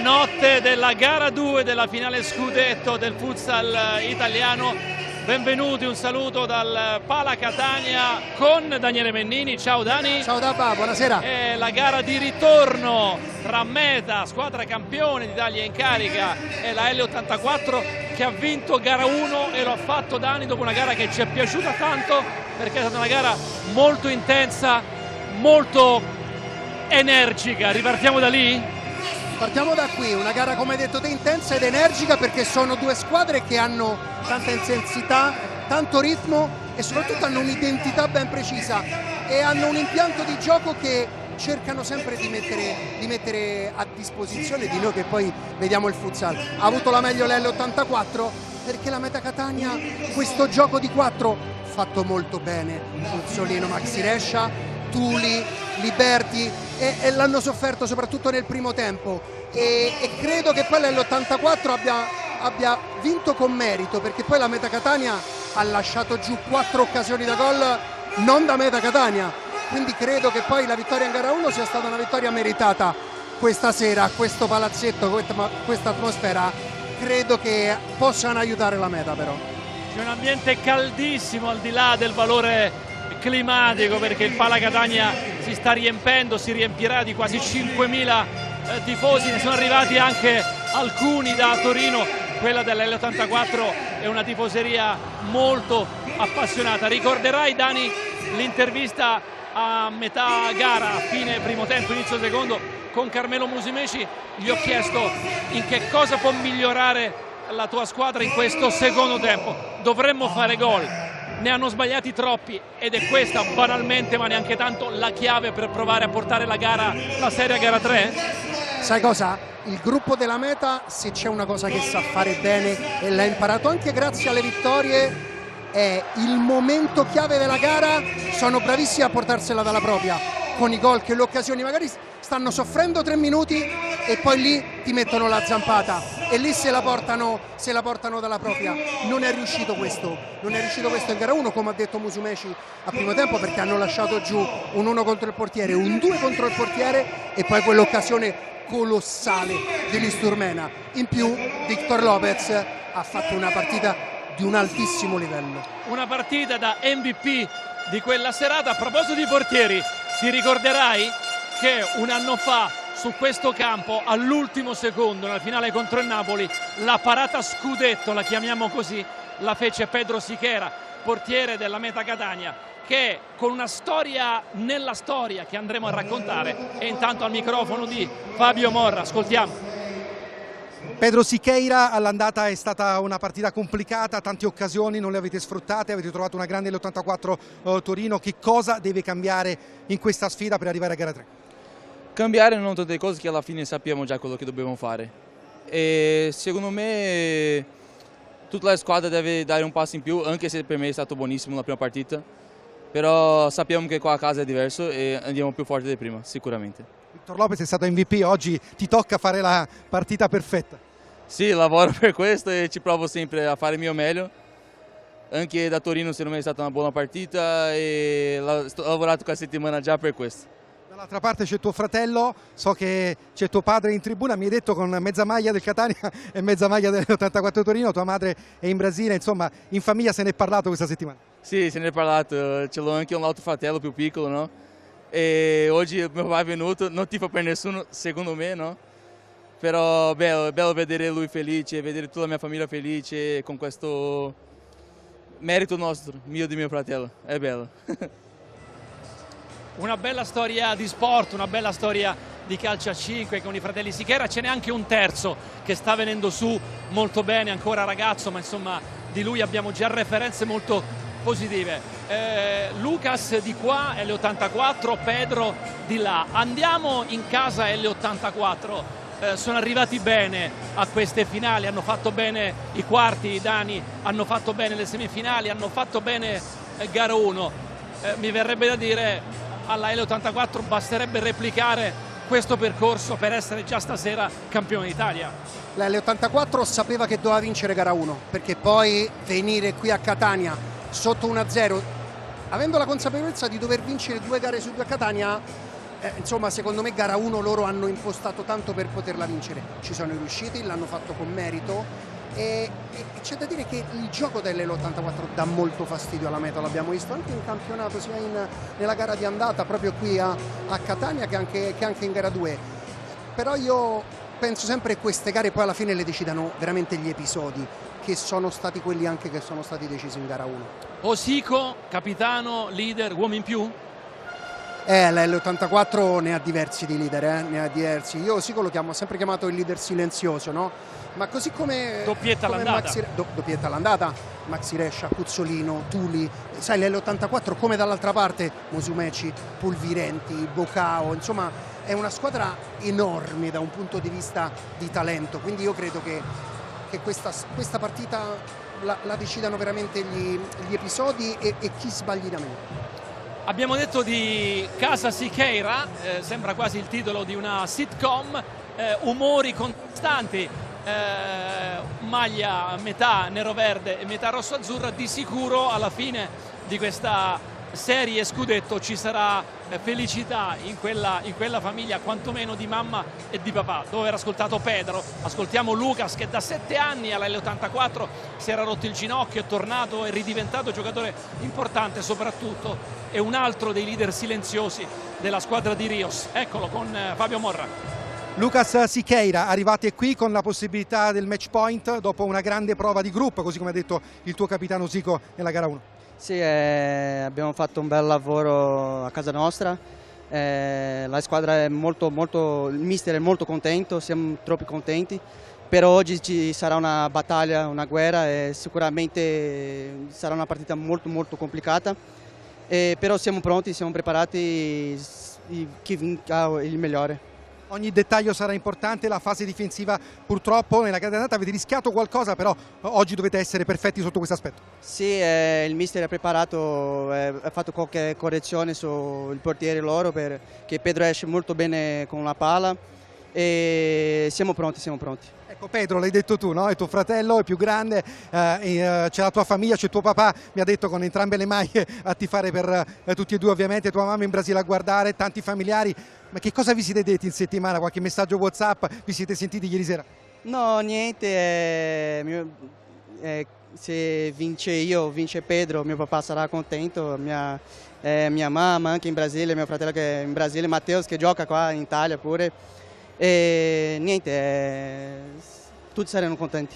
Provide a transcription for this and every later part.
notte della gara 2 della finale scudetto del futsal italiano. Benvenuti, un saluto dal Pala Catania con Daniele Mennini. Ciao Dani. Ciao Dabba, buonasera. È la gara di ritorno tra Meta, squadra campione d'Italia in carica, e la L84 che ha vinto gara 1, e lo ha fatto Dani dopo una gara che ci è piaciuta tanto perché è stata una gara molto intensa, molto energica. Ripartiamo da lì? Partiamo da qui, una gara come hai detto te intensa ed energica, perché sono due squadre che hanno tanta intensità, tanto ritmo e soprattutto hanno un'identità ben precisa e hanno un impianto di gioco che cercano sempre di mettere a disposizione di noi che poi vediamo il futsal. Ha avuto la meglio l'L84 perché la Meta Catania questo gioco di 4 fatto molto bene. Puzzolino, Maxi Rescia, Tuli, Liberti e l'hanno sofferto soprattutto nel primo tempo e credo che poi l'L84 abbia vinto con merito, perché poi la Meta Catania ha lasciato giù 4 occasioni da gol non da Meta Catania, quindi credo che poi la vittoria in gara 1 sia stata una vittoria meritata questa sera. Questo palazzetto, questa atmosfera credo che possano aiutare la Meta. Però c'è un ambiente caldissimo al di là del valore climatico, perché il Pala Catania si sta riempendo, si riempirà di quasi 5.000 tifosi, ne sono arrivati anche alcuni da Torino. Quella dell'L84 è una tifoseria molto appassionata. Ricorderai, Dani, l'intervista a metà gara, a fine primo tempo, inizio secondo, con Carmelo Musimeci. Gli ho chiesto in che cosa può migliorare la tua squadra in questo secondo tempo. Dovremmo fare gol, ne hanno sbagliati troppi ed è questa banalmente, ma neanche tanto, la chiave per provare a portare la serie a gara 3? Sai cosa? Il gruppo della Meta, se c'è una cosa che sa fare bene e l'ha imparato anche grazie alle vittorie, è il momento chiave della gara. Sono bravissimi a portarsela dalla propria con i gol, che le occasioni magari stanno soffrendo 3 minuti e poi lì ti mettono la zampata e lì se la portano dalla propria. Non è riuscito questo in gara 1, come ha detto Musumeci a primo tempo, perché hanno lasciato giù un 1 contro il portiere, un 2 contro il portiere e poi quell'occasione colossale dell'Isturmena. In più Victor Lopez ha fatto una partita di un altissimo livello, una partita da MVP di quella serata. A proposito di portieri, ti ricorderai che un anno fa su questo campo, all'ultimo secondo, nella finale contro il Napoli, la parata scudetto, la chiamiamo così, la fece Pedro Sichera, portiere della Meta Catania, che con una storia nella storia che andremo a raccontare. E intanto al microfono di Fabio Morra, ascoltiamo. Pedro Siqueira, all'andata è stata una partita complicata, tante occasioni non le avete sfruttate, avete trovato una grande L84 Torino. Che cosa deve cambiare in questa sfida per arrivare a gara 3? Cambiare non tutte le cose, che alla fine sappiamo già quello che dobbiamo fare, e secondo me tutta la squadra deve dare un passo in più, anche se per me è stato buonissimo la prima partita, però sappiamo che qua a casa è diverso e andiamo più forti di prima, sicuramente. Victor Lopez è stato MVP, oggi ti tocca fare la partita perfetta. Sì, lavoro per questo e ci provo sempre a fare il mio meglio. Anche da Torino secondo me è stata una buona partita e ho lavorato questa settimana già per questo. Dall'altra parte c'è tuo fratello, so che c'è tuo padre in tribuna, mi hai detto con mezza maglia del Catania e mezza maglia dell'84 Torino, tua madre è in Brasile, insomma in famiglia se ne è parlato questa settimana. Sì, se ne è parlato, ce l'ho anche un altro fratello più piccolo, no? E oggi mio papà è venuto, non tifo per nessuno secondo me, no? Però è bello vedere lui felice, vedere tutta la mia famiglia felice con questo merito nostro, mio e di mio fratello, è bello. Una bella storia di sport, una bella storia di calcio a 5 con i fratelli Sichera. Ce n'è anche un terzo che sta venendo su molto bene, ancora ragazzo, ma insomma di lui abbiamo già referenze molto positive. Lucas di qua, L84, Pedro di là. Andiamo in casa L84. Sono arrivati bene a queste finali, hanno fatto bene i quarti, Dani, hanno fatto bene le semifinali, hanno fatto bene gara 1. Mi verrebbe da dire, alla L84 basterebbe replicare questo percorso per essere già stasera campione d'Italia. La L84 sapeva che doveva vincere gara 1, perché poi venire qui a Catania sotto 1-0, avendo la consapevolezza di dover vincere 2 gare su 2 a Catania, insomma secondo me gara 1 loro hanno impostato tanto per poterla vincere, ci sono riusciti, l'hanno fatto con merito e c'è da dire che il gioco dell'L84 dà molto fastidio alla meta, l'abbiamo visto anche in campionato sia nella gara di andata proprio qui a Catania che anche in gara 2, però io penso sempre che queste gare poi alla fine le decidano veramente gli episodi, che sono stati quelli anche che sono stati decisi in gara 1. Osico, capitano, leader, uomo in più? L'84 ne ha diversi di leader, ne ha diversi. Io Osico ho sempre chiamato il leader silenzioso, no? Ma così come doppietta all'andata, doppietta all'andata, Maxi Rescia, Cuzzolino, Tuli, sai l'L84 come dall'altra parte Musumeci, Pulvirenti, Bocao, insomma è una squadra enorme da un punto di vista di talento, quindi io credo che questa partita la decidano veramente gli episodi e chi sbagli da meno. Abbiamo detto di Casa Siqueira, sembra quasi il titolo di una sitcom, umori costanti, maglia metà nero-verde e metà rosso-azzurra, di sicuro alla fine di questa serie scudetto ci sarà felicità in quella famiglia, quantomeno di mamma e di papà. Dopo aver ascoltato Pedro, ascoltiamo Lucas che da 7 anni alla L84 si era rotto il ginocchio, è tornato e ridiventato giocatore importante, soprattutto è un altro dei leader silenziosi della squadra di Rios. Eccolo con Fabio Morra. Lucas Siqueira, arrivate qui con la possibilità del match point dopo una grande prova di gruppo, così come ha detto il tuo capitano Osico nella gara 1. Sì, abbiamo fatto un bel lavoro a casa nostra, la squadra è il mister è molto contento, siamo troppo contenti, però oggi ci sarà una battaglia, una guerra e sicuramente sarà una partita molto complicata, però siamo pronti, siamo preparati, chi vinca il migliore. Ogni dettaglio sarà importante, la fase difensiva purtroppo nella gara d'andata avete rischiato qualcosa, però oggi dovete essere perfetti sotto questo aspetto. Sì, il mister ha preparato, ha fatto qualche correzione sul portiere loro perché Pedro esce molto bene con la palla e siamo pronti. Ecco Pedro, l'hai detto tu, no? È tuo fratello, è più grande, c'è la tua famiglia, c'è tuo papà, mi ha detto con entrambe le maglie a tifare per tutti e due ovviamente, tua mamma in Brasile a guardare, tanti familiari. Ma che cosa vi siete detti in settimana? Qualche messaggio WhatsApp? Vi siete sentiti ieri sera? No, niente, se vince io, vince Pedro, mio papà sarà contento, mia mamma anche in Brasile, mio fratello che è in Brasile, Matheus che gioca qua in Italia pure, e niente, tutti saranno contenti.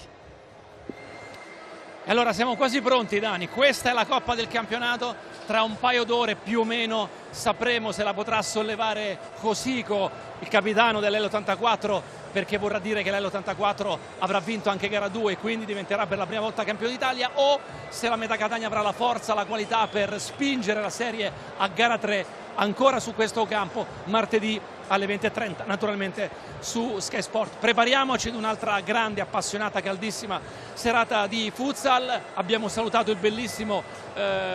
E allora siamo quasi pronti, Dani, questa è la Coppa del Campionato, tra un paio d'ore più o meno sapremo se la potrà sollevare Osico, il capitano dell'L84, perché vorrà dire che l'L84 avrà vinto anche gara 2 e quindi diventerà per la prima volta campione d'Italia, o se la Meta Catania avrà la forza, la qualità per spingere la serie a gara 3 ancora su questo campo martedì alle 20:30, naturalmente su Sky Sport. Prepariamoci ad un'altra grande, appassionata, caldissima serata di futsal. Abbiamo salutato il bellissimo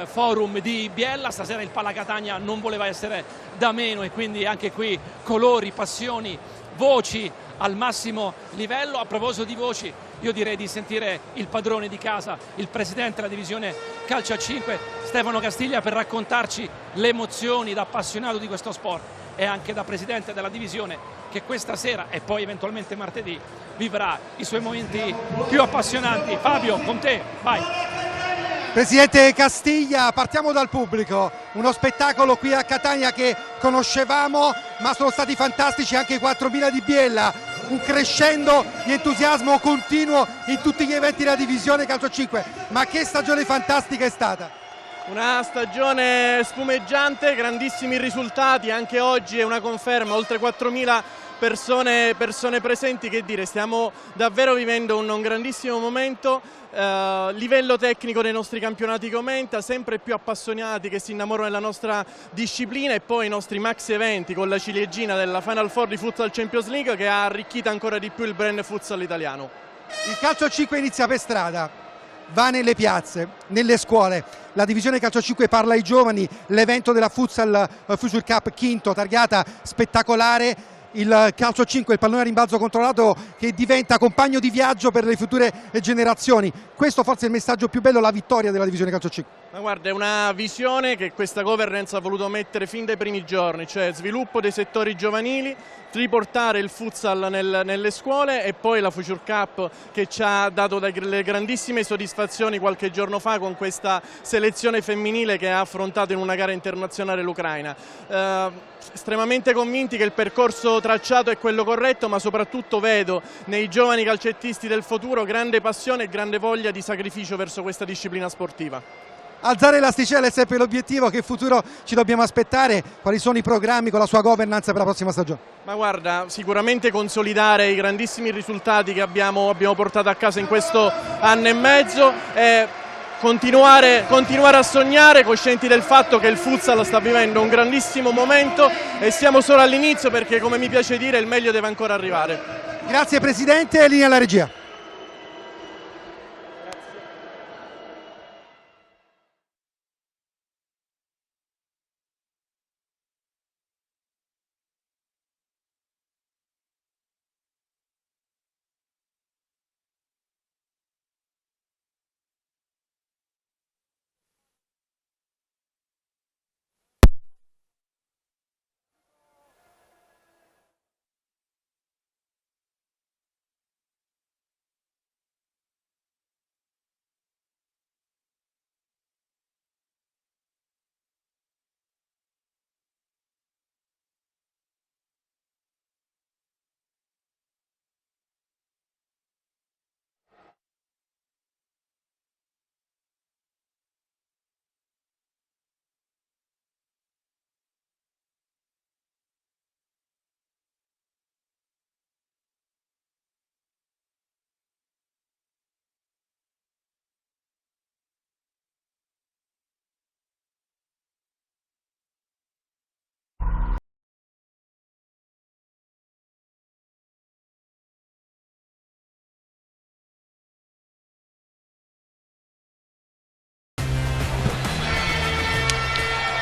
forum di Biella, stasera il Pala Catania non voleva essere da meno e quindi anche qui colori, passioni, voci al massimo livello. A proposito di voci, io direi di sentire il padrone di casa, il presidente della divisione calcio a 5, Stefano Castiglia, per raccontarci le emozioni da appassionato di questo sport e anche da presidente della divisione che questa sera e poi eventualmente martedì vivrà i suoi momenti più appassionanti. Fabio, con te, vai. Presidente Castiglia, partiamo dal pubblico, uno spettacolo qui a Catania che conoscevamo, ma sono stati fantastici anche i 4.000 di Biella, un crescendo di entusiasmo continuo in tutti gli eventi della divisione calcio 5, ma che stagione fantastica è stata! Una stagione spumeggiante, grandissimi risultati, anche oggi è una conferma, oltre 4.000 persone presenti, che dire, stiamo davvero vivendo un grandissimo momento, livello tecnico dei nostri campionati che aumenta, sempre più appassionati che si innamorano della nostra disciplina e poi i nostri maxi eventi con la ciliegina della Final Four di Futsal Champions League che ha arricchito ancora di più il brand futsal italiano. Il calcio 5 inizia per strada, va nelle piazze, nelle scuole, la divisione calcio 5 parla ai giovani, l'evento della Futsal Future Cup quinto, targata spettacolare. il calcio 5, il pallone a rimbalzo controllato che diventa compagno di viaggio per le future generazioni. Questo forse è il messaggio più bello, la vittoria della divisione calcio 5. Ma guarda, è una visione che questa governance ha voluto mettere fin dai primi giorni, cioè sviluppo dei settori giovanili, riportare il futsal nelle scuole e poi la Future Cup che ci ha dato delle grandissime soddisfazioni qualche giorno fa con questa selezione femminile che ha affrontato in una gara internazionale l'Ucraina. Estremamente convinti che il percorso tracciato è quello corretto, ma soprattutto vedo nei giovani calcettisti del futuro grande passione e grande voglia di sacrificio verso questa disciplina sportiva. Alzare l'asticella è sempre l'obiettivo. Che futuro ci dobbiamo aspettare? Quali sono i programmi con la sua governance per la prossima stagione? Ma guarda, sicuramente consolidare i grandissimi risultati che abbiamo portato a casa in questo anno e mezzo e continuare a sognare, coscienti del fatto che il futsal sta vivendo un grandissimo momento e siamo solo all'inizio, perché come mi piace dire il meglio deve ancora arrivare. Grazie Presidente, linea alla regia.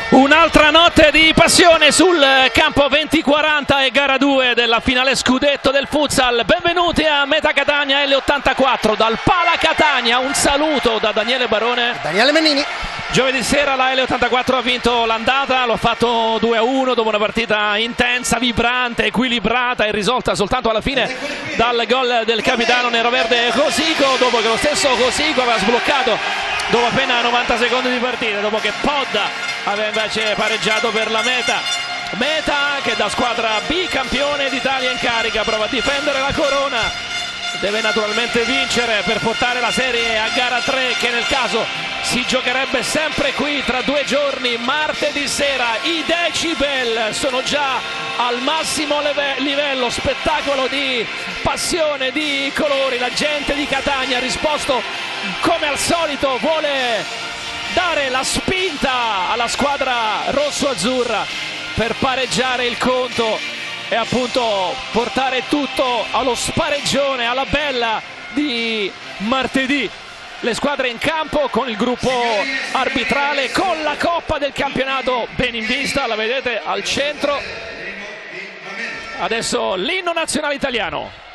Un'altra notte di passione sul campo 20-40 e gara 2 della finale scudetto del futsal. Benvenuti a Meta Catania L84 dal Pala Catania. Un saluto da Daniele Barone. Daniele Mennini. Giovedì sera la L84 ha vinto l'andata, lo ha fatto 2-1 dopo una partita intensa, vibrante, equilibrata e risolta soltanto alla fine dal gol del capitano neroverde Cosico, dopo che lo stesso Cosico aveva sbloccato dopo appena 90 secondi di partita, dopo che Podda aveva invece pareggiato per la Meta che da squadra bicampione d'Italia in carica prova a difendere la corona. Deve naturalmente vincere per portare la serie a gara 3, che nel caso si giocherebbe sempre qui tra 2 giorni, martedì sera. I decibel sono già al massimo livello, spettacolo di passione, di colori. La gente di Catania ha risposto come al solito, vuole dare la spinta alla squadra rosso-azzurra per pareggiare il conto e appunto portare tutto allo spareggione, alla bella di martedì. Le squadre in campo con il gruppo arbitrale, con la Coppa del Campionato ben in vista, la vedete al centro. Adesso l'inno nazionale italiano.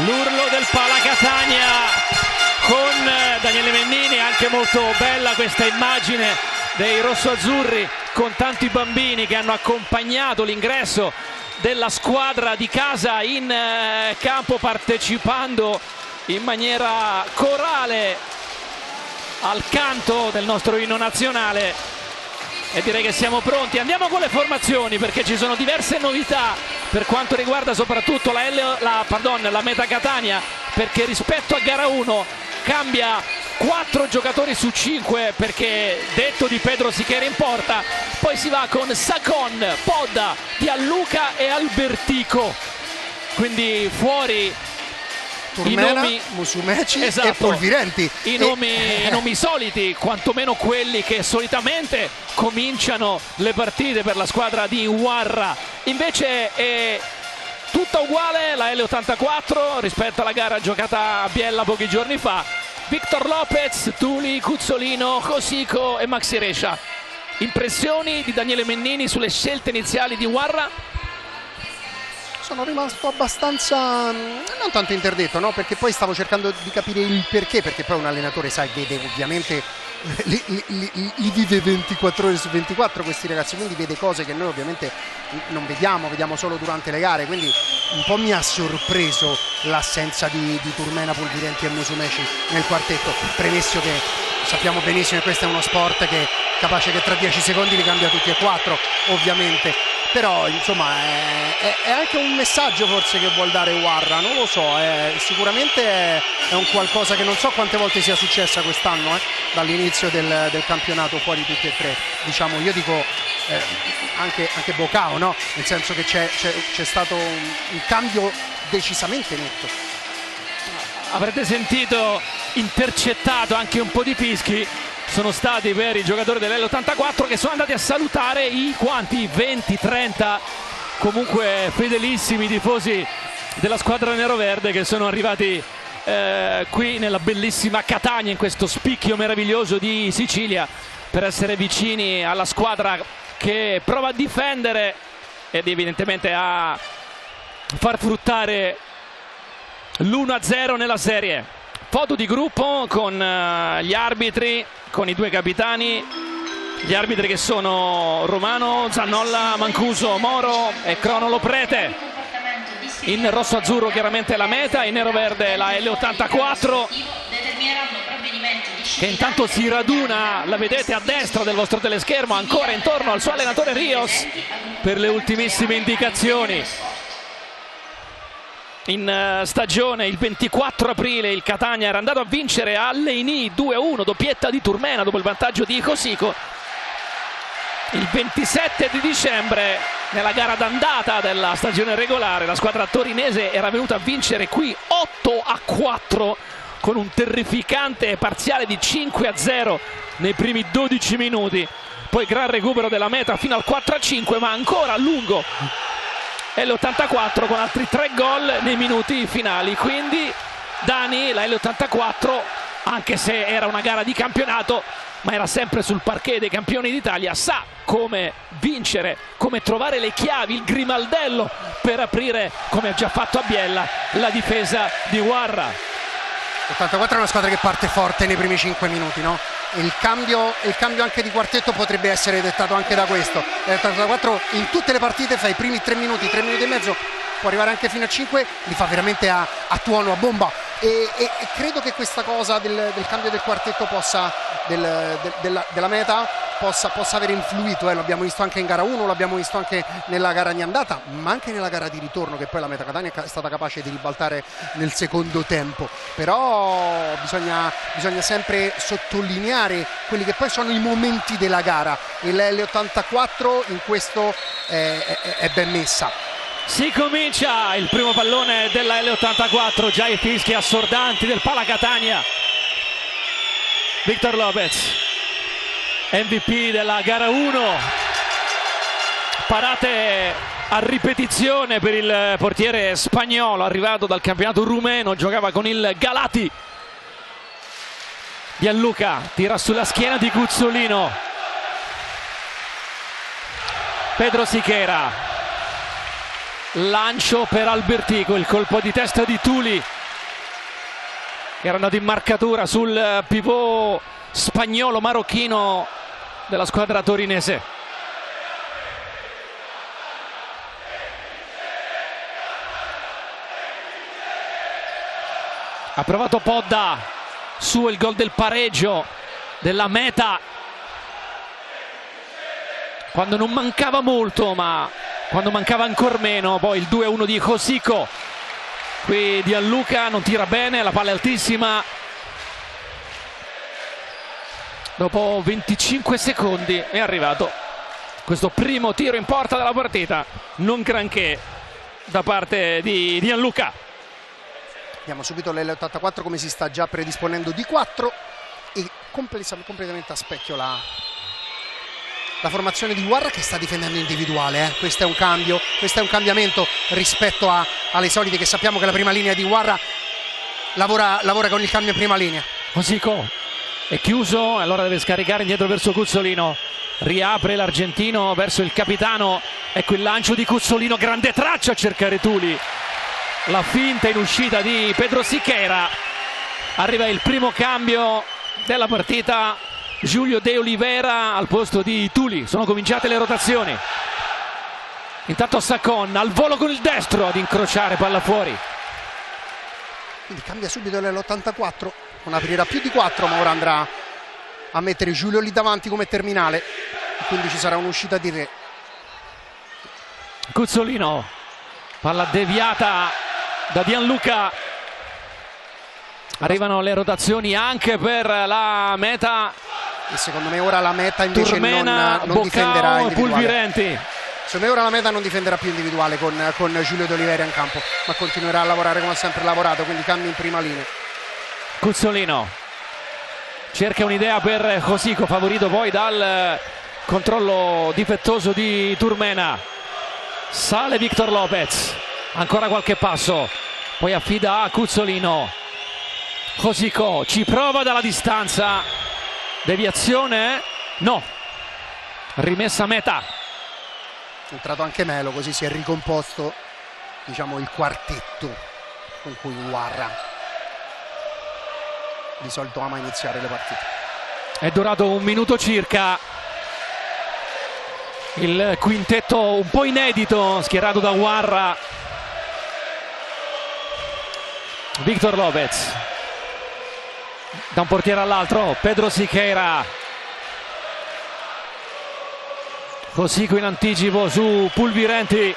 l'urlo del Pala Catania con Daniele Mennini. Anche molto bella questa immagine dei rossoazzurri con tanti bambini che hanno accompagnato l'ingresso della squadra di casa in campo, partecipando in maniera corale al canto del nostro inno nazionale. E direi che siamo pronti. Andiamo con le formazioni, perché ci sono diverse novità per quanto riguarda soprattutto la Meta Catania, perché rispetto a gara 1 cambia 4 giocatori su 5, perché detto di Pedro Sichera in porta. Poi si va con Sacon, Podda, Gianluca e Albertico, quindi fuori Turmena, i nomi, Musumeci esatto, e Polvirenti, i nomi soliti, quantomeno quelli che solitamente cominciano le partite per la squadra di Warra. Invece è tutta uguale la L84 rispetto alla gara giocata a Biella pochi giorni fa. Victor Lopez, Tuli, Cuzzolino, Cosico e Maxi Rescia. Impressioni di Daniele Mennini sulle scelte iniziali di Warra? Sono rimasto abbastanza, non tanto interdetto, no? Perché poi stavo cercando di capire il perché, perché poi un allenatore, sai, vede ovviamente, li vive 24 ore su 24 questi ragazzi, quindi vede cose che noi ovviamente non vediamo solo durante le gare, quindi un po' mi ha sorpreso l'assenza di Turmena, Polvirenti e Musumeci nel quartetto, premesso che sappiamo benissimo che questo è uno sport che è capace che tra 10 secondi li cambia tutti e 4, ovviamente. Però insomma è anche un messaggio forse che vuol dare Warra, non lo so, sicuramente è un qualcosa che non so quante volte sia successa quest'anno, dall'inizio del campionato fuori tutti e tre, diciamo. Io dico anche Bocao, no? Nel senso che c'è stato un cambio decisamente netto. Avrete sentito intercettato anche un po' di fischi. Sono stati per i giocatori dell'L84 che sono andati a salutare i quanti? 20-30 comunque fedelissimi tifosi della squadra neroverde che sono arrivati qui nella bellissima Catania, in questo spicchio meraviglioso di Sicilia, per essere vicini alla squadra che prova a difendere ed evidentemente a far fruttare l'1-0 nella serie. Foto di gruppo con gli arbitri, con i due capitani, gli arbitri che sono Romano, Zannolla, Mancuso, Moro e Crono Loprete. In rosso-azzurro chiaramente la Meta, in nero-verde la L84, che intanto si raduna, la vedete a destra del vostro teleschermo, ancora intorno al suo allenatore Rios per le ultimissime indicazioni. In stagione il 24 aprile il Catania era andato a vincere a Leini 2-1, doppietta di Turmena dopo il vantaggio di Cosico. Il 27 di dicembre, nella gara d'andata della stagione regolare, la squadra torinese era venuta a vincere qui 8-4 con un terrificante parziale di 5-0 nei primi 12 minuti. Poi gran recupero della Meta fino al 4-5, ma ancora a lungo L84 con altri 3 gol nei minuti finali. Quindi Dani, la L84, anche se era una gara di campionato, ma era sempre sul parquet dei campioni d'Italia, sa come vincere, come trovare le chiavi, il grimaldello per aprire, come ha già fatto a Biella, la difesa di Warra. L'84 è una squadra che parte forte nei primi 5 minuti, no? Il cambio anche di quartetto potrebbe essere dettato anche da questo. L'84 in tutte le partite fa i primi 3 minuti e mezzo, può arrivare anche fino a 5, li fa veramente a tuono, a bomba, e credo che questa cosa del cambio del quartetto della Meta possa aver influito, lo abbiamo visto anche in gara 1, l'abbiamo visto anche nella gara di andata, ma anche nella gara di ritorno, che poi la Meta Catania è stata capace di ribaltare nel secondo tempo. Però bisogna sempre sottolineare quelli che poi sono i momenti della gara, e l'L84 in questo è ben messa. Si comincia il primo pallone della L84, già i fischi assordanti del Pala Catania. Victor Lopez, MVP della gara 1, parate a ripetizione per il portiere spagnolo arrivato dal campionato rumeno, giocava con il Galati. Gianluca tira sulla schiena di Cuzzolino. Pedro Sichera, lancio per Albertico, il colpo di testa di Tuli che era andato in marcatura sul pivot spagnolo marocchino della squadra torinese. Ha provato Podda su il gol del pareggio della Meta, quando non mancava molto, ma quando mancava ancora meno. Poi il 2-1 di Josico. Qui Gianluca non tira bene, la palla è altissima. Dopo 25 secondi è arrivato questo primo tiro in porta della partita, non granché da parte di Gianluca. Vediamo subito l'L84 come si sta già predisponendo di 4 e completamente a specchio la formazione di Guarra, che sta difendendo individuale. Questo è un cambio, questo è un cambiamento rispetto alle solite, che sappiamo che la prima linea di Guarra lavora con il cambio in prima linea. Josico è chiuso, allora deve scaricare indietro verso Cuzzolino, riapre l'argentino verso il capitano. Ecco il lancio di Cuzzolino, grande traccia a cercare Tuli, la finta in uscita di Pedro Siqueira. Arriva il primo cambio della partita, Giulio De Oliveira al posto di Tuli. Sono cominciate le rotazioni. Intanto Sacon al volo con il destro ad incrociare, palla fuori. Quindi cambia subito l'L84, non aprirà più di 4, ma ora andrà a mettere Giulio lì davanti come terminale, quindi ci sarà un'uscita di re. Cuzzolino, palla deviata da Gianluca. Arrivano le rotazioni anche per la Meta. E secondo me ora la Meta invece Turmena, non difenderà individuale. Pulvirenti. Secondo me ora la Meta non difenderà più individuale con Giulio De Oliveira in campo, ma continuerà a lavorare come ha sempre lavorato, quindi cambia in prima linea. Cuzzolino cerca un'idea per Josico, favorito poi dal controllo difettoso di Turmena. Sale Victor Lopez, ancora qualche passo, poi affida a Cuzzolino. Josico ci prova dalla distanza, deviazione? No, rimessa a Meta. È entrato anche Melo, così si è ricomposto, diciamo, il quartetto con cui Guarra di solito ama iniziare le partite. È durato un minuto circa il quintetto un po' inedito schierato da Guarra. Victor Lopez da un portiere all'altro, Pedro Siqueira. Josico in anticipo su Pulvirenti.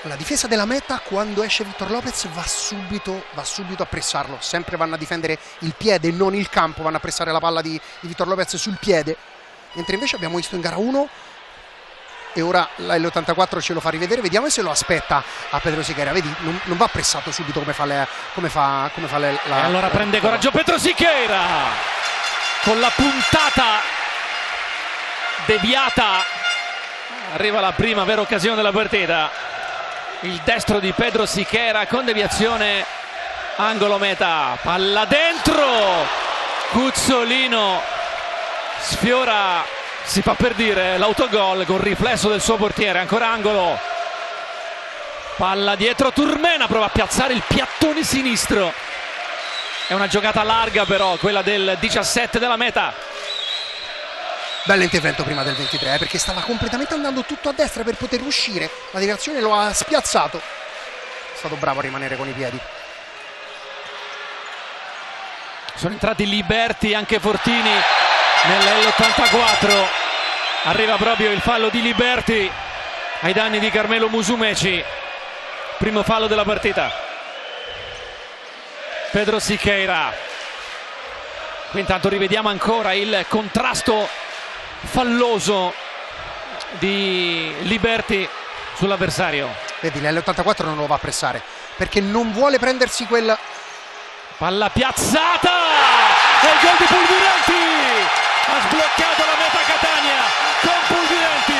La difesa della Meta, quando esce Victor Lopez, va subito a pressarlo. Sempre vanno a difendere il piede e non il campo, vanno a pressare la palla di Victor Lopez sul piede. Mentre invece abbiamo visto in gara 1, e ora l'84 ce lo fa rivedere, vediamo se lo aspetta a Pedro Siqueira. Vedi, non va pressato subito come fa e allora prende coraggio Pedro Siqueira con la puntata deviata. Arriva la prima vera occasione della partita. Il destro di Pedro Siqueira con deviazione, angolo Meta, palla dentro. Cuzzolino sfiora, si fa per dire, l'autogol con riflesso del suo portiere. Ancora angolo, palla dietro, Turmena prova a piazzare il piattone sinistro. È una giocata larga però quella del 17 della Meta. Bell'intervento prima del 23, perché stava completamente andando tutto a destra per poter uscire. La deviazione lo ha spiazzato. È stato bravo a rimanere con i piedi. Sono entrati Liberti, anche Fortini nell'L84. Arriva proprio il fallo di Liberti ai danni di Carmelo Musumeci. Primo fallo della partita. Pedro Siqueira. Qui intanto rivediamo ancora il contrasto falloso di Liberti sull'avversario. Vedi, l'L84 non lo va a pressare perché non vuole prendersi quel... Palla piazzata e il gol di Pulvirenti ha sbloccato la Meta Catania con Pulvirenti.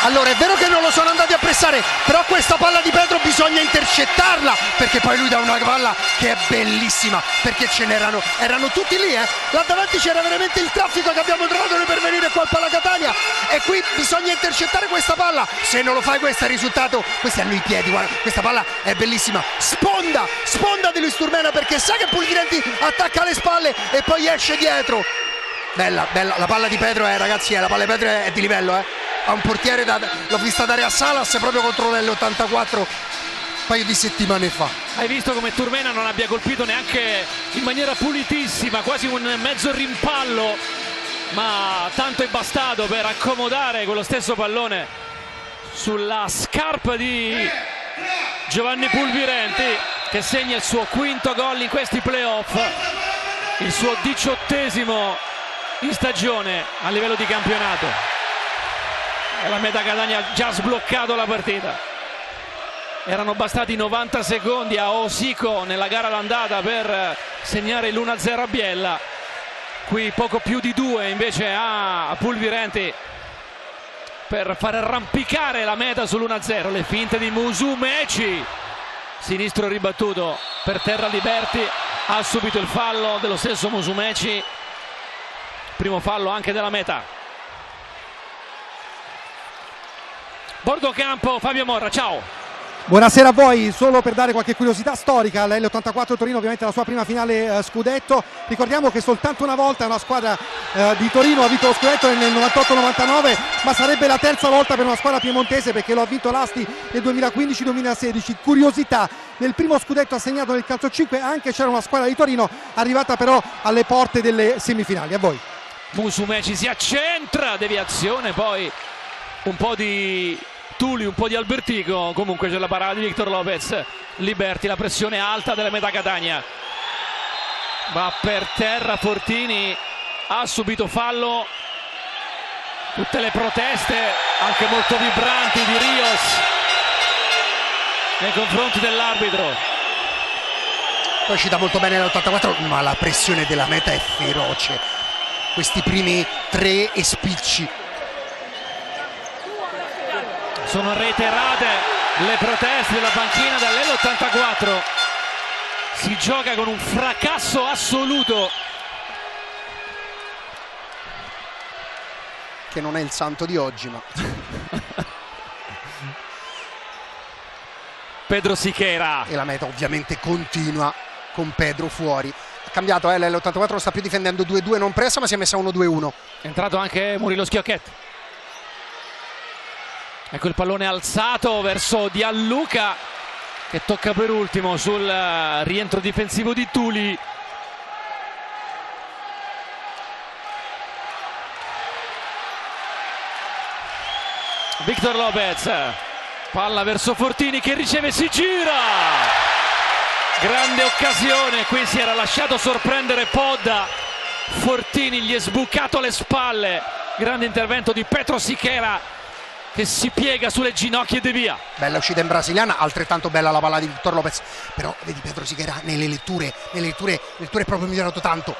1-0. Allora, è vero che non lo sono andati a pressare, però questa palla di Pedro bisogna intercettarla, perché poi lui dà una palla che è bellissima, perché erano tutti lì, là davanti c'era veramente il traffico che abbiamo trovato noi per venire qua al Pala Catania, e qui bisogna intercettare questa palla. Se non lo fai, questo è il risultato. Questi hanno i piedi, guarda, questa palla è bellissima, sponda di Luis Turmena, perché sa che Pulvirenti attacca alle spalle e poi esce dietro. Bella, la palla di Pedro ragazzi, la palla di Pedro è di livello, ha un portiere l'ho vista dare a Salas proprio contro l'L84 un paio di settimane fa. Hai visto come Turmena non abbia colpito neanche in maniera pulitissima, quasi un mezzo rimpallo, ma tanto è bastato per accomodare quello stesso pallone sulla scarpa di Giovanni Pulvirenti, che segna il suo quinto gol in questi playoff, il suo 18° in stagione a livello di campionato, e la Meta Catania ha già sbloccato la partita. Erano bastati 90 secondi a Osico nella gara d'andata per segnare l'1-0 a Biella, qui poco più di 2 invece a Pulvirenti per far arrampicare la meta sull'1-0. Le finte di Musumeci, sinistro ribattuto per terra Liberti, ha subito il fallo dello stesso Musumeci, primo fallo anche della Meta. Bordo campo Fabio Morra, ciao. Buonasera a voi, solo per dare qualche curiosità storica, l'L84 Torino ovviamente la sua prima finale scudetto. Ricordiamo che soltanto una volta una squadra di Torino ha vinto lo scudetto nel 98-99, ma sarebbe la terza volta per una squadra piemontese, perché lo ha vinto l'Asti nel 2015-2016. Curiosità, nel primo scudetto assegnato nel calcio 5 anche c'era una squadra di Torino, arrivata però alle porte delle semifinali. A voi. Musumeci si accentra, deviazione, poi un po' di Tuli, un po' di Albertico, comunque c'è la parata di Victor Lopez. Liberti, la pressione alta della Meta Catania, va per terra Fortini, ha subito fallo. Tutte le proteste anche molto vibranti di Rios nei confronti dell'arbitro. Poi ci dà molto bene l'84, ma la pressione della Meta è feroce, questi primi 3 e spicci. Sono reiterate le proteste della panchina dall'L84, si gioca con un fracasso assoluto, che non è il santo di oggi, ma Pedro Siqueira, e la Meta ovviamente continua con Pedro fuori. Ha cambiato, l'L84 lo sta più difendendo 2-2, non pressa, ma si è messa 1-2-1. è entrato anche Murilo Schiocchet. Ecco il pallone alzato verso Gianluca, che tocca per ultimo sul rientro difensivo di Tuli. Victor Lopez, palla verso Fortini che riceve, si gira, grande occasione, qui si era lasciato sorprendere Podda, Fortini gli è sbucato alle spalle, grande intervento di Pedro Siqueira che si piega sulle ginocchia e devia. Bella uscita in brasiliana, altrettanto bella la palla di Victor Lopez, però vedi Pedro Siqueira nelle letture è proprio migliorato tanto.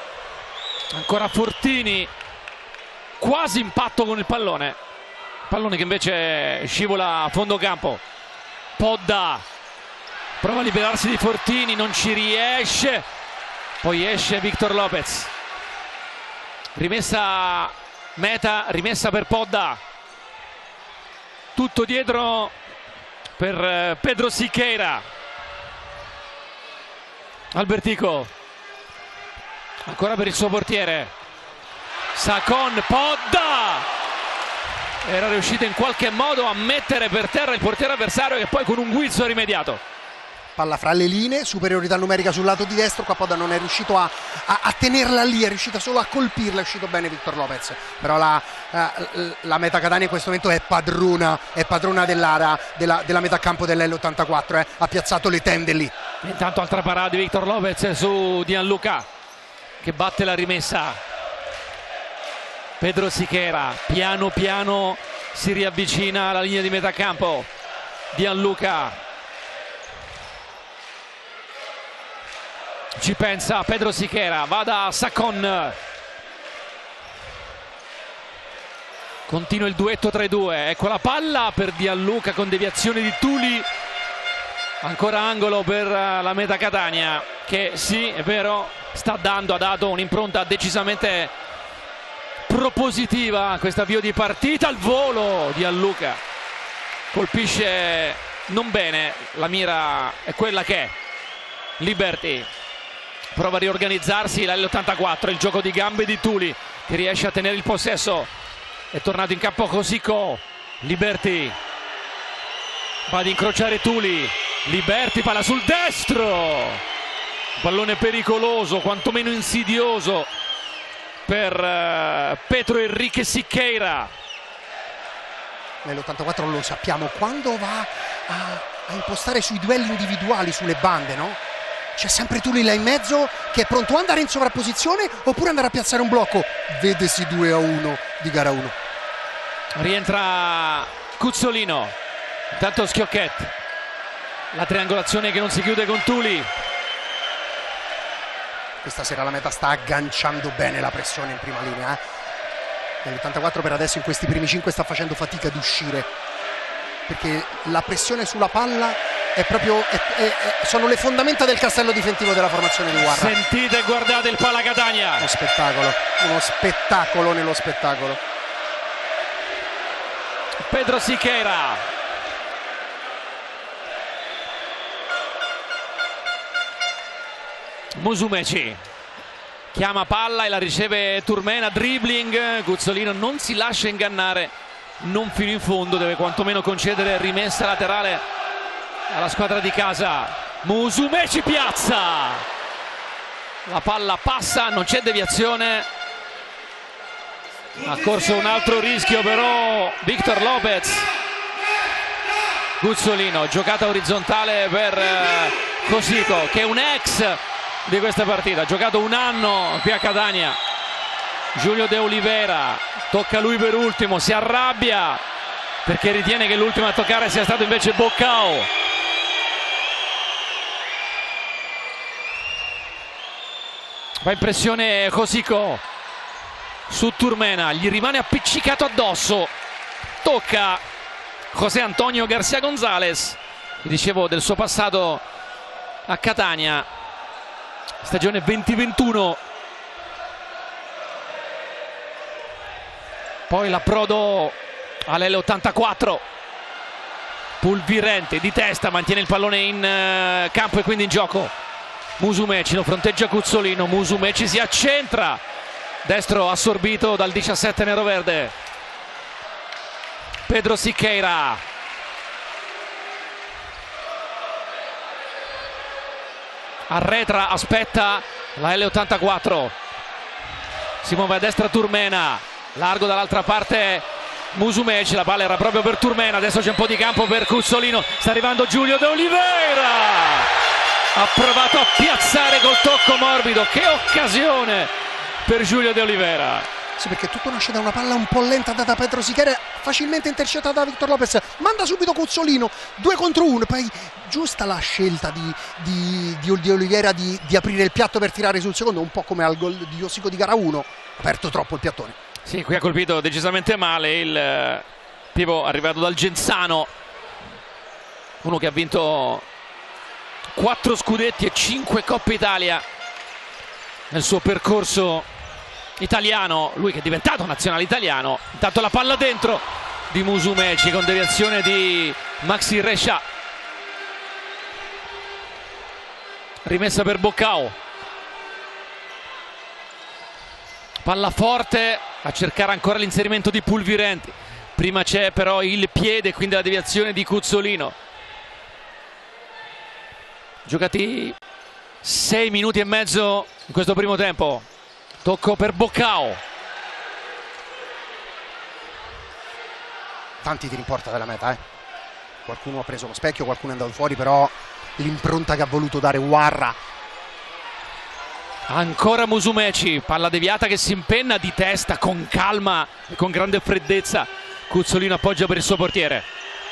Ancora Fortini, quasi impatto con il pallone che invece scivola a fondo campo. Podda prova a liberarsi di Fortini, non ci riesce, poi esce Victor Lopez, rimessa Meta, rimessa per Podda, tutto dietro per Pedro Siqueira. Albertico ancora per il suo portiere Sacon, Podda era riuscito in qualche modo a mettere per terra il portiere avversario, che poi con un guizzo ha rimediato. Palla fra le linee, superiorità numerica sul lato di destro, qua Podda non è riuscito a tenerla lì, è riuscito solo a colpirla, è uscito bene Victor Lopez, però la Meta Catania in questo momento è padrona dell'area della metà campo dell'L84, ha piazzato le tende lì. Intanto altra parata di Victor Lopez su Gianluca che batte la rimessa. Pedro Siqueira piano piano si riavvicina alla linea di metà campo. Gianluca ci pensa, Pedro Siqueira va da Sacon, Continua il duetto tra i due, ecco la palla per Gianluca con deviazione di Tuli, ancora angolo per la Meta Catania che sì, è vero, ha dato un'impronta decisamente propositiva a questo avvio di partita. Al volo Gianluca colpisce non bene, la mira è quella che è. Liberty prova a riorganizzarsi, l'84, il gioco di gambe di Tuli che riesce a tenere il possesso. È tornato in campo Cosico, Liberty va ad incrociare Tuli, Liberty, palla sul destro, pallone pericoloso, quantomeno insidioso per Pedro Enrique Siqueira. Nell'84 lo sappiamo, quando va a impostare sui duelli individuali sulle bande, no? C'è sempre Tuli là in mezzo che è pronto a andare in sovrapposizione oppure andare a piazzare un blocco. Vedesi 2-1 di gara 1. Rientra Cuzzolino, intanto Schiocchet, la triangolazione che non si chiude con Tuli. Questa sera la Meta sta agganciando bene la pressione in prima linea. Nell'84 per adesso in questi primi 5 sta facendo fatica ad uscire, perché la pressione sulla palla è proprio sono le fondamenta del castello difensivo della formazione di Guarra. Sentite e guardate il Pala Catania, uno spettacolo nello spettacolo. Pedro Siqueira, Musumeci chiama palla e la riceve Turmena, dribbling, Guzzolino non si lascia ingannare, non fino in fondo, deve quantomeno concedere rimessa laterale alla squadra di casa. Musumeci piazza, la palla passa, non c'è deviazione, ha corso un altro rischio però Victor Lopez. Guzzolino, giocata orizzontale per Cosico che è un ex di questa partita, ha giocato un anno qui a Catania. Giulio De Oliveira, tocca lui per ultimo, si arrabbia perché ritiene che l'ultimo a toccare sia stato invece Boccao. Va in pressione Cosico su Turmena, gli rimane appiccicato addosso, tocca José Antonio García González, dicevo del suo passato a Catania, stagione 2021. Poi l'approdo all'L84, Pulvirente di testa mantiene il pallone in campo e quindi in gioco. Musumeci lo fronteggia Cuzzolino, Musumeci si accentra, destro assorbito dal 17 nero-verde. Pedro Siqueira, arretra, aspetta la L84, si muove a destra Turmena, largo dall'altra parte Musumeci, la palla era proprio per Turmena, adesso c'è un po' di campo per Cuzzolino, sta arrivando Giulio De Oliveira, ha provato a piazzare col tocco morbido, che occasione per Giulio De Oliveira. Sì, perché tutto nasce da una palla un po' lenta data da Pedro Siqueira, facilmente intercettata da Victor Lopez, manda subito Cuzzolino, 2 contro 1, poi giusta la scelta di Oliveira di aprire il piatto per tirare sul secondo, un po' come al gol di Cosico di gara 1, aperto troppo il piattone. Sì, qui ha colpito decisamente male il pivot arrivato dal Genzano, uno che ha vinto 4 scudetti e 5 Coppe Italia nel suo percorso italiano, lui che è diventato nazionale italiano. Intanto la palla dentro di Musumeci con deviazione di Maxi Rescia, rimessa per Boccao, palla forte a cercare ancora l'inserimento di Pulvirenti, prima c'è però il piede, quindi la deviazione di Cuzzolino. Giocati 6 minuti e mezzo in questo primo tempo, tocco per Boccao. Tanti tiri in porta della Meta, qualcuno ha preso lo specchio, qualcuno è andato fuori, però l'impronta che ha voluto dare Guarra. Ancora Musumeci, palla deviata che si impenna di testa con calma e con grande freddezza. Cuzzolino appoggia per il suo portiere,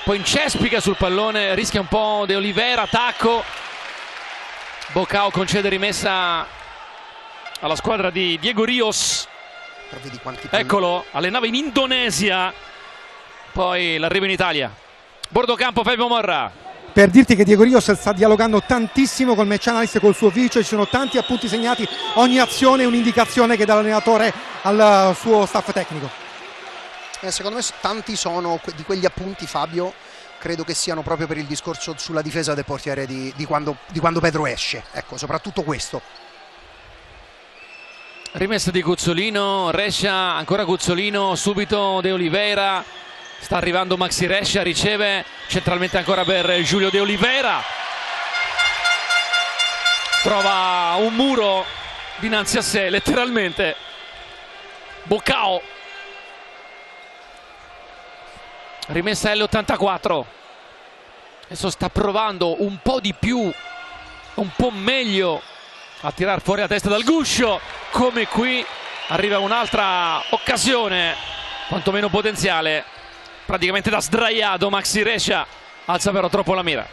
poi incespica sul pallone, rischia un po' De Oliveira, tacco. Boccao concede rimessa alla squadra di Diego Rios. Però vedi quanti Eccolo, allenava in Indonesia, poi l'arrivo in Italia. Bordocampo, Fabio Morra. Per dirti che Diego Rios sta dialogando tantissimo col match analyst e col suo vice, ci sono tanti appunti segnati, ogni azione è un'indicazione che dà l'allenatore al suo staff tecnico. Secondo me tanti sono di quegli appunti, Fabio, credo che siano proprio per il discorso sulla difesa del portiere di quando Pedro esce, ecco, soprattutto questo. Rimessa di Guzzolino, Rescia, ancora Guzzolino, subito De Oliveira, sta arrivando Maxi Rescia, riceve centralmente ancora per Giulio De Oliveira, trova un muro dinanzi a sé letteralmente. Boccao, rimessa L84, adesso sta provando un po' di più, un po' meglio a tirar fuori la testa dal guscio, come qui arriva un'altra occasione quantomeno potenziale, praticamente da sdraiato Maxi Rescia, alza però troppo la mira.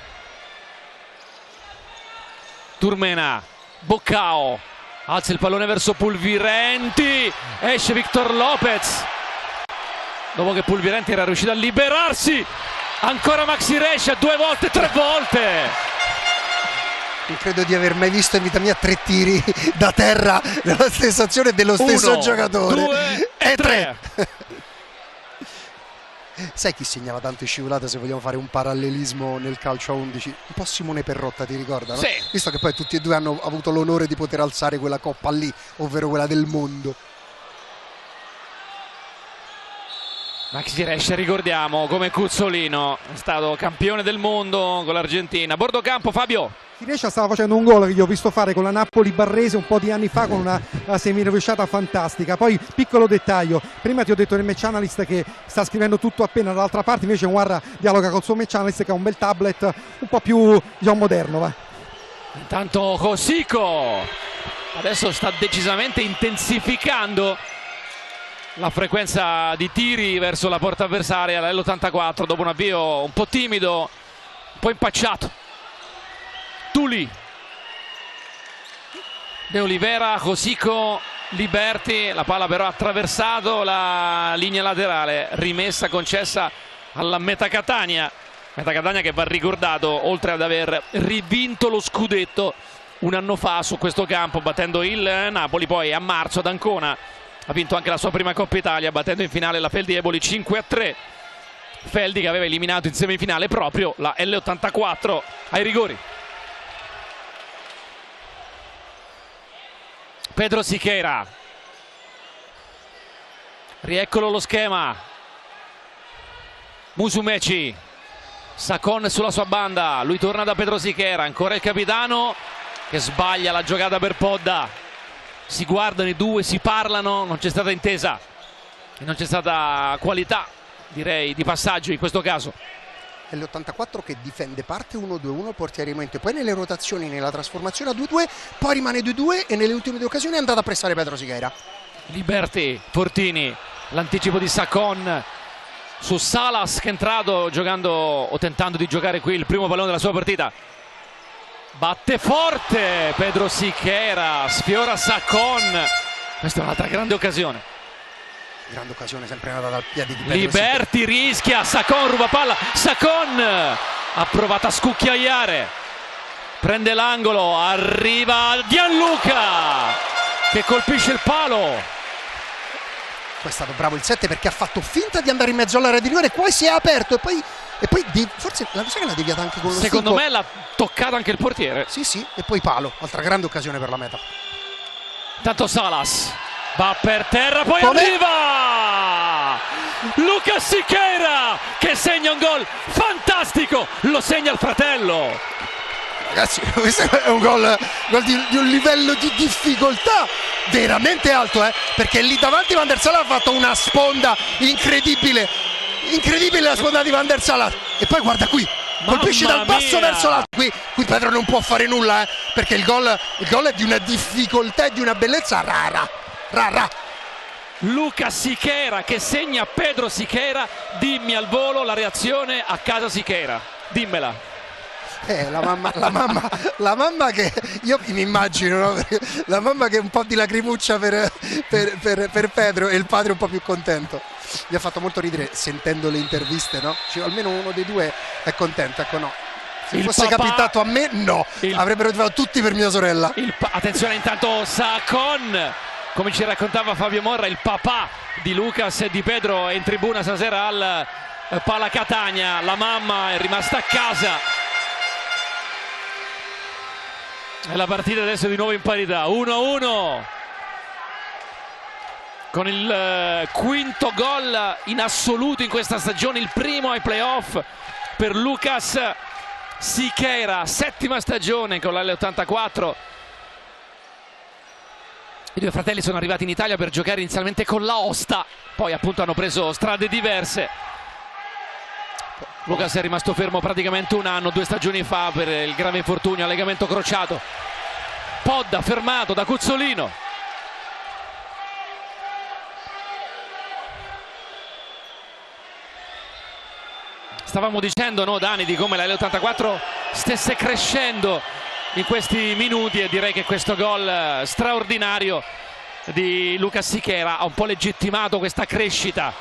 Turmena, Boccao, alza il pallone verso Pulvirenti, esce Victor Lopez dopo che Pulvirenti era riuscito a liberarsi. Ancora Maxi Rescia, 2 volte, 3 volte. Non credo di aver mai visto in vita mia 3 tiri da terra nella stessa azione dello stesso giocatore. 2 e 3. Sai chi segnava tanto in scivolata, se vogliamo fare un parallelismo nel calcio a 11? Un po' Simone Perrotta, ti ricorda? No? Sì. Visto che poi tutti e due hanno avuto l'onore di poter alzare quella coppa lì, ovvero quella del mondo. Maxi Rescia, ricordiamo, come Guzzolino, è stato campione del mondo con l'Argentina. Bordocampo, Fabio. Rescia stava facendo un gol che gli ho visto fare con la Napoli Barrese un po' di anni fa con una semirovesciata fantastica. Poi piccolo dettaglio, prima ti ho detto nel match analyst che sta scrivendo tutto appena, dall'altra parte invece Guarda dialoga col suo match analyst che ha un bel tablet un po' più, diciamo, moderno, va. Intanto Cosico adesso sta decisamente intensificando la frequenza di tiri verso la porta avversaria, l'L84, dopo un avvio un po' timido, un po' impacciato. Tuli, De Oliveira, Cosico, Liberti, la palla però ha attraversato la linea laterale, rimessa concessa alla Meta Catania che va ricordato, oltre ad aver rivinto lo scudetto un anno fa su questo campo battendo il Napoli, poi a marzo ad Ancona ha vinto anche la sua prima Coppa Italia battendo in finale la Feldi Eboli 5-3. Feldi che aveva eliminato in semifinale proprio la L84 ai rigori. Pedro Siqueira, rieccolo lo schema, Musumeci, Sacon sulla sua banda, lui torna da Pedro Siqueira, ancora il capitano che sbaglia la giocata per Podda, si guardano i due, si parlano, non c'è stata intesa e non c'è stata qualità, direi, di passaggio in questo caso. L'84 che difende, parte 1-2-1 portieriamente, poi nelle rotazioni, nella trasformazione a 2-2, poi rimane 2-2 e nelle ultime 2 occasioni è andato a pressare Pedro Siqueira. Liberti, Fortini, l'anticipo di Sacon su Salas che è entrato giocando o tentando di giocare qui il primo pallone della sua partita. Batte forte Pedro Siqueira, sfiora Sacon, questa è un'altra grande occasione. Grande occasione sempre nata dal piede di Pedro Liberti Siqueira. rischia, Sacon ruba palla, Sacon ha provato a scucchiaiare, prende l'angolo, arriva Gianluca che colpisce il palo. Poi è stato bravo il 7 perché ha fatto finta di andare in mezzo all'area di rigore, poi si è aperto e poi forse la cosa che l'ha deviata anche con lo secondo stinco. me l'ha toccata anche il portiere. Sì, e poi palo, altra grande occasione per la Meta. Tanto Salas va per terra, poi arriva Lucas Siqueira che segna un gol fantastico, lo segna il fratello. Ragazzi, questo è un gol di un livello di difficoltà veramente alto, perché lì davanti Van der Sar ha fatto una sponda incredibile la sponda di Van der Sar, e poi guarda qui, colpisce dal basso verso l'alto, qui Pedro non può fare nulla, perché il gol è di una difficoltà e di una bellezza rara. Lucas Siqueira che segna Pedro Siqueira, dimmi al volo la reazione a casa Siqueira, dimmela. La mamma che io mi immagino, no? La mamma che è un po' di lacrimuccia per Pedro e il padre un po' più contento. Mi ha fatto molto ridere sentendo le interviste, no? Cioè, almeno uno dei due è contento, ecco no. Se fosse capitato a me, no, avrebbero fatto tutti per mia sorella. Attenzione intanto Sacon, come ci raccontava Fabio Morra, il papà di Lucas e di Pedro è in tribuna stasera al Pala Catania, la mamma è rimasta a casa. E la partita adesso di nuovo in parità, 1-1. Con il quinto gol in assoluto in questa stagione, il primo ai playoff per Lucas Siqueira, settima stagione con l'L84. I due fratelli sono arrivati in Italia per giocare inizialmente con l'Aosta, poi appunto hanno preso strade diverse. Lucas è rimasto fermo praticamente un anno, 2 stagioni fa per il grave infortunio al legamento crociato. Podda fermato da Cuzzolino. Stavamo dicendo, no, Dani, di come la L84 stesse crescendo in questi minuti, e direi che questo gol straordinario di Lucas Siqueira ha un po' legittimato questa crescita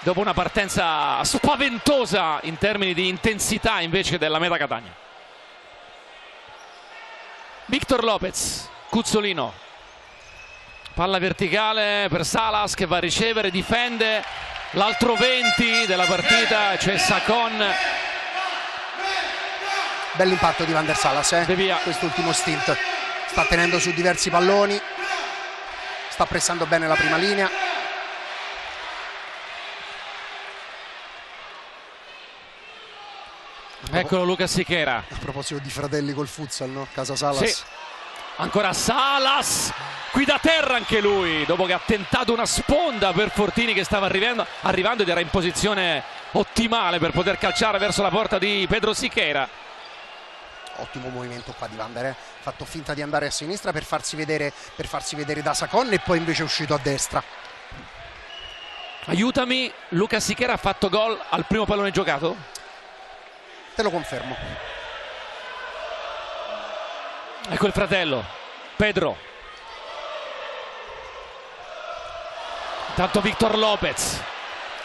dopo una partenza spaventosa in termini di intensità invece della Meta Catania. Victor Lopez, Cuzzolino, palla verticale per Salas che va a ricevere, difende. L'altro 20 della partita, cioè Sacon. Bell'impatto di Van der Salas, quest'ultimo stint. Sta tenendo su diversi palloni, sta pressando bene la prima linea. Eccolo Lucas Siqueira. A proposito di fratelli col futsal, no? Casa Salas. Sì. Ancora Salas, qui da terra anche lui, dopo che ha tentato una sponda per Fortini che stava arrivando ed era in posizione ottimale per poter calciare verso la porta di Pedro Siqueira. Ottimo movimento qua di Van der, fatto finta di andare a sinistra per farsi vedere da Sacon e poi invece è uscito a destra. Aiutami, Lucas Siqueira ha fatto gol al primo pallone giocato? Te lo confermo. Ecco il fratello, Pedro. Intanto Victor Lopez.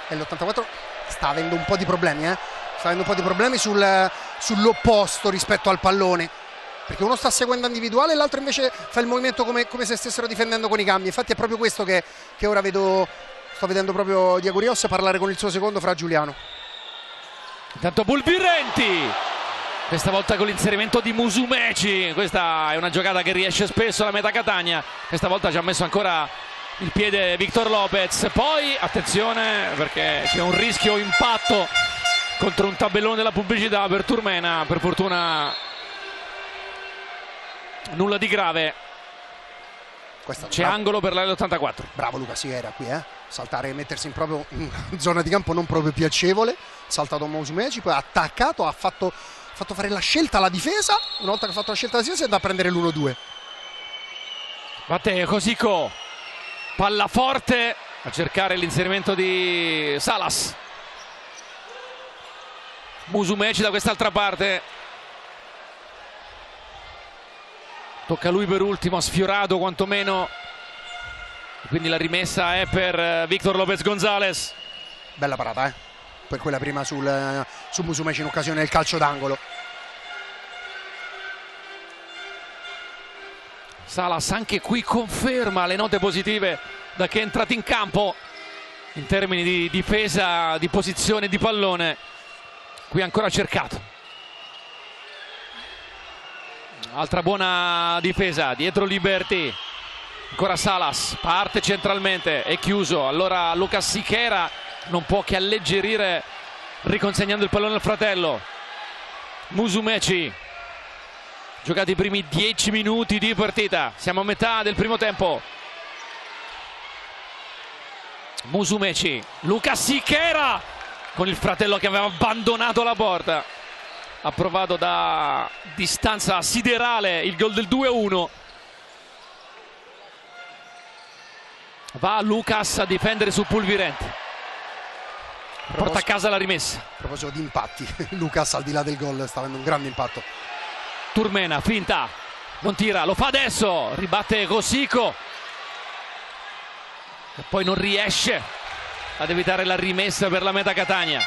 E l'84 sta avendo un po' di problemi, sta avendo un po' di problemi sull'opposto rispetto al pallone, perché uno sta seguendo individuale e l'altro invece fa il movimento come se stessero difendendo con i cambi. Infatti è proprio questo che ora sto vedendo proprio Diagurios parlare con il suo secondo Fra Giuliano. Intanto Bulvirenti, questa volta con l'inserimento di Musumeci. Questa è una giocata che riesce spesso alla Meta Catania, questa volta ci ha messo ancora il piede Victor Lopez. Poi attenzione perché c'è un rischio impatto contro un tabellone della pubblicità per Turmena, per fortuna nulla di grave. C'è angolo per l'L84. Bravo Lucas Siqueira qui, saltare e mettersi in zona di campo non proprio piacevole. Saltato Musumeci, poi ha attaccato, ha fatto fare la scelta alla difesa. Una volta che ha fatto la scelta alla difesa è da prendere l'1-2. Matteo Cosico, palla forte a cercare l'inserimento di Salas. Musumeci da quest'altra parte, tocca a lui per ultimo, ha sfiorato quantomeno, quindi la rimessa è per Victor Lopez Gonzalez. Bella parata, per quella prima su Musumeci in occasione del calcio d'angolo. Salas anche qui conferma le note positive da che è entrato in campo in termini di difesa, di posizione di pallone. Qui ancora cercato, altra buona difesa dietro Liberty. Ancora Salas, parte centralmente, è chiuso. Allora Lucas Siqueira non può che alleggerire riconsegnando il pallone al fratello. Musumeci, giocati i primi 10 minuti di partita, siamo a metà del primo tempo. Musumeci, Lucas Siqueira con il fratello che aveva abbandonato la porta, ha provato da distanza siderale il gol del 2-1. Va Lucas a difendere su Pulvirenti. porta a casa la rimessa. A proposito di impatti, Lucas al di là del gol sta avendo un grande impatto. Turmena, finta, non tira, lo fa adesso, ribatte Cosico e poi non riesce ad evitare la rimessa per la Meta Catania.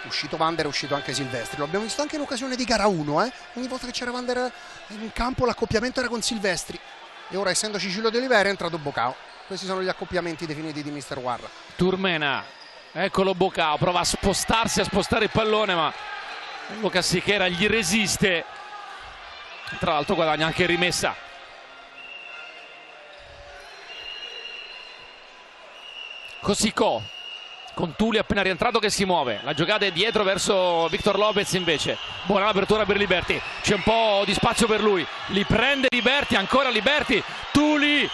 Uscito Vander, è uscito anche Silvestri, lo abbiamo visto anche in occasione di gara 1, ogni volta che c'era Vander in campo l'accoppiamento era con Silvestri, e ora essendoci Giulio De Oliveira è entrato Bocao. Questi sono gli accoppiamenti definiti di Mister Guarra. Turmena, eccolo Bocao, prova a spostarsi, a spostare il pallone, ma Lucas Siqueira gli resiste, tra l'altro guadagna anche rimessa. Cosico con Tuli appena rientrato che si muove, la giocata è dietro verso Victor Lopez, invece buona l'apertura per Liberty, c'è un po' di spazio per lui, li prende Liberty, ancora Liberty, Tuli,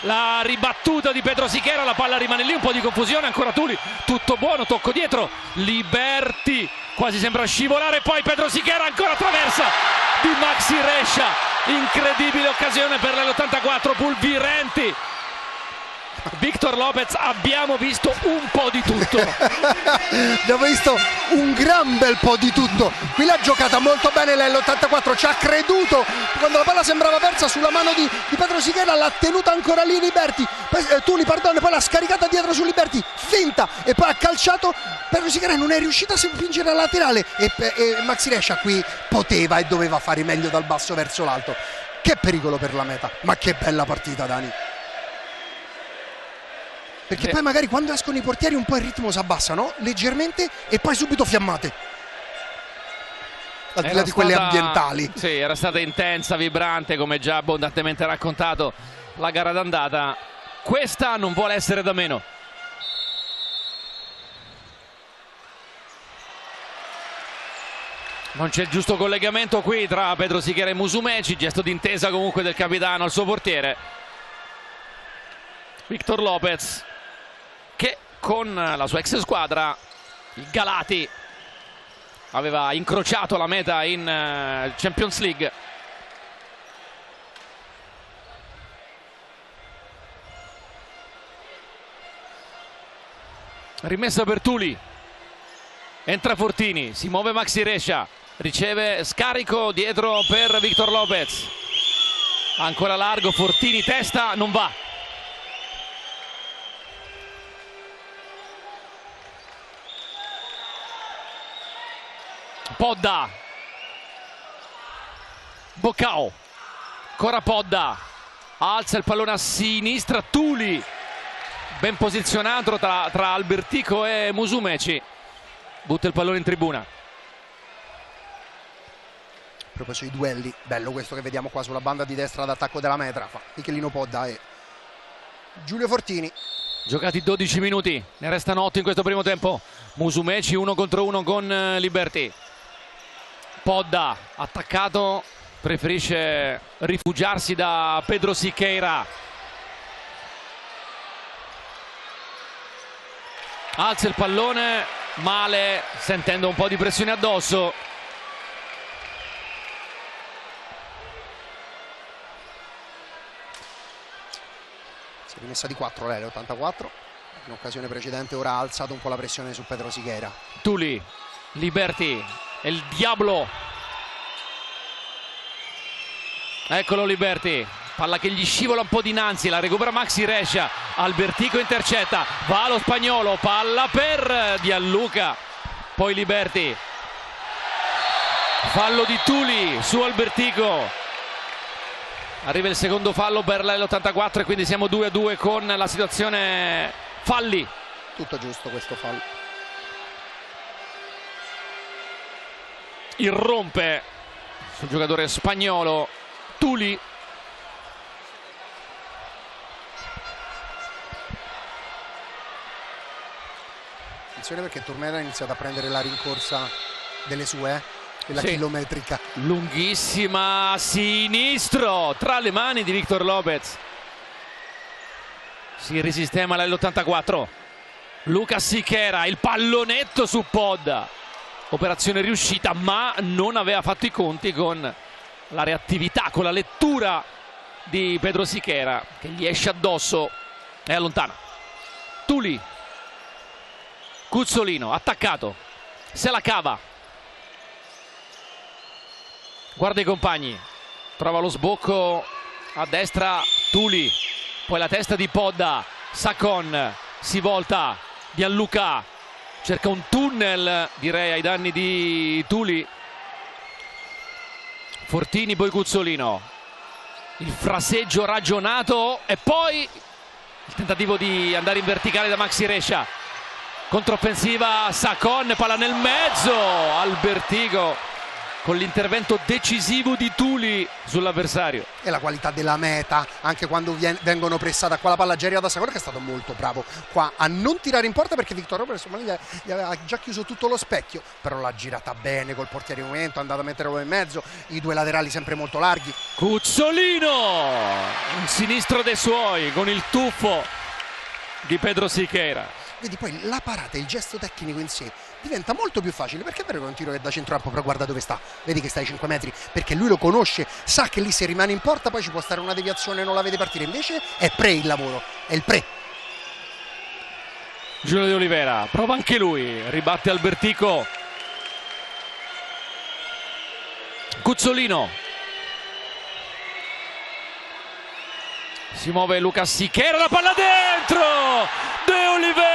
la ribattuta di Pedro Siqueira, la palla rimane lì, un po' di confusione, ancora Tuli, tutto buono, tocco dietro, Liberty quasi sembra scivolare, poi Pedro Siqueira ancora attraversa di Maxi Rescia, incredibile occasione per l'84, Pulvirenti. Victor Lopez, abbiamo visto un po' di tutto. Abbiamo visto un gran bel po' di tutto. Qui l'ha giocata molto bene l'84, ci ha creduto quando la palla sembrava persa sulla mano di Pedro Siqueira, l'ha tenuta ancora lì Liberty, Tuli pardon, poi l'ha scaricata dietro su Liberty, finta, e poi ha calciato. Pedro Siqueira non è riuscita a spingere la laterale e Maxi Rescia qui poteva e doveva fare meglio dal basso verso l'alto. Che pericolo per la Meta, ma che bella partita, Dani. Perché poi magari quando escono i portieri un po' il ritmo si abbassa, no? Leggermente, e poi subito fiammate. Al di là di quelle ambientali. Sì, era stata intensa, vibrante, come già abbondantemente raccontato la gara d'andata. Questa non vuole essere da meno. Non c'è il giusto collegamento qui tra Pedro Siqueira e Musumeci, gesto d'intesa comunque del capitano al suo portiere. Victor Lopez, che con la sua ex squadra, il Galati, aveva incrociato la meta in Champions League. Rimessa per Tuli, entra Fortini, si muove Maxi Rescia, riceve scarico dietro per Victor Lopez, ancora largo, Fortini, testa, non va. Podda, Bocao, ancora Podda, alza il pallone a sinistra, Tuli, ben posizionato tra Albertico e Musumeci, butta il pallone in tribuna. A proposito di duelli, bello questo che vediamo qua sulla banda di destra d'attacco della Metra, Michelino Podda e Giulio Fortini. Giocati 12 minuti, ne restano 8 in questo primo tempo. Musumeci 1 contro 1 con Liberty. Podda attaccato, preferisce rifugiarsi da Pedro Siqueira. Alza il pallone, male, sentendo un po' di pressione addosso. Si è rimessa di 4 lei, l'84. In occasione precedente ora ha alzato un po' la pressione su Pedro Siqueira. Tuli, Liberty, è il Diablo. Eccolo Liberty, palla che gli scivola un po' dinanzi, la recupera Maxi Rescia, Albertico intercetta, va lo spagnolo, palla per Gianluca, poi Liberty, fallo di Tuli su Albertico, arriva il secondo fallo per l'84 e quindi siamo 2-2 con la situazione falli. Tutto giusto questo fallo. Irrompe sul giocatore spagnolo Tuli. Attenzione perché Turmena ha iniziato a prendere la rincorsa delle sue, quella chilometrica. Lunghissima, sinistro tra le mani di Victor Lopez. Si risistema l'84. Lucas Siqueira, il pallonetto su Podda. Operazione riuscita, ma non aveva fatto i conti con la reattività, con la lettura di Pedro Siqueira, che gli esce addosso e allontana. Tuli Cuzzolino attaccato, se la cava, guarda i compagni, trova lo sbocco a destra Tuli, poi la testa di Podda, Sacon si volta, Gianluca cerca un tunnel direi ai danni di Tuli, Fortini poi Cuzzolino, il fraseggio ragionato e poi il tentativo di andare in verticale da Maxi Rescia, controffensiva Sacon, palla nel mezzo, Albertigo con l'intervento decisivo di Tuli sull'avversario. E la qualità della meta, anche quando vengono pressata qua la palla, Jerry da Sacon che è stato molto bravo qua a non tirare in porta perché Victor Roberts gli aveva già chiuso tutto lo specchio, però l'ha girata bene col portiere in movimento, è andato a metterlo in mezzo, i due laterali sempre molto larghi. Cuzzolino, un sinistro dei suoi con il tuffo di Pedro Siqueira. Vedi poi la parata, il gesto tecnico in sé diventa molto più facile, perché è vero che è un tiro che da centrocampo, però guarda dove sta, vedi che sta ai 5 metri, perché lui lo conosce, sa che lì se rimane in porta poi ci può stare una deviazione e non la vede partire, invece è pre il lavoro, è il pre. Giulio De Oliveira prova anche lui, ribatte Albertico, Cuzzolino, si muove Lucas Siqueira, la palla dentro, De Oliveira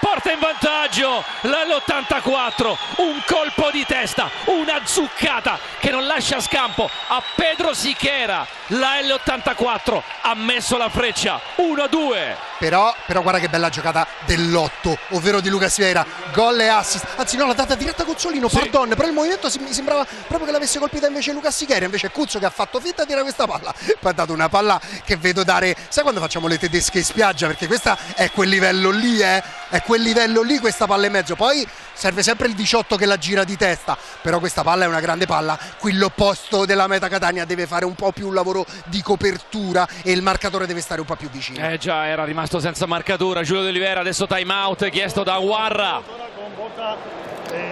porta in vantaggio l'84, un colpo di testa, una zuccata che non lascia scampo a Pedro Siqueira, la L84 ha messo la freccia, 1-2. Però guarda che bella giocata dell'8, ovvero di Lucas Siqueira, gol e assist, anzi no, l'ha data diretta a Cuzzolino, sì. Pardon, però il movimento mi sembrava proprio che l'avesse colpita invece Lucas Siqueira, invece è Cuzzo che ha fatto finta di tirare questa palla, poi ha dato una palla che vedo dare, sai quando facciamo le tedesche in spiaggia, perché questa è quel livello lì, è quel livello lì questa palla in mezzo, poi serve sempre il 18 che la gira di testa, però questa palla è una grande palla, qui l'opposto della Meta Catania deve fare un po' più un lavoro di copertura e il marcatore deve stare un po' più vicino. Già, era rimasto senza marcatura Giulio De Oliveira, adesso time out chiesto da Guarra.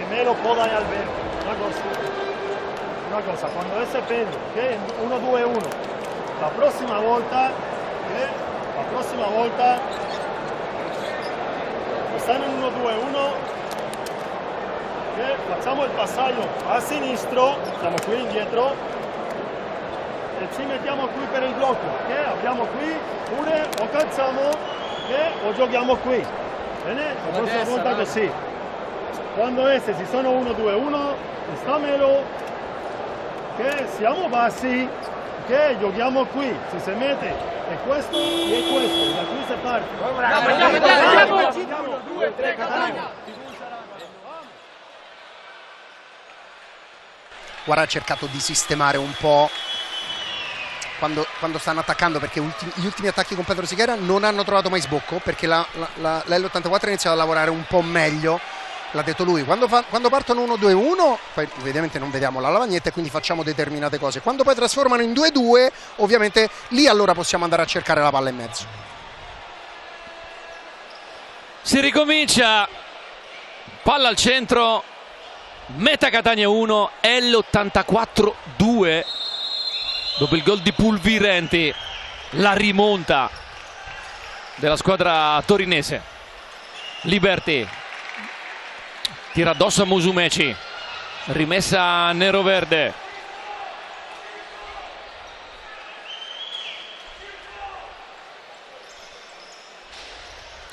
Melo, Poda e Alberto, una cosa, quando ese Pedro che è 1-2-1, la prossima volta stanno in 1-2-1, facciamo il passaggio a sinistro, siamo qui indietro e ci mettiamo qui per il blocco, abbiamo qui pure o calciamo o giochiamo qui, bene? La prossima volta così, quando esse si sono 1-2-1 sta Melo che siamo bassi, che giochiamo qui, si mette e questo e questo, da qui si parte. Andiamo, 2, 3, Catania. Guarda, ha cercato di sistemare un po' quando stanno attaccando, perché gli ultimi attacchi con Pedro Siqueira non hanno trovato mai sbocco, perché l'L84 ha iniziato a lavorare un po' meglio, l'ha detto lui, quando partono 1-2-1 poi ovviamente non vediamo la lavagnetta e quindi facciamo determinate cose, quando poi trasformano in 2-2 ovviamente lì allora possiamo andare a cercare la palla in mezzo. Si ricomincia, palla al centro, Meta Catania 1, L84 2, dopo il gol di Pulvirenti, la rimonta della squadra torinese. Liberty tira addosso a Musumeci, rimessa nero-verde.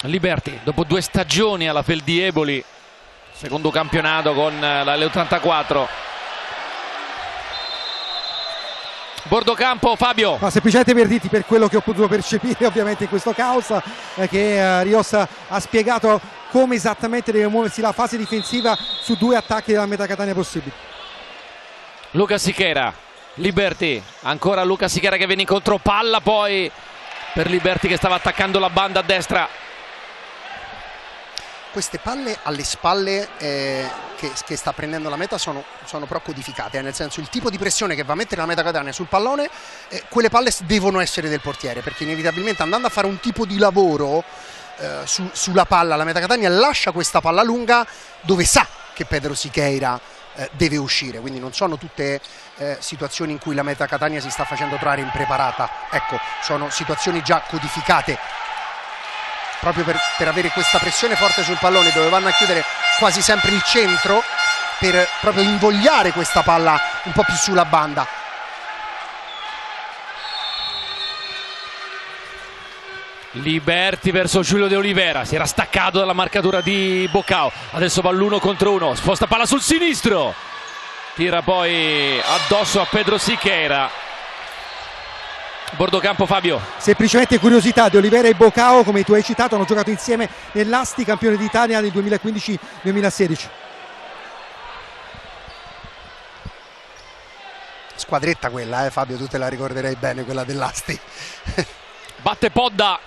Liberty dopo 2 stagioni alla Feldieboli, secondo campionato con la L84. Bordocampo, Fabio. Ma semplicemente per dirti, per quello che ho potuto percepire ovviamente in questo caos, che Rios ha spiegato come esattamente deve muoversi la fase difensiva su 2 attacchi della Meta Catania possibili. Lucas Siqueira, Liberty, ancora Lucas Siqueira che viene incontro, palla poi per Liberty che stava attaccando la banda a destra. Queste palle alle spalle che sta prendendo la Meta sono però codificate, nel senso il tipo di pressione che va a mettere la Meta Catania sul pallone, quelle palle devono essere del portiere, perché inevitabilmente andando a fare un tipo di lavoro sulla palla la Meta Catania lascia questa palla lunga dove sa che Pedro Siqueira deve uscire, quindi non sono tutte situazioni in cui la Meta Catania si sta facendo trovare impreparata, ecco, sono situazioni già codificate. proprio per avere questa pressione forte sul pallone, dove vanno a chiudere quasi sempre il centro per proprio invogliare questa palla un po' più sulla banda. Liberti verso Giulio De Oliveira, si era staccato dalla marcatura di Bocao, adesso va l'1 contro 1, sposta palla sul sinistro, tira poi addosso a Pedro Siqueira. Bordocampo, Fabio. Semplicemente curiosità, De Oliveira e Bocao, come tu hai citato, hanno giocato insieme nell'Asti campione d'Italia nel 2015-2016. Squadretta quella, Fabio, tu te la ricorderai bene, quella dell'Asti. Batte Podda,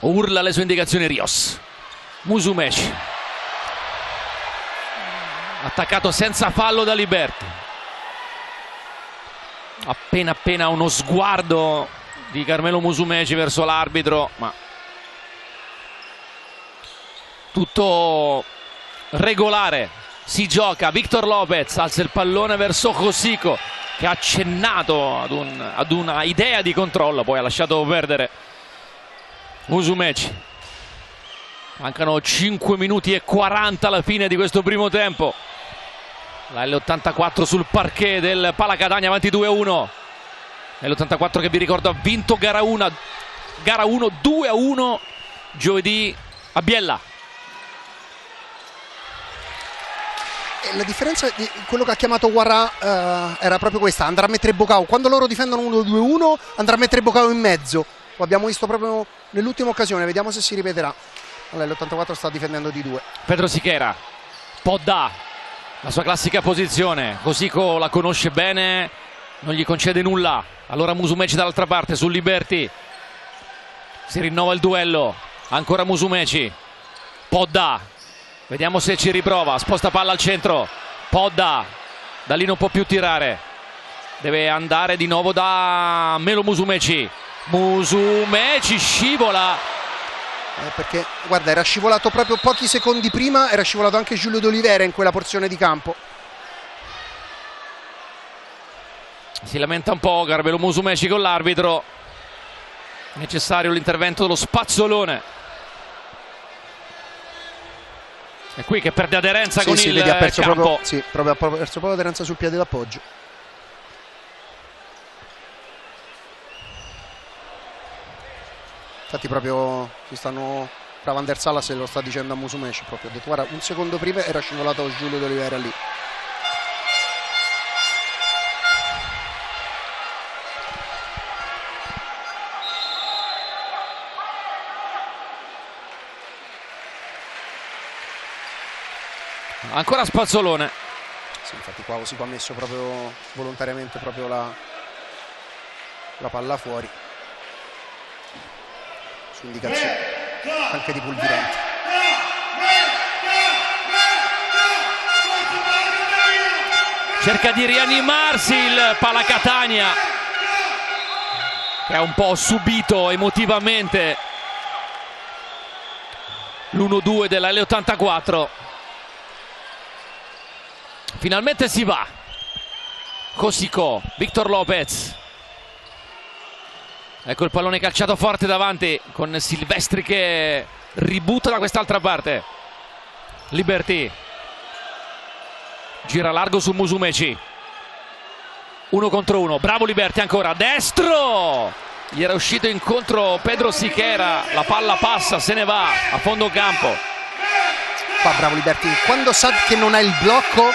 urla le sue indicazioni Rios. Musumeci, attaccato senza fallo da Liberti. Appena uno sguardo di Carmelo Musumeci verso l'arbitro, ma tutto regolare. Si gioca, Victor Lopez alza il pallone verso Cosico, che ha accennato ad una idea di controllo, poi ha lasciato perdere Musumeci. Mancano 5 minuti e 40 alla fine di questo primo tempo. La L84 sul parquet del Pala Catania, avanti 2-1. L84 che vi ricordo ha vinto gara 1 2-1 giovedì a Biella. La differenza di quello che ha chiamato Guarà era proprio questa: andrà a mettere Bocao quando loro difendono 1-2-1, andrà a mettere Bocao in mezzo. Lo abbiamo visto proprio nell'ultima occasione, vediamo se si ripeterà. Allora, l'84 sta difendendo di 2. Pedro Siqueira, Podda, la sua classica posizione, Cosico la conosce bene, non gli concede nulla. Allora Musumeci dall'altra parte su Liberti, si rinnova il duello, ancora Musumeci, Podda, vediamo se ci riprova, sposta palla al centro, Podda, da lì non può più tirare, deve andare di nuovo da Melo Musumeci. Musumeci scivola, perché guarda, era scivolato proprio pochi secondi prima, era scivolato anche Giulio De Oliveira in quella porzione di campo. Si lamenta un po' Carmelo Musumeci con l'arbitro, necessario l'intervento dello spazzolone. È qui che perde aderenza con il vedi, ha perso campo. Proprio ha perso proprio aderenza sul piede d'appoggio. Infatti proprio ci stanno, fra Van der Sala se lo sta dicendo a Musumeci, proprio ha detto guarda, un secondo prima era scivolato Giulio De Oliveira lì. Ancora spazzolone. Sì, infatti qua si ha messo proprio volontariamente proprio la palla fuori, su indicazione anche di Pulvirenti. Cerca di rianimarsi il Pala Catania, che ha un po' subito emotivamente l'1-2 della L84. Finalmente si va. Cosico, Victor Lopez. Ecco il pallone calciato forte davanti con Silvestri che ributta da quest'altra parte. Liberti. Gira largo su Musumeci. 1 contro 1. Bravo Liberti ancora. Destro. Gli era uscito incontro Pedro Siqueira. La palla passa, se ne va a fondo campo. Qua bravo Liberti. Quando sa che non ha il blocco,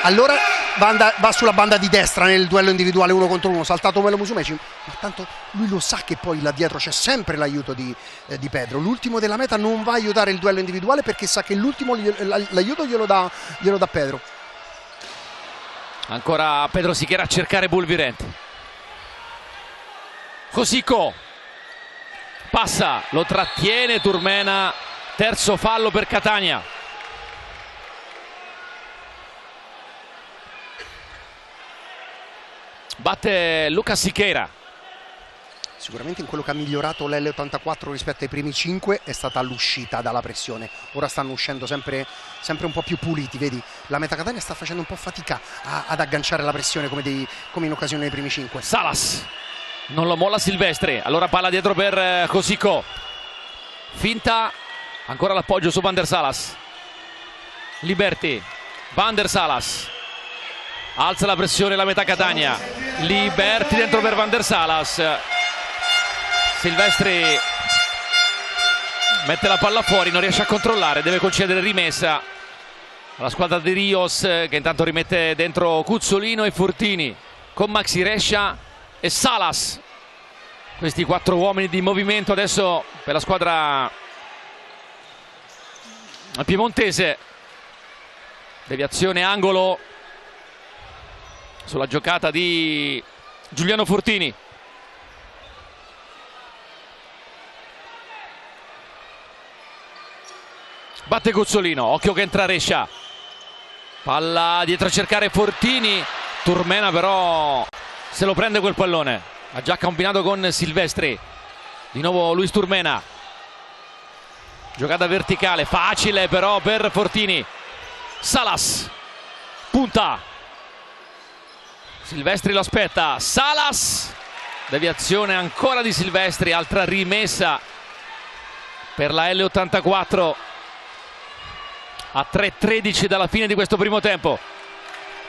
allora va sulla banda di destra nel duello individuale 1 contro 1, saltato Melo Musumeci, ma tanto lui lo sa che poi là dietro c'è sempre l'aiuto di Pedro. L'ultimo della meta non va a aiutare il duello individuale perché sa che l'ultimo l'aiuto glielo dà Pedro. Ancora Pedro Siqueira a cercare Pulvirenti. Cosico passa, lo trattiene Turmena, terzo fallo per Catania. Batte Lucas Siqueira. Sicuramente in quello che ha migliorato l'L84 rispetto ai primi 5 è stata l'uscita dalla pressione. Ora stanno uscendo sempre un po' più puliti, vedi? La Meta Catania sta facendo un po' fatica ad agganciare la pressione come in occasione dei primi 5. Salas Non lo molla Silvestri, allora palla dietro per Cosico. Finta, ancora l'appoggio su Van der Salas. Liberty, Van der Salas. Alza la pressione la metà Catania. Liberty dentro per Van der Salas. Silvestri mette la palla fuori, non riesce a controllare, deve concedere rimessa alla squadra di Rios, che intanto rimette dentro Cuzzolino e Fortini con Maxi Rescia e Salas. Questi 4 uomini di movimento adesso per la squadra piemontese. Deviazione angolo sulla giocata di Giuliano Fortini. Batte Cuzzolino, occhio che entra Rescia. Palla dietro a cercare Fortini. Turmena però se lo prende quel pallone. Ha già combinato con Silvestri. Di nuovo Luis Turmena. Giocata verticale, facile però per Fortini. Salas. Punta. Silvestri lo aspetta. Salas. Deviazione ancora di Silvestri. Altra rimessa per la L84. A 3:13 dalla fine di questo primo tempo.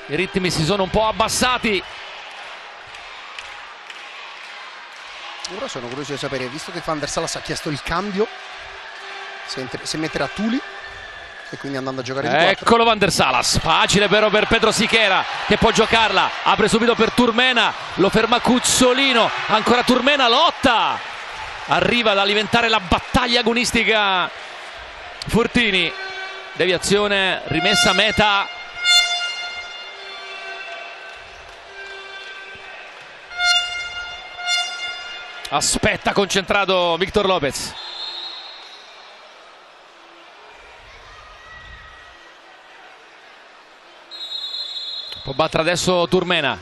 I ritmi si sono un po' abbassati. Ora sono curioso di sapere, visto che Van der Salas ha chiesto il cambio, se metterà Tuli e quindi andando a giocare di 4. Eccolo Van der Salas, facile però per Pedro Siqueira che può giocarla, apre subito per Turmena, lo ferma Cuzzolino, ancora Turmena, lotta, arriva ad alimentare la battaglia agonistica Fortini. Deviazione, rimessa a meta. Aspetta concentrato Victor Lopez. Può battere adesso Turmena.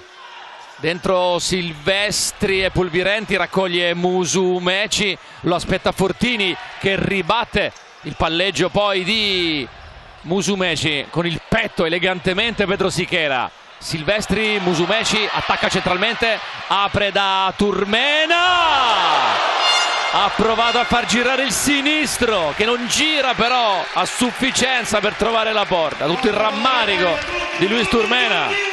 Dentro Silvestri e Pulvirenti, raccoglie Musumeci, lo aspetta Fortini che ribatte il palleggio poi di Musumeci con il petto elegantemente Pedro Siqueira. Silvestri, Musumeci attacca centralmente, apre da Turmena, ha provato a far girare il sinistro che non gira però a sufficienza per trovare la porta. Tutto il rammarico di Luis Turmena.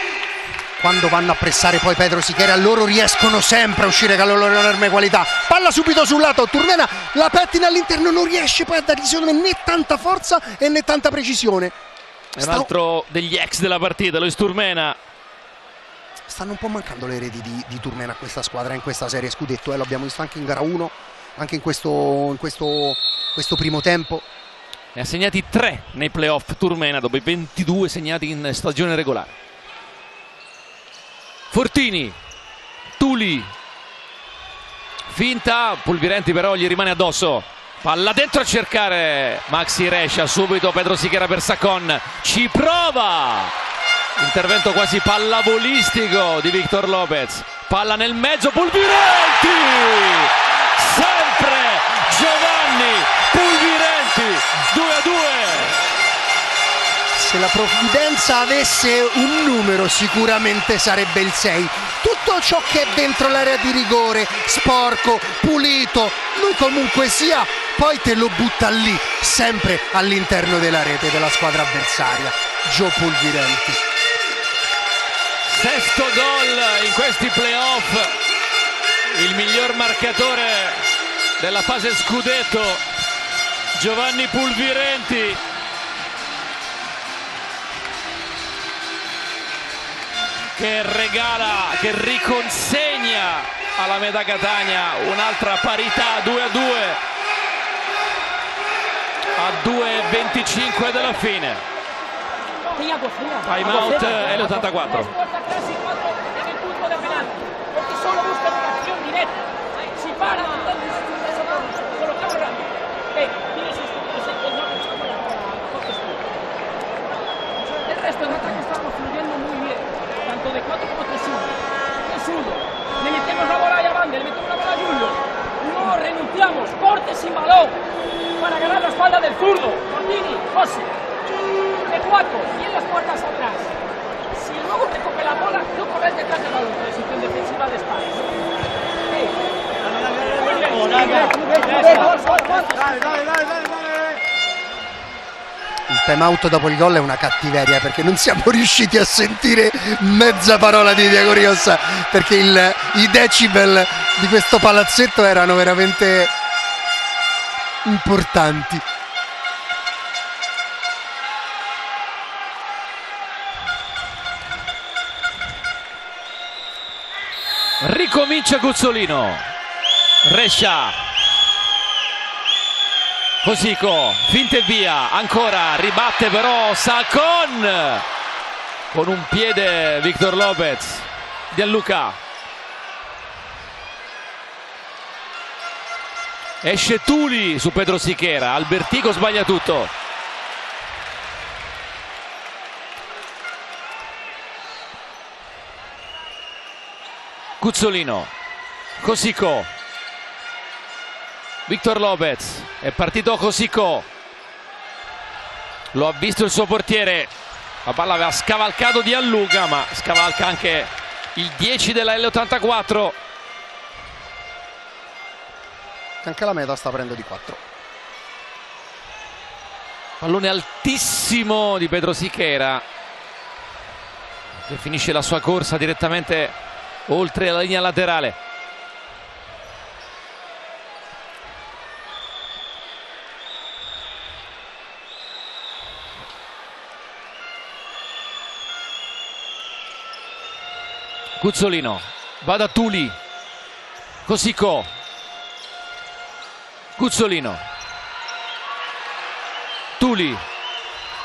Quando vanno a pressare poi Pedro Siqueira, loro riescono sempre a uscire con la loro enorme qualità. Palla subito sul lato, Turmena la pettina all'interno, non riesce poi a dargli secondo me né tanta forza e né tanta precisione. È un altro degli ex della partita, Luis Turmena. Stanno un po' mancando le reti di Turmena a questa squadra in questa serie scudetto, lo abbiamo visto anche in gara 1, anche in questo primo tempo. Ne ha segnati 3 nei playoff Turmena dopo i 22 segnati in stagione regolare. Fortini, Tuli, finta, Pulvirenti però gli rimane addosso. Palla dentro a cercare Maxi Rescia, subito Pedro Siqueira per Sacon, ci prova, intervento quasi pallavolistico di Victor Lopez, palla nel mezzo, Pulvirenti, sempre Giovanni Pulvirenti, 2-2. Se la provvidenza avesse un numero sicuramente sarebbe il 6. Tutto ciò che è dentro l'area di rigore, sporco, pulito, lui comunque sia, poi te lo butta lì, sempre all'interno della rete della squadra avversaria. Gio Pulvirenti. Sesto gol in questi playoff, il miglior marcatore della fase scudetto, Giovanni Pulvirenti. Che regala, che riconsegna alla Meda Catania un'altra parità 2-2 a 2:25 della fine. Time out L84. El resto del ataque estamos fluyendo muy bien, tanto de 4 como 3-1. Le metemos la bola a Yavande, le metemos la bola a Julio. No renunciamos, corte sin balón para ganar la espalda del zurdo. Fortini, José, de 4 y en las puertas atrás. Si luego te coge la bola, no corres detrás del balón, posición defensiva de espaldas. Il time out dopo il gol è una cattiveria, perché non siamo riusciti a sentire mezza parola di Diego Rios, perché i decibel di questo palazzetto erano veramente importanti. Ricomincia Guzzolino, Rescia, Cosico, finta e via, ancora, ribatte però Salcon, con un piede Victor Lopez, Gianluca, esce Tuli su Pedro Siqueira, Albertico sbaglia tutto. Guzzolino, Cosico, Victor Lopez, è partito Cosico, lo ha visto il suo portiere, la palla aveva scavalcato Gianluca, ma scavalca anche il 10 della L84. Anche la meta sta prendendo di 4. Pallone altissimo di Pedro Siqueira, che finisce la sua corsa direttamente oltre la linea laterale. Guzzolino, va da Tuli, Cosico, Guzzolino, Tuli,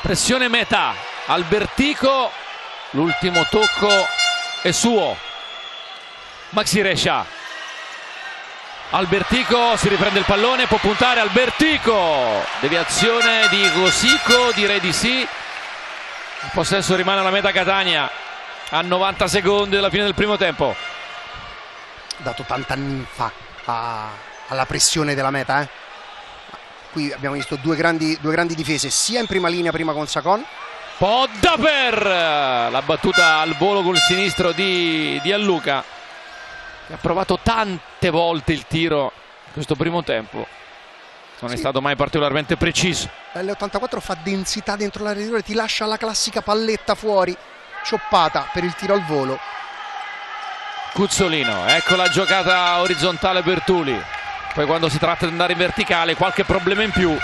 pressione meta, Albertico, l'ultimo tocco è suo, Maxi Rescia, Albertico si riprende il pallone, può puntare Albertico, deviazione di Cosico, direi di sì, il possesso rimane alla meta Catania a 90 secondi dalla fine del primo tempo. Dato 80 anni fa alla pressione della meta, Qui abbiamo visto due grandi difese, sia in prima linea prima con Sacon. Podda per la battuta al volo col sinistro di Gianluca, che ha provato tante volte il tiro in questo primo tempo, non è stato mai particolarmente preciso. L'84 fa densità dentro l'area di rigore, ti lascia la classica palletta fuori, cioppata per il tiro al volo. Guzzolino, ecco la giocata orizzontale per Tuli, poi quando si tratta di andare in verticale qualche problema in più.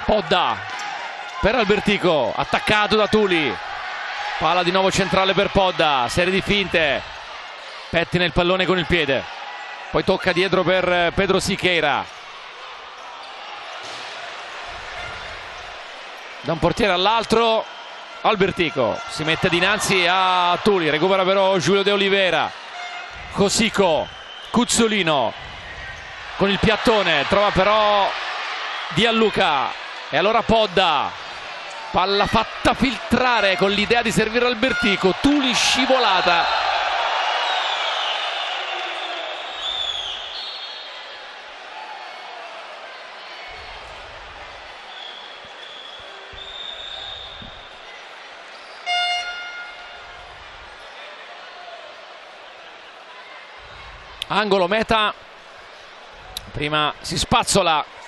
Podda per Albertico, attaccato da Tuli, palla di nuovo centrale per Podda, serie di finte, pettina il pallone con il piede, poi tocca dietro per Pedro Siqueira, da un portiere all'altro. Albertico si mette dinanzi a Tuli, recupera però Giulio De Oliveira, Cosico, Guzzolino con il piattone, trova però Gianluca. E allora Podda, palla fatta filtrare con l'idea di servire Albertico, Tuli scivolata. Angolo meta, prima si spazzola.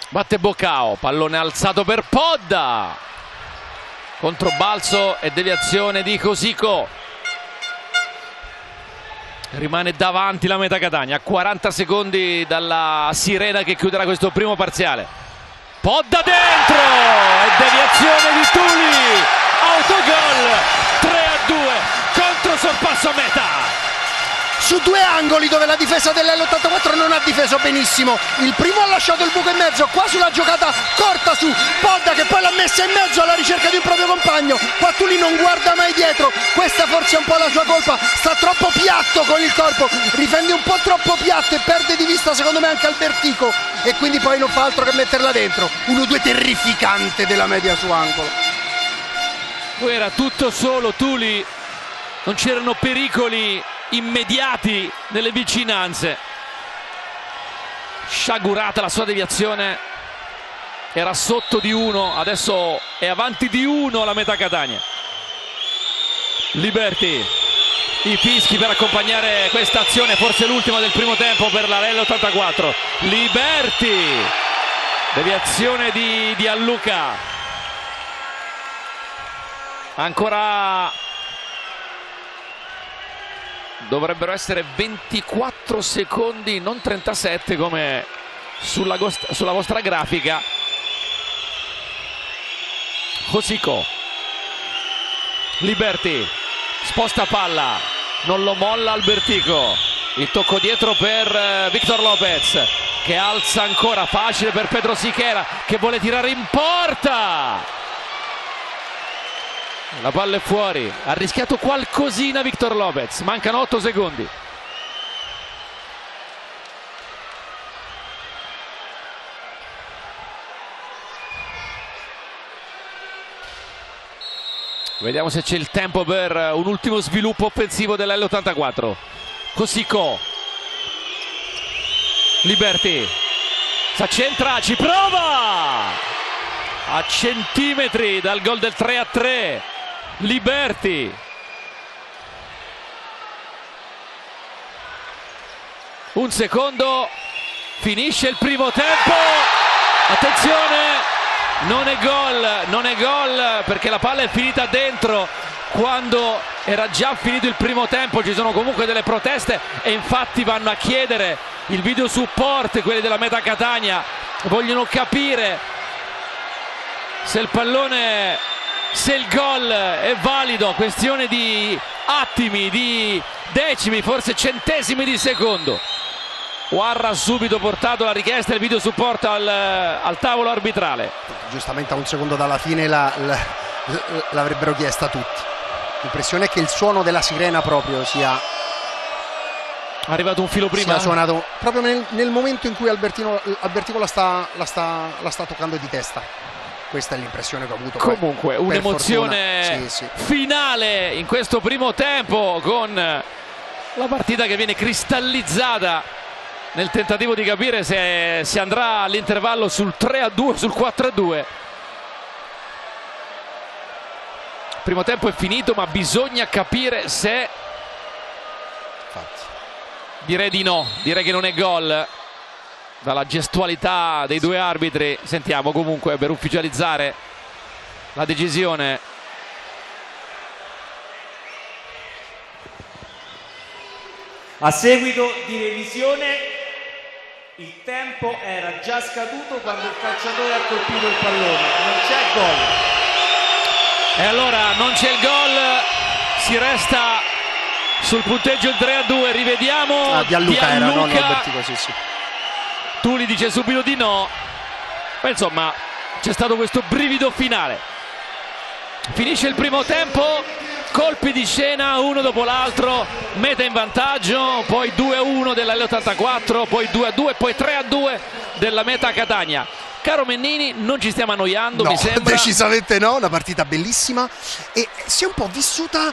Batte Boccao, pallone alzato per Podda, controbalzo e deviazione di Cosico, rimane davanti la meta Catania a 40 secondi dalla sirena che chiuderà questo primo parziale. Podda dentro e deviazione di Tuli, autogol, 3-2, contro sorpasso a meta. su due angoli dove la difesa dell'L84 non ha difeso benissimo. Il primo ha lasciato il buco in mezzo, qua sulla giocata corta su Podda che poi l'ha messa in mezzo alla ricerca di un proprio compagno. Pattuli non guarda mai dietro, questa forse è un po' la sua colpa, sta troppo piatto con il corpo, difende un po' troppo piatto e perde di vista secondo me anche Albertico, e quindi poi non fa altro che metterla dentro. 1-2 terrificante della media su angolo. Poi era tutto solo Tuli, non c'erano pericoli immediati nelle vicinanze. Sciagurata la sua deviazione, era sotto di 1, adesso è avanti di 1 la Meta Catania. Liberty, i fischi per accompagnare questa azione, forse l'ultima del primo tempo per la L84. Liberty, deviazione di Alluca. Ancora dovrebbero essere 24 secondi, non 37 come sulla vostra grafica. Josico, Liberty, sposta palla, non lo molla Albertico, il tocco dietro per Victor Lopez che alza ancora, facile per Pedro Siqueira che vuole tirare in porta. La palla è fuori, ha rischiato qualcosina Victor Lopez, mancano 8 secondi. Vediamo se c'è il tempo per un ultimo sviluppo offensivo dell'L84. Josico, Liberty, s'accentra, ci prova! A centimetri dal gol del 3-3. Liberty, un secondo, finisce il primo tempo. Attenzione, non è gol perché la palla è finita dentro quando era già finito il primo tempo. Ci sono comunque delle proteste e infatti vanno a chiedere il video support quelli della Meta Catania, vogliono capire se il pallone, se il gol è valido, questione di attimi, di decimi, forse centesimi di secondo. Warra ha subito portato la richiesta del video support al tavolo arbitrale. Giustamente a un secondo dalla fine l'avrebbero chiesta tutti. L'impressione è che il suono della sirena proprio sia arrivato un filo prima, sia suonato proprio nel momento in cui Albertico la sta toccando di testa. Questa è l'impressione che ho avuto. Comunque poi, un'emozione sì. finale in questo primo tempo, con la partita che viene cristallizzata nel tentativo di capire se si andrà all'intervallo sul 3-2, sul 4-2. Il primo tempo è finito, ma bisogna capire se... Infatti. Direi di no, direi che non è gol. Dalla gestualità dei due arbitri sentiamo comunque per ufficializzare la decisione. A seguito di revisione, il tempo era già scaduto quando il calciatore ha colpito il pallone, non c'è gol. E allora non c'è il gol, si resta sul punteggio il 3-2, rivediamo. Di Alluca era, non Albertico, sì. Tuli dice subito di no, ma insomma c'è stato questo brivido finale. Finisce il primo tempo, colpi di scena uno dopo l'altro, Meta in vantaggio, poi 2-1 della L84, poi 2-2, poi 3-2 della Meta Catania. Caro Mennini, non ci stiamo annoiando, no, mi sembra. Decisamente no, una partita bellissima e si è un po' vissuta...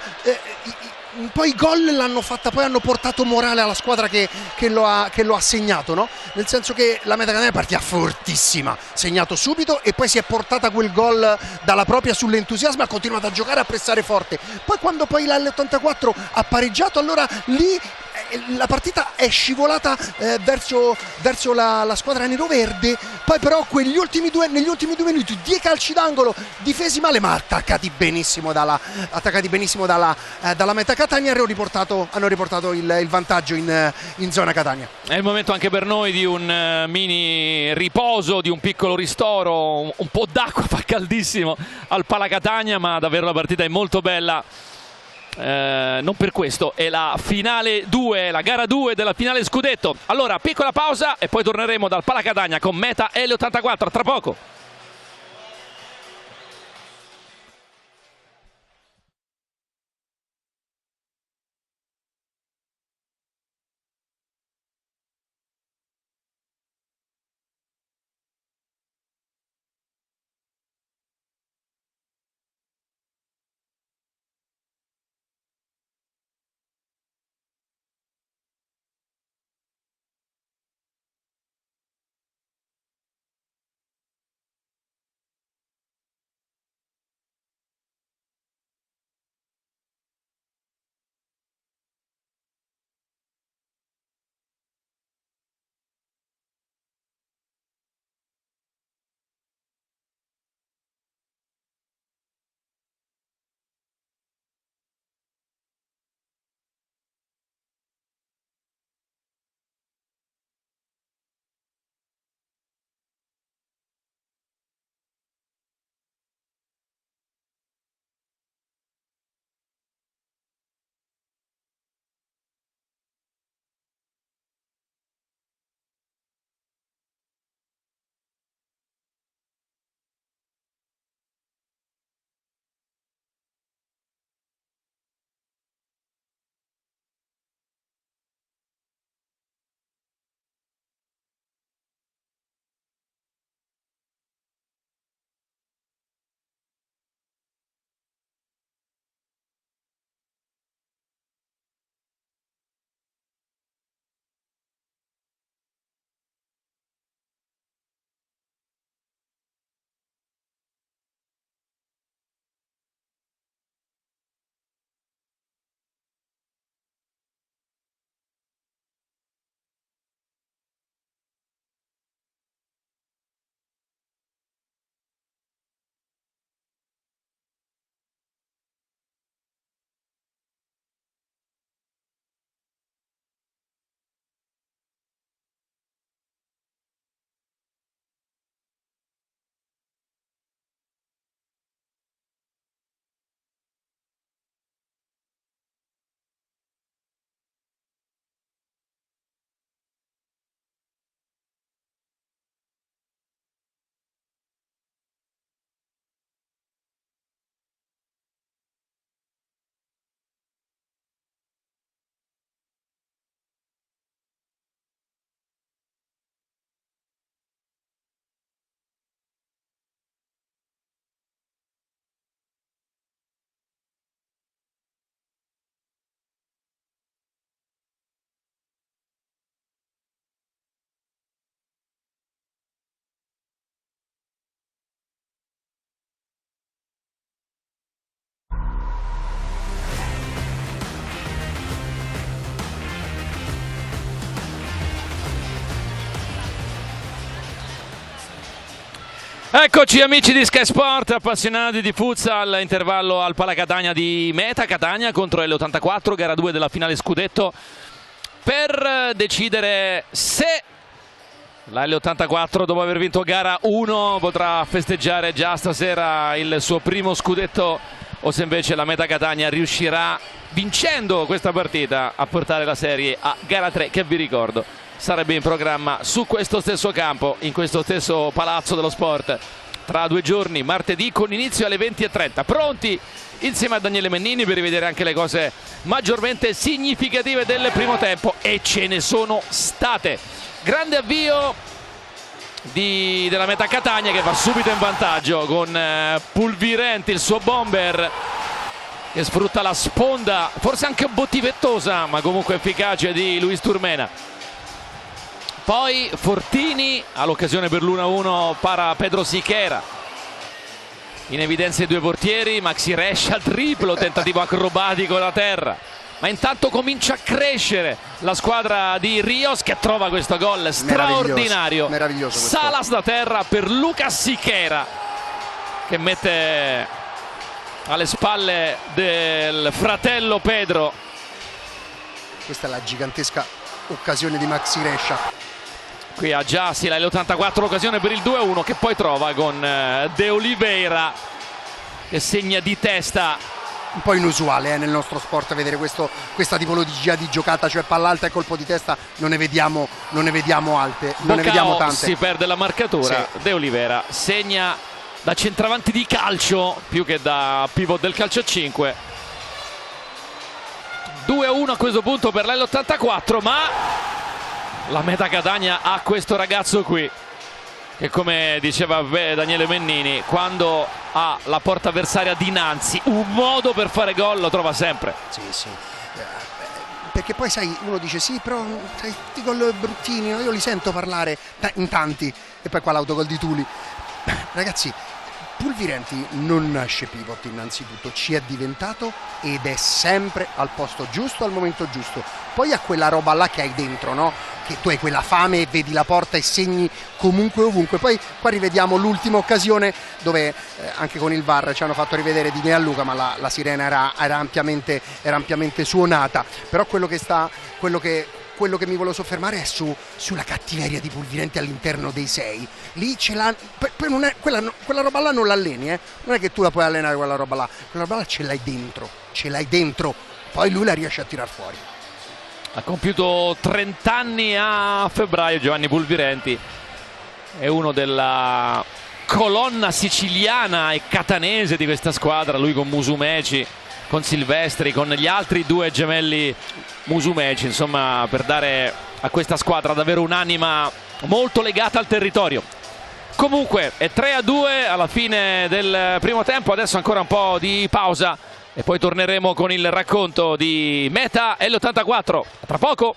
Poi i gol l'hanno fatta, poi hanno portato morale alla squadra che lo ha segnato, no? Nel senso che la Meta Catania è partita fortissima, segnato subito e poi si è portata quel gol dalla propria sull'entusiasmo, ha continuato a giocare, a pressare forte. Poi quando poi la L84 ha pareggiato, allora lì la partita è scivolata verso la squadra neroverde. Poi però negli ultimi due minuti 10 calci d'angolo difesi male ma attaccati benissimo dalla Meta Catania, hanno riportato il vantaggio in zona Catania. È il momento anche per noi di un mini riposo, di un piccolo ristoro, un po' d'acqua, fa caldissimo al Pala Catania, ma davvero la partita è molto bella. non per questo, è la finale 2, la gara 2 della finale scudetto. Allora, piccola pausa e poi torneremo dal Pala Catania con Meta L84, tra poco. Eccoci amici di Sky Sport, appassionati di futsal, intervallo al Pala Catania di Meta Catania contro L84, gara 2 della finale scudetto, per decidere se la L84 dopo aver vinto gara 1 potrà festeggiare già stasera il suo primo scudetto o se invece la Meta Catania riuscirà, vincendo questa partita, a portare la serie a gara 3, che vi ricordo sarebbe in programma su questo stesso campo, in questo stesso palazzo dello sport, tra 2 giorni, martedì, con inizio alle 20:30. Pronti insieme a Daniele Mennini per rivedere anche le cose maggiormente significative del primo tempo, e ce ne sono state. Grande avvio della Meta Catania, che va subito in vantaggio con Pulvirenti, il suo bomber, che sfrutta la sponda, forse anche bottivettosa ma comunque efficace, di Luis Turmena. Poi Fortini all'occasione per l'1-1 para Pedro Siqueira. In evidenza i 2 portieri, Maxi Rescia, triplo tentativo acrobatico da terra. Ma intanto comincia a crescere la squadra di Rios, che trova questo gol straordinario. Meraviglioso questo. Salas da terra per Lucas Siqueira, che mette alle spalle del fratello Pedro. Questa è la gigantesca occasione di Maxi Rescia. Qui ha già la L84 l'occasione per il 2-1, che poi trova con De Oliveira, che segna di testa un po' inusuale nel nostro sport vedere questa tipologia di giocata, cioè palla alta e colpo di testa, non ne vediamo alte, non ne vediamo tante. Si perde la marcatura, sì. De Oliveira segna da centravanti di calcio più che da pivot del calcio a 5. 2-1 a questo punto per l'L84, ma la Meta Catania ha questo ragazzo qui che, come diceva Daniele Mennini, quando ha la porta avversaria dinanzi un modo per fare gol lo trova sempre. Sì. Perché poi sai, uno dice sì, però sai, tutti gol bruttini, io li sento parlare in tanti, e poi qua l'autogol di Tuli. Ragazzi, Pulvirenti non nasce pivot innanzitutto, ci è diventato ed è sempre al posto giusto al momento giusto. Poi ha quella roba là che hai dentro, no? Che tu hai quella fame e vedi la porta e segni comunque ovunque. Poi qua rivediamo l'ultima occasione dove anche con il VAR ci hanno fatto rivedere Di Nea Luca, ma la sirena era ampiamente suonata. Però quello che mi volevo soffermare è sulla cattiveria di Pulvirenti all'interno dei 6. Lì ce l'ha, poi non è, quella roba là non l'alleni, non è che tu la puoi allenare quella roba là ce l'hai dentro, poi lui la riesce a tirar fuori. Ha compiuto 30 anni a febbraio Giovanni Pulvirenti, è uno della colonna siciliana e catanese di questa squadra, lui con Musumeci, con Silvestri, con gli altri due gemelli Musumeci, insomma, per dare a questa squadra davvero un'anima molto legata al territorio. Comunque è 3-2 alla fine del primo tempo, adesso ancora un po' di pausa e poi torneremo con il racconto di Meta L84. A tra poco.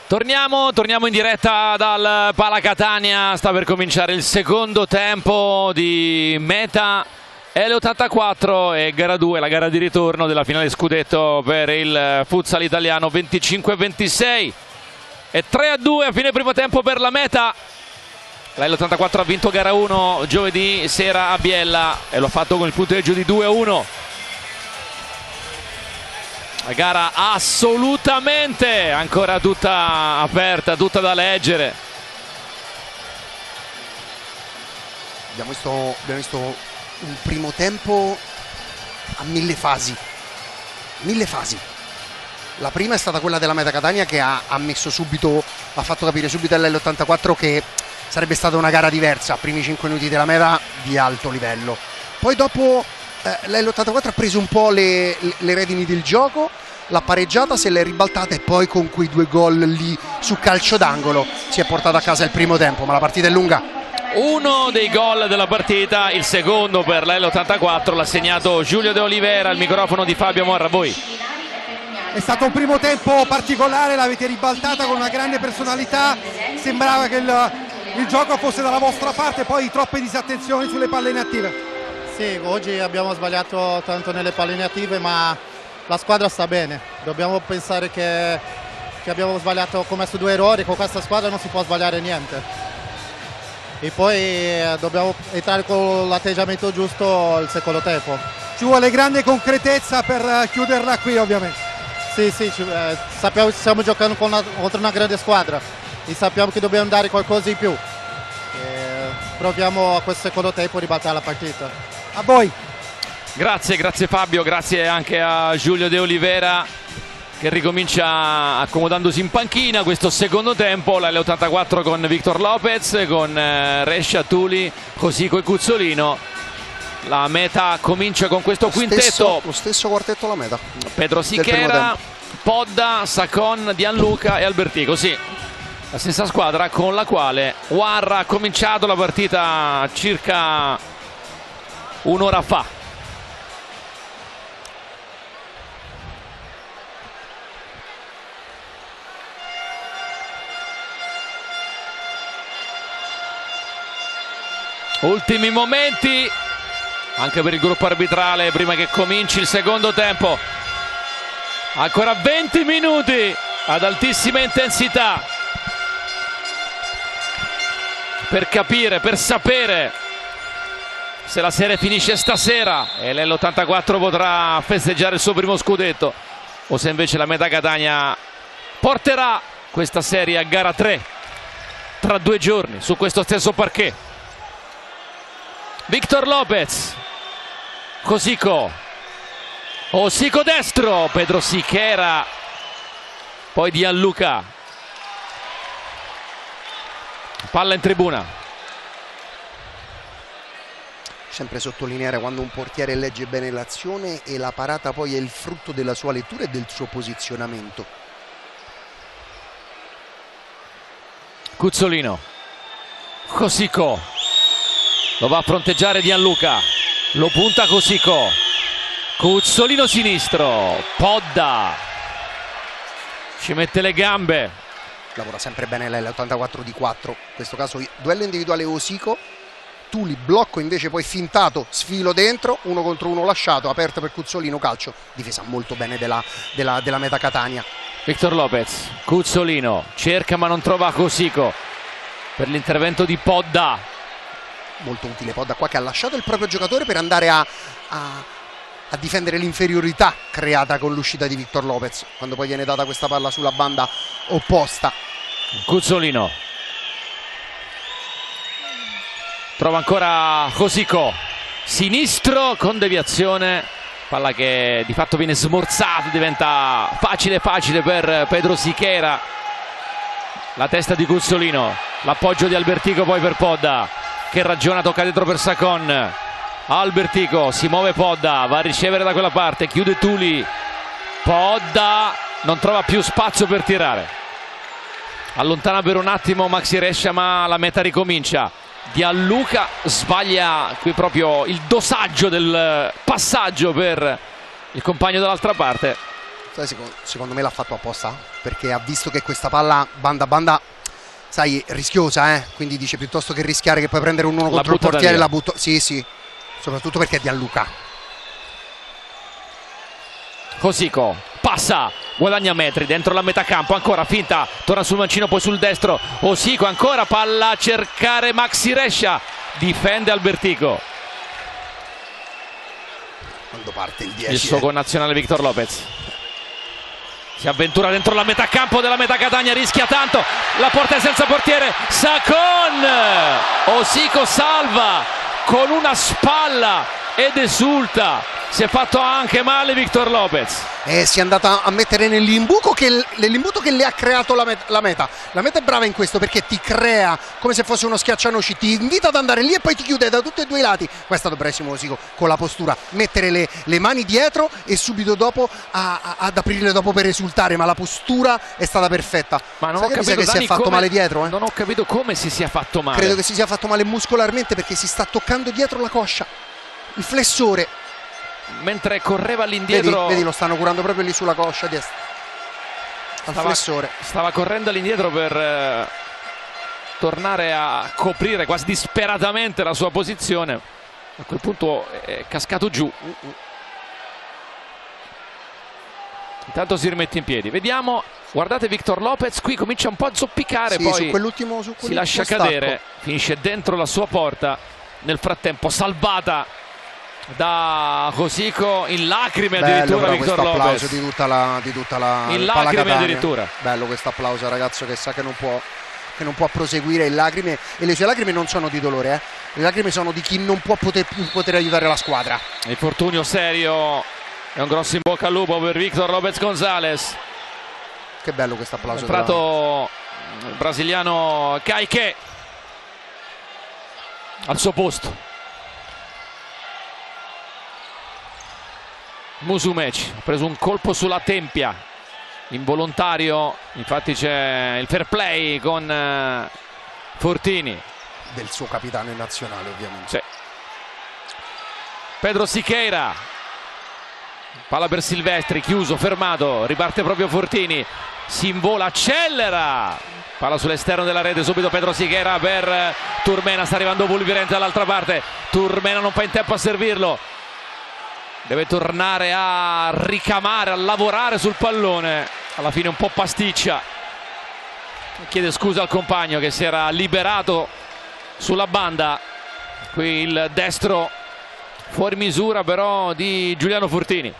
Torniamo in diretta dal Pala Catania, sta per cominciare il secondo tempo di Meta L84 e gara 2, la gara di ritorno della finale scudetto per il futsal italiano 25-26 e 3-2 a fine primo tempo per la Meta. La L84 ha vinto gara 1 giovedì sera a Biella e l'ha fatto con il punteggio di 2-1. La gara assolutamente ancora tutta aperta, tutta da leggere. Abbiamo visto un primo tempo a 1000 fasi. 1000 fasi. La prima è stata quella della Meta Catania che ha fatto capire subito all'L84 che sarebbe stata una gara diversa. Primi 5 minuti della Meta di alto livello. Poi dopo l'L84 ha preso un po' le redini del gioco, l'ha pareggiata, se l'è ribaltata e poi con quei 2 gol lì su calcio d'angolo si è portata a casa il primo tempo, ma la partita è lunga. Uno dei gol della partita, il secondo per l'L84, l'ha segnato Giulio De Oliveira. Il microfono di Fabio Morra, a voi. È stato un primo tempo particolare, l'avete ribaltata con una grande personalità, sembrava che il gioco fosse dalla vostra parte, poi troppe disattenzioni sulle palle inattive. Sì, oggi abbiamo sbagliato tanto nelle palle inattive, ma la squadra sta bene. Dobbiamo pensare che abbiamo commesso 2 errori, con questa squadra non si può sbagliare niente. E poi dobbiamo entrare con l'atteggiamento giusto il secondo tempo. Ci vuole grande concretezza per chiuderla qui, ovviamente. Sì, sappiamo che stiamo giocando contro una grande squadra e sappiamo che dobbiamo dare qualcosa in più. Proviamo a questo secondo tempo a ribaltare la partita. A voi. Grazie Fabio, grazie anche a Giulio De Oliveira che ricomincia accomodandosi in panchina questo secondo tempo. La L84 con Victor Lopez, con Rescia, Tuli, Cosico e Cuzzolino. La Meta comincia con questo quintetto. Lo stesso quartetto la Meta. Pedro Sichera, Podda, Sacon, Gianluca e Albertico. Sì, la stessa squadra con la quale Warra ha cominciato la partita circa un'ora fa. Ultimi momenti anche per il gruppo arbitrale prima che cominci il secondo tempo. Ancora 20 minuti ad altissima intensità per capire, per sapere se la serie finisce stasera e l'L84 potrà festeggiare il suo primo scudetto o se invece la Meta Catania porterà questa serie a gara 3 tra 2 giorni su questo stesso parquet. Victor Lopez, Cosico, Osico destro, Pedro Sichera, poi Gianluca, palla in tribuna. Sempre sottolineare quando un portiere legge bene l'azione e la parata poi è il frutto della sua lettura e del suo posizionamento. Cuzzolino, Cosico, lo va a fronteggiare Gianluca, lo punta Cosico, Cuzzolino sinistro, Podda, ci mette le gambe. Lavora sempre bene l'L84 di 4, in questo caso duello individuale Osico, Tuli blocco invece poi fintato, sfilo dentro, 1 contro 1 lasciato, aperto per Cuzzolino, calcio, difesa molto bene della Meta Catania. Victor Lopez, Cuzzolino, cerca ma non trova Cosico per l'intervento di Podda. Molto utile Podda qua che ha lasciato il proprio giocatore per andare a difendere l'inferiorità creata con l'uscita di Victor Lopez quando poi viene data questa palla sulla banda opposta. Cuzzolino trova ancora Cosico, sinistro con deviazione, palla che di fatto viene smorzata, diventa facile per Pedro Sichera. La testa di Cuzzolino, l'appoggio di Albertico poi per Podda che ragiona, tocca dietro per Sacon. Albertico, si muove Podda, va a ricevere da quella parte, chiude Tuli, Podda non trova più spazio per tirare, allontana per un attimo Maxi Rescia ma la Meta ricomincia. Gianluca sbaglia qui proprio il dosaggio del passaggio per il compagno dall'altra parte Secondo me l'ha fatto apposta, perché ha visto che questa palla banda a banda, sai, rischiosa, quindi dice piuttosto che rischiare che poi prendere un uno contro il portiere la butto. Sì, soprattutto perché è Gianluca. Cosico passa, guadagna metri dentro la metà campo, ancora finta, torna sul mancino, poi sul destro. Osico ancora, palla a cercare Maxi Rescia, difende Albertico. Quando parte il 10, il suo connazionale Victor Lopez si avventura dentro la metà campo della Meta Catania, rischia tanto, la porta è senza portiere, Sacon, Osico salva con una spalla ed esulta. Si è fatto anche male Victor Lopez. Si è andata a mettere nell'imbuto che le ha creato la meta. La meta è brava in questo, perché ti crea come se fosse uno schiaccianoci, ti invita ad andare lì e poi ti chiude da tutti e due i lati. Qua è stato bravissimo Osico con la postura, mettere le mani dietro e subito dopo ad aprirle dopo per esultare, ma la postura è stata perfetta. Ma non ho capito, che si è fatto male dietro, Non ho capito come si sia fatto male. Credo che si sia fatto male muscolarmente, perché si sta toccando dietro la coscia, il flessore. Mentre correva all'indietro, vedi, lo stanno curando proprio lì sulla coscia destra, al flessore. Stava correndo all'indietro per tornare a coprire quasi disperatamente la sua posizione. A quel punto è cascato giù. Intanto si rimette in piedi, vediamo, guardate Victor Lopez qui comincia un po' a zoppicare, sì, poi si lascia cadere, finisce dentro la sua porta. Nel frattempo salvata da Cosico, in lacrime addirittura Victor Lopez. Di tutta la in lacrime addirittura. Bello questo applauso al ragazzo che sa che non può proseguire in lacrime, e le sue lacrime non sono di dolore, le lacrime sono di chi non può poter aiutare la squadra. Infortunio serio, è un grosso in bocca al lupo per Victor Lopez Gonzalez. Che bello questo applauso. Entrato il brasiliano Caique al suo posto. Musumeci ha preso un colpo sulla tempia involontario, infatti c'è il fair play con Fortini, del suo capitano in nazionale ovviamente. Sì. Pedro Siqueira, palla per Silvestri, chiuso, fermato, riparte proprio Fortini, si invola, accelera, palla sull'esterno della rete, subito Pedro Siqueira per Turmena, sta arrivando Pulvirente dall'altra parte, Turmena non fa in tempo a servirlo, deve tornare a ricamare, a lavorare sul pallone, alla fine un po' pasticcia, chiede scusa al compagno che si era liberato sulla banda. Qui il destro fuori misura però di Giuliano Fortini.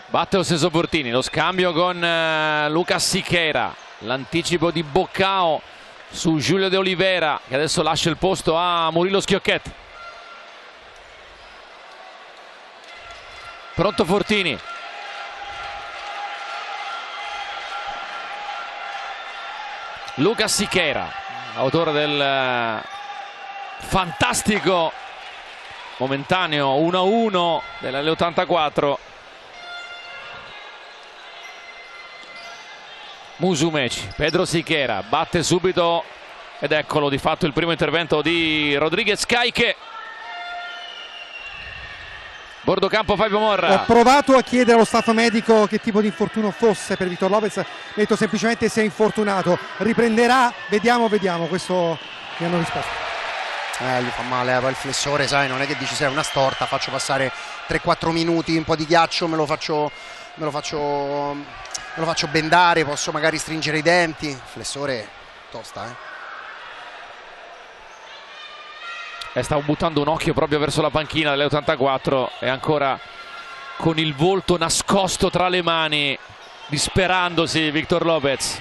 Batte lo stesso Fortini, lo scambio con Lucas Siqueira. L'anticipo di Boccao su Giulio De Oliveira, che adesso lascia il posto a Murilo Schiocchet. Pronto Fortini. Lucas Siqueira, autore del fantastico momentaneo 1-1 dell'84. Musumeci, Pedro Siqueira batte subito ed eccolo di fatto il primo intervento di Rodriguez Caique. Bordocampo Fabio Morra. Ho provato a chiedere allo staff medico che tipo di infortunio fosse per Victor Lopez, ha detto semplicemente si è infortunato, riprenderà, vediamo, questo mi hanno risposto. Gli fa male poi il flessore, sai, non è che dici sei una storta, faccio passare 3-4 minuti, un po' di ghiaccio, me lo faccio bendare, posso magari stringere i denti. Flessore tosta, E stavo buttando un occhio proprio verso la panchina dell'84 e ancora con il volto nascosto tra le mani, disperandosi Victor Lopez.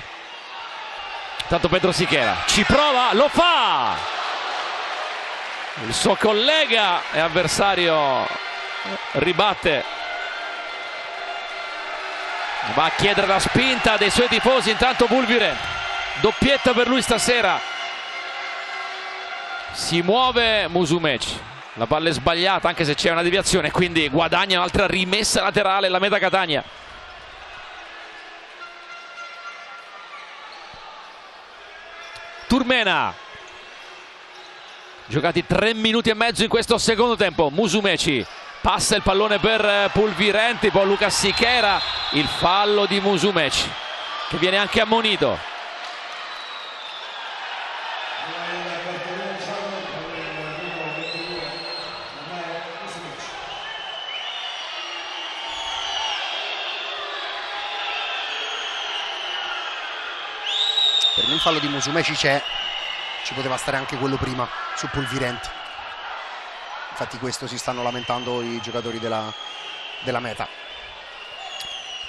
Tanto Pedro Siqueira ci prova, lo fa! Il suo collega e avversario ribatte. Va a chiedere la spinta dei suoi tifosi, intanto Pulvirente, doppietta per lui stasera. Si muove Musumeci, la palla è sbagliata anche se c'è una deviazione, quindi guadagna un'altra rimessa laterale la Meta Catania. Turmena, Giocati 3 minuti e mezzo in questo secondo tempo. Musumeci passa il pallone per Pulvirenti, poi Lucas Sichera, il fallo di Musumeci che viene anche ammonito. Per me il fallo di Musumeci c'è, ci poteva stare anche quello prima su Pulvirenti. Infatti questo si stanno lamentando i giocatori della meta.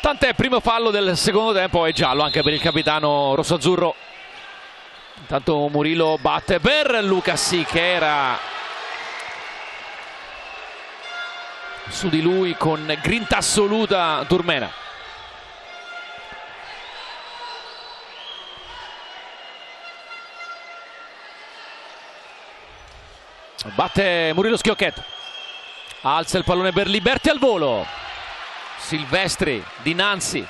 Tant'è, primo fallo del secondo tempo è giallo anche per il capitano rossoazzurro. Intanto Murillo batte per Lucas Sichera. Su di lui con grinta assoluta Turmena. Batte Murillo Schiocchetto, alza il pallone per Liberti al volo, Silvestri dinanzi,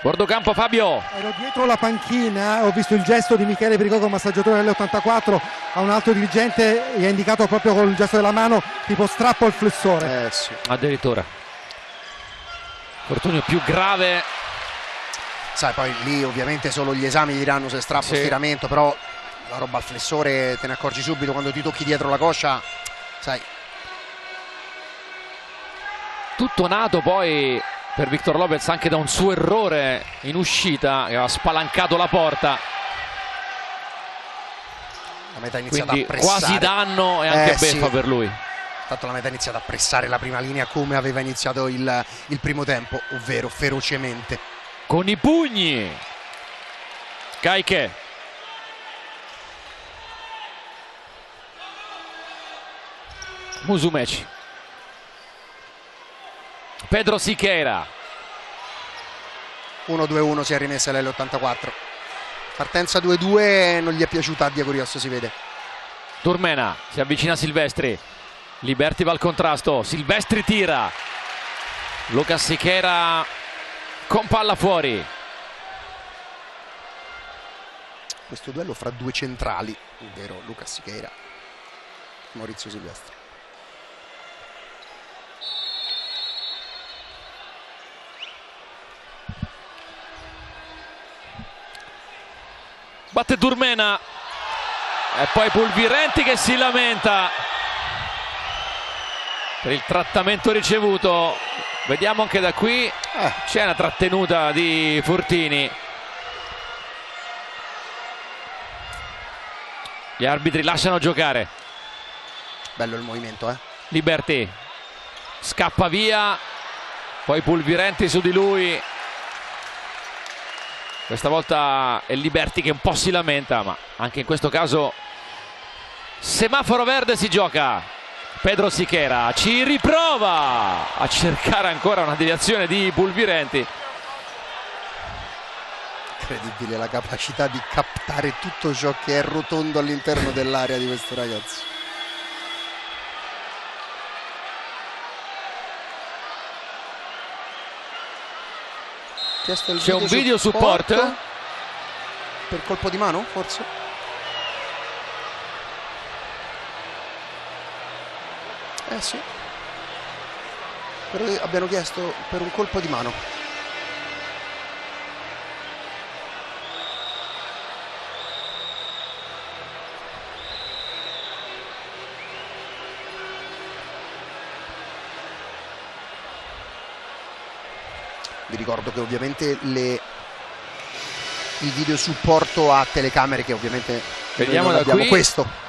bordocampo Fabio. Ero dietro la panchina, ho visto il gesto di Michele Bricocco, massaggiatore dell'84, a un altro dirigente gli ha indicato proprio con il gesto della mano tipo strappo il flessore. Sì. Addirittura infortunio più grave. Sai, poi lì ovviamente solo gli esami diranno se strappo o stiramento, però la roba al flessore te ne accorgi subito quando ti tocchi dietro la coscia, sai. Tutto nato poi per Victor Lopez anche da un suo errore in uscita che aveva spalancato la porta. La meta ha iniziato a Quindi pressare. quasi danno e anche beffa per lui. Tanto la meta ha iniziato a pressare la prima linea come aveva iniziato il primo tempo, ovvero ferocemente. Con i pugni Caiche, Musumeci, Pedro Sichera. 1-2-1 si è rimessa l'L84. Partenza 2-2 non gli è piaciuta a Diacorios, si vede. Turmena si avvicina a Silvestri, Liberti va al contrasto, Silvestri tira, Lucas Sichera con palla fuori. Questo duello fra due centrali, ovvero Lucas Sichera e Maurizio Silvestri. Batte Turmena e poi Pulvirenti che si lamenta per il trattamento ricevuto. Vediamo anche da qui, c'è una trattenuta di Fortini. Gli arbitri lasciano giocare. Bello il movimento, Liberti scappa via, poi Pulvirenti su di lui. Questa volta è Liberti che un po' si lamenta, ma anche in questo caso semaforo verde si gioca. Pedro Sichera ci riprova a cercare ancora una deviazione di Pulvirenti. Incredibile la capacità di captare tutto ciò che è rotondo all'interno dell'area di questo ragazzo. C'è un video support per colpo di mano, forse? Sì. Però abbiano chiesto per un colpo di mano. Vi ricordo che ovviamente il video supporto a telecamere che ovviamente vediamo da abbiamo qui. Questo.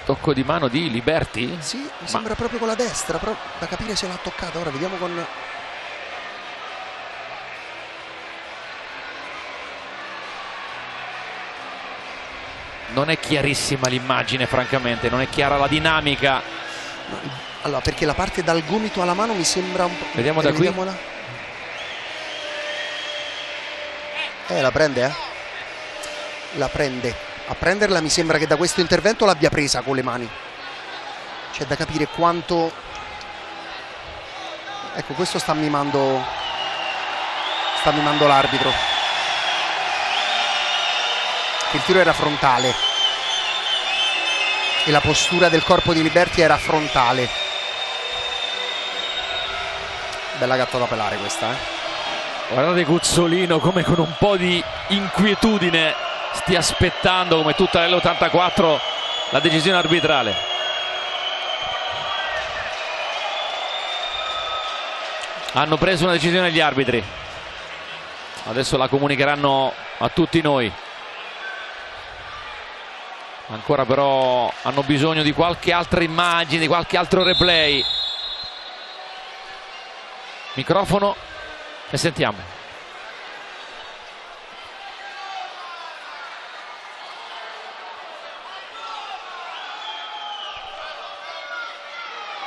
Tocco di mano di Liberti? Sì, mi sembra proprio con la destra, però da capire se l'ha toccata. Ora vediamo con... Non è chiarissima l'immagine, francamente, non è chiara la dinamica. Allora, perché la parte dal gomito alla mano mi sembra un po'... Vediamo da qui. La prende, La prende. A prenderla mi sembra che da questo intervento l'abbia presa con le mani. C'è da capire quanto Ecco, questo sta mimando l'arbitro. Il tiro era frontale e la postura del corpo di Liberty era frontale. Bella gatta da pelare questa, Guardate Guzzolino come con un po' di inquietudine stia aspettando, come tutta l'84, la decisione arbitrale. Hanno preso una decisione gli arbitri, adesso la comunicheranno a tutti noi. Ancora però hanno bisogno di qualche altra immagine, di qualche altro replay. Microfono e sentiamo.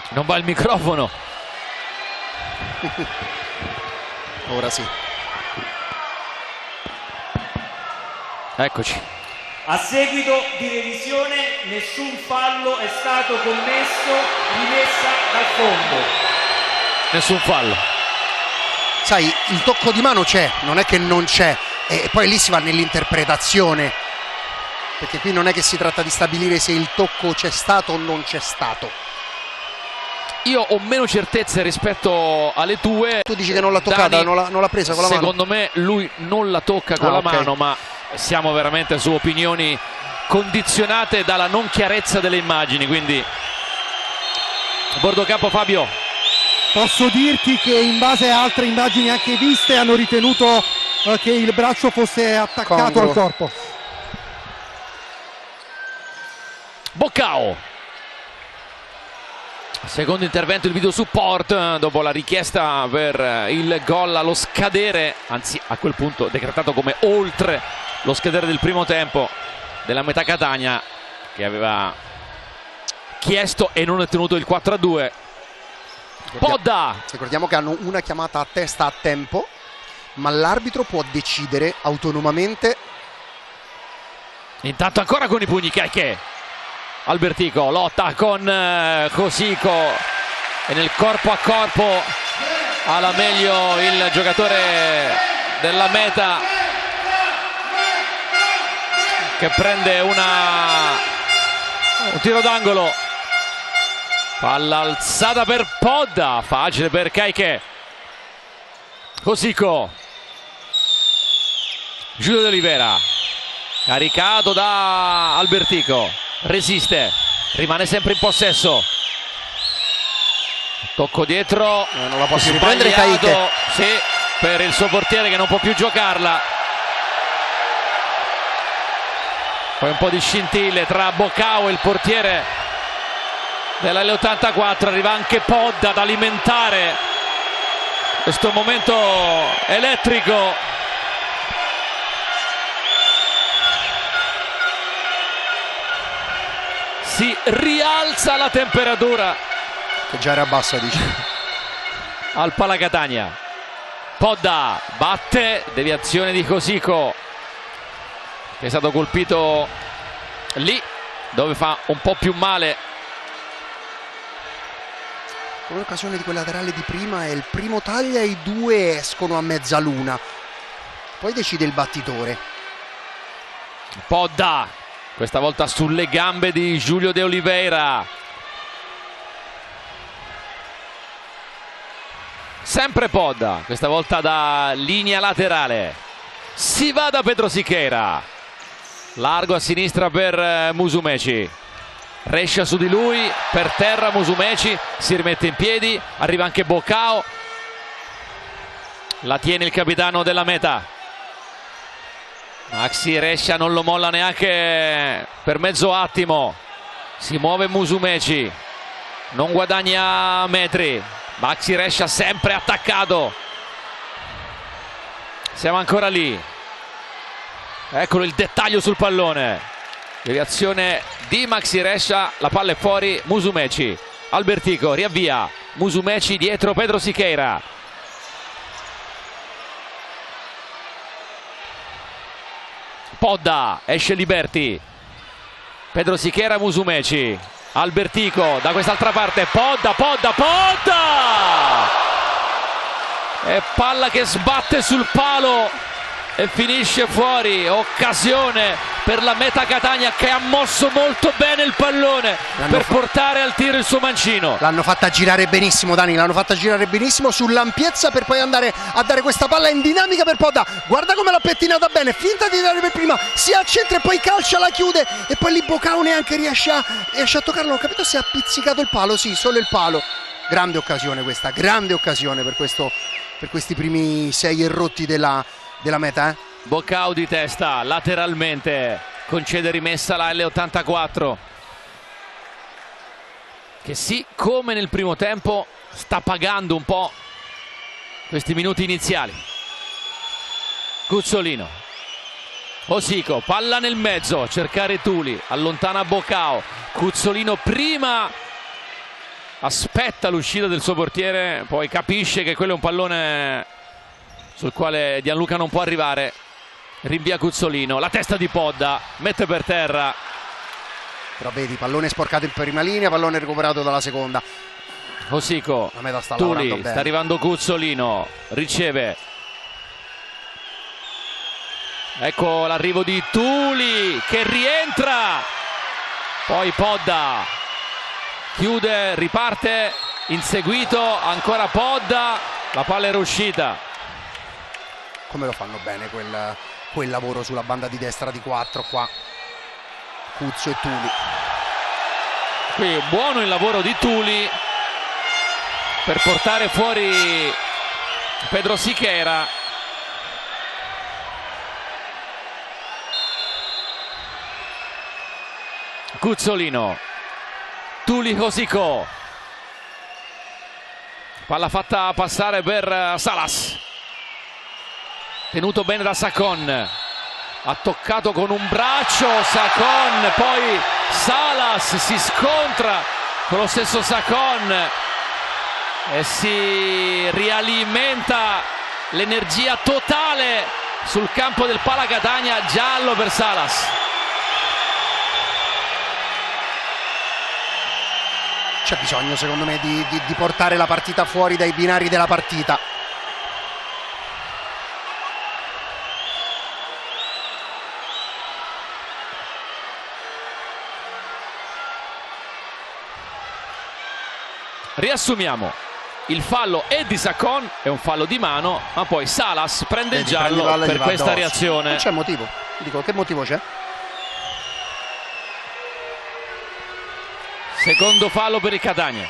Non va il microfono. Ora sì. Eccoci. A seguito di revisione nessun fallo è stato commesso, rimessa dal fondo. Nessun fallo. Sai, il tocco di mano c'è, non è che non c'è, e poi lì si va nell'interpretazione, perché qui non è che si tratta di stabilire se il tocco c'è stato o non c'è stato. Io ho meno certezze rispetto alle tue. Tu dici che non l'ha toccata, Dani, non l'ha presa con la mano? Secondo me lui non la tocca con la mano, ma siamo veramente su opinioni condizionate dalla non chiarezza delle immagini, quindi bordo campo. Fabio, posso dirti che in base a altre immagini anche viste hanno ritenuto che il braccio fosse attaccato al corpo. Boccao, secondo intervento, il video support dopo la richiesta per il gol allo scadere, anzi a quel punto decretato come oltre lo scadere del primo tempo della metà Catania, che aveva chiesto e non ottenuto il 4-2. Podda, ricordiamo che hanno una chiamata a testa a tempo, ma l'arbitro può decidere autonomamente. Intanto ancora con i pugni Caiche. Albertico lotta con Cosico e nel corpo a corpo alla meglio il giocatore della Meta, che prende un tiro d'angolo. Palla alzata per Podda, facile per Caiche. Cosico, Giulio De Oliveira, caricato da Albertico, resiste, rimane sempre in possesso. Tocco dietro, non la può più riprendere Caiche. Sì, per il suo portiere che non può più giocarla. Poi un po' di scintille tra Boccao e il portiere della L84. Arriva anche Podda ad alimentare questo momento elettrico. Si rialza la temperatura, che già era bassa, dice, al Pala Catania. Podda batte, deviazione di Cosico, che è stato colpito lì dove fa un po' più male. Come l'occasione di quel laterale di prima, è il primo taglia e i due escono a mezzaluna, poi decide il battitore. Podda, questa volta sulle gambe di Giulio De Oliveira. Sempre Podda, questa volta da linea laterale. Si va da Pedro Siqueira, largo a sinistra per Musumeci. Rescia su di lui, per terra Musumeci, si rimette in piedi, arriva anche Boccao. La tiene il capitano della Meta. Maxi Rescia non lo molla neanche per mezzo attimo. Si muove Musumeci, non guadagna metri. Maxi Rescia sempre attaccato. Siamo ancora lì. Eccolo il dettaglio sul pallone. Deviazione di Maxi Rescia, la palla è fuori. Musumeci, Albertico riavvia. Musumeci dietro Pedro Siqueira. Podda, esce Liberty. Pedro Siqueira, Musumeci. Albertico da quest'altra parte. Podda. e palla che sbatte sul palo e finisce fuori. Occasione per la Meta Catania, che ha mosso molto bene il pallone per portare al tiro il suo mancino. L'hanno fatta girare benissimo, Dani, l'hanno fatta girare benissimo sull'ampiezza per poi andare a dare questa palla in dinamica per Podda. Guarda come l'ha pettinata bene, finta di dare per prima, si accentra e poi calcia, la chiude e poi lì Bocao neanche riesce a toccarlo. Non ho capito se ha pizzicato il palo, sì, solo il palo. Grande occasione questa, grande occasione per questi primi 6 errotti della Meta. Bocao di testa, lateralmente, concede rimessa la L84, che sì, come nel primo tempo, sta pagando un po' questi minuti iniziali. Cuzzolino, Osico, palla nel mezzo, a cercare Tuli, allontana Bocao. Cuzzolino prima aspetta l'uscita del suo portiere, poi capisce che quello è un pallone sul quale Gianluca non può arrivare. Rinvia Cuzzolino, la testa di Podda, mette per terra. Però vedi, pallone sporcato in prima linea, pallone recuperato dalla seconda. Osico, la Meta sta Tuli, lavorando bene. sta arrivando Cuzzolino, riceve. Ecco l'arrivo di Tuli che rientra. Poi Podda chiude, riparte, inseguito, ancora Podda, la palla era uscita. Come lo fanno bene quel lavoro sulla banda di destra di 4 qua, Cuzzo e Tuli. Qui buono il lavoro di Tuli per portare fuori Pedro Siqueira. Cuzzolino, Tuli, Osico, palla fatta passare per Salas, tenuto bene da Sacon, ha toccato con un braccio Sacon, poi Salas si scontra con lo stesso Sacon e si rialimenta l'energia totale sul campo del Pala Catania. Giallo per Salas. C'è bisogno secondo me di portare la partita fuori dai binari della partita. Riassumiamo, il fallo è di Sacon, è un fallo di mano, ma poi Salas prende il giallo per questa reazione. Non c'è motivo, dico, che motivo c'è? Secondo fallo per il Catania.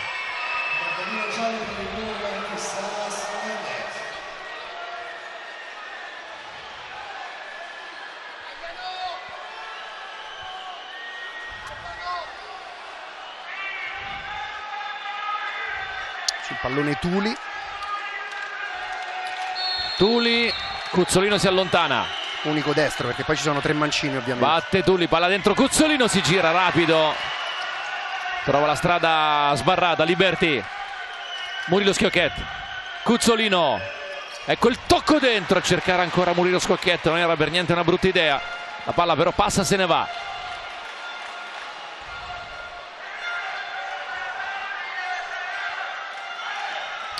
Sul pallone Tuli, Cuzzolino si allontana. Unico destro perché poi ci sono 3 mancini ovviamente. Batte Tuli, palla dentro Cuzzolino, si gira rapido. Trova la strada sbarrata, Liberty, Murilo Schiocchet, Cuzzolino, ecco il tocco dentro a cercare ancora Murilo Schiocchet, non era per niente una brutta idea, la palla però passa, se ne va.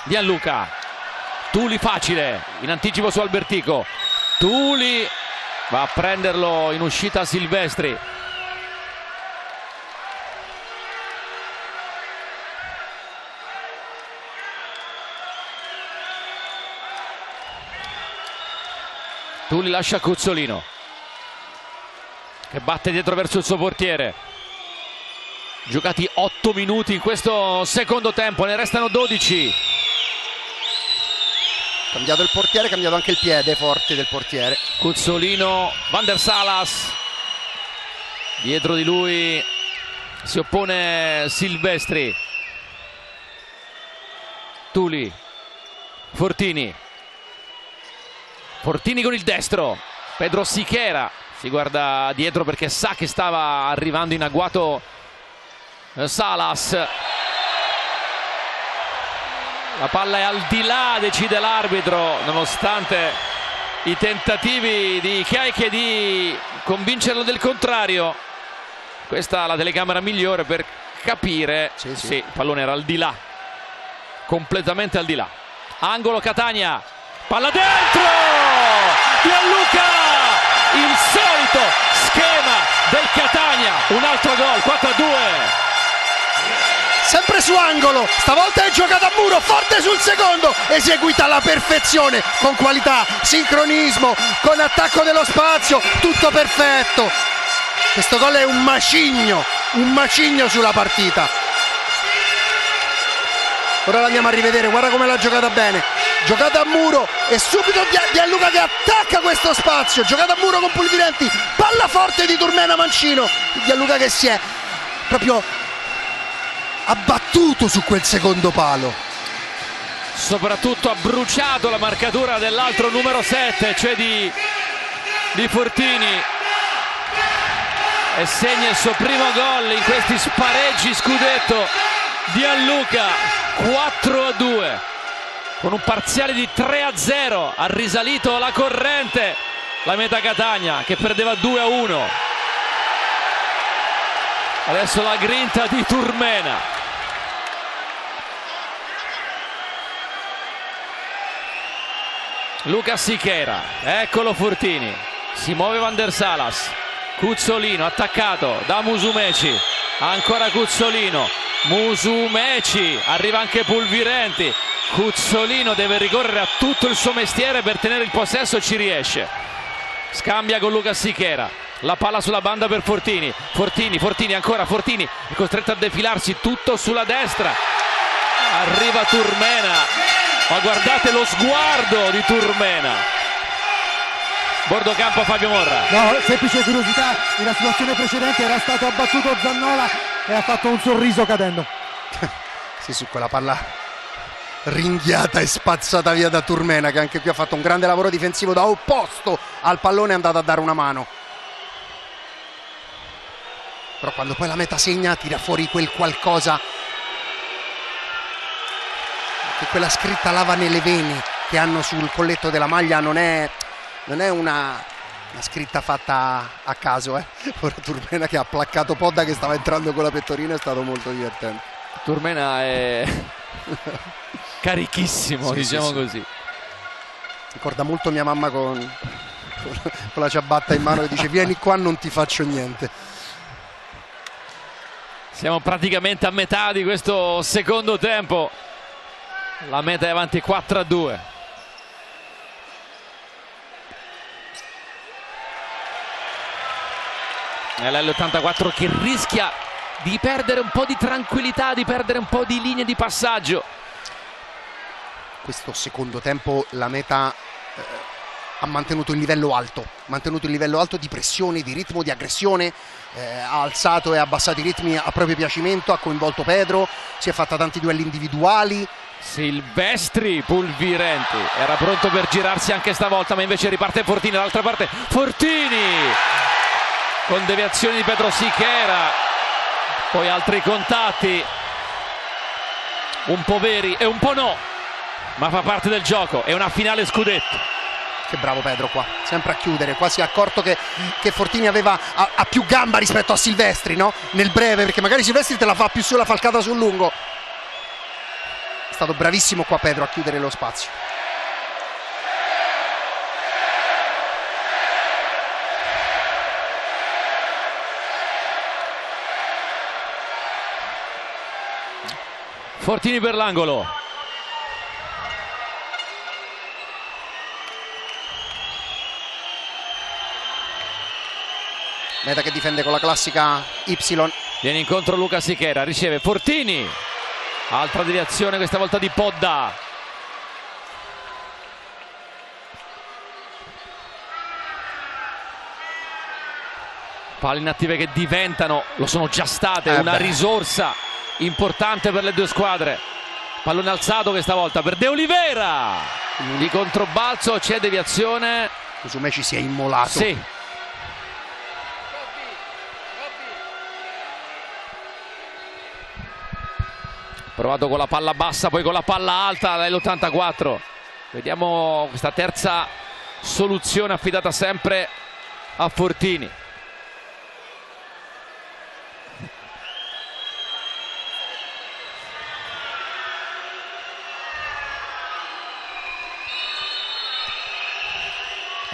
Gianluca, Tuli facile, in anticipo su Albertico, Tuli va a prenderlo in uscita Silvestri. Tuli lascia Cuzzolino che batte dietro verso il suo portiere. Giocati 8 minuti in questo secondo tempo, ne restano 12. Cambiato il portiere, cambiato anche il piede forte del portiere. Cuzzolino, Van der Salas, dietro di lui si oppone Silvestri. Tuli, Fortini con il destro, Pedro Siqueira si guarda dietro perché sa che stava arrivando in agguato Salas. La palla è al di là, decide l'arbitro, nonostante i tentativi di Chiaiche di convincerlo del contrario. Questa è la telecamera migliore per capire. Sì, il pallone era al di là, completamente al di là. angolo Catania, palla dentro, Gianluca, il solito schema del Catania, un altro gol, 4-2. Sempre su angolo, stavolta è giocata a muro, forte sul secondo, eseguita alla perfezione, con qualità, sincronismo, con attacco dello spazio, tutto perfetto. Questo gol è un macigno sulla partita. Ora l'andiamo a rivedere, guarda come l'ha giocata bene, giocata a muro e subito Gianluca che attacca questo spazio, giocata a muro con Pulvirenti, palla forte di Turmena Mancino, Gianluca che si è proprio abbattuto su quel secondo palo. Soprattutto ha bruciato la marcatura dell'altro numero 7, cioè di Fortini, e segna il suo primo gol in questi spareggi scudetto. Gianluca, 4-2 con un parziale di 3-0, ha risalito la corrente la Meta Catania che perdeva 2-1. Adesso la grinta di Turmena. Luca Sichera, eccolo Fortini, si muove Van der Salas, Cuzzolino attaccato da Musumeci, ancora Cuzzolino, Musumeci, arriva anche Pulvirenti, Cuzzolino deve ricorrere a tutto il suo mestiere per tenere il possesso e ci riesce, scambia con Luca Sichera, la palla sulla banda per Fortini, Fortini ancora Fortini, è costretto a defilarsi tutto sulla destra, arriva Turmena. Ma guardate lo sguardo di Turmena. Bordocampo Fabio Morra. No, semplice curiosità, nella situazione precedente era stato abbattuto Zannola e ha fatto un sorriso cadendo. Sì, su quella palla ringhiata e spazzata via da Turmena, che anche qui ha fatto un grande lavoro difensivo da opposto al pallone, è andato a dare una mano. Però quando poi la Meta segna tira fuori quel qualcosa, che quella scritta lava nelle vene che hanno sul colletto della maglia non è una scritta fatta a caso. Ora Turmena che ha placcato Podda che stava entrando con la pettorina, è stato molto divertente. Turmena è carichissimo, sì, diciamo sì. così. Ricorda molto mia mamma con la ciabatta in mano che dice vieni qua non ti faccio niente. Siamo praticamente a metà di questo secondo tempo. La Meta è avanti 4-2. È l'L84 che rischia di perdere un po' di tranquillità, di perdere un po' di linee di passaggio. Questo secondo tempo la Meta ha mantenuto il livello alto di pressione, di ritmo, di aggressione, ha alzato e abbassato i ritmi a proprio piacimento, ha coinvolto Pedro, si è fatta tanti duelli individuali. Silvestri, Pulvirenti era pronto per girarsi anche stavolta, ma invece riparte Fortini dall'altra parte. Fortini con deviazione di Pedro Sichera, poi altri contatti un po' veri e un po' no, ma fa parte del gioco, è una finale scudetto. Che bravo Pedro qua, sempre a chiudere, qua si è accorto che Fortini ha più gamba rispetto a Silvestri, no? Nel breve, perché magari Silvestri te la fa più sulla falcata sul lungo. È stato bravissimo qua Pedro a chiudere lo spazio. Fortini per l'angolo. Meta che difende con la classica Y. Viene incontro Luca Sichera, riceve Fortini. Altra deviazione questa volta di Podda. Palle inattive che diventano, lo sono già state, una risorsa importante per le due squadre. Pallone alzato questa volta per De Oliveira. Di controbalzo c'è deviazione. Musumeci si è immolato. Sì. Provato con la palla bassa, poi con la palla alta l'84. Vediamo questa terza soluzione affidata sempre a Fortini.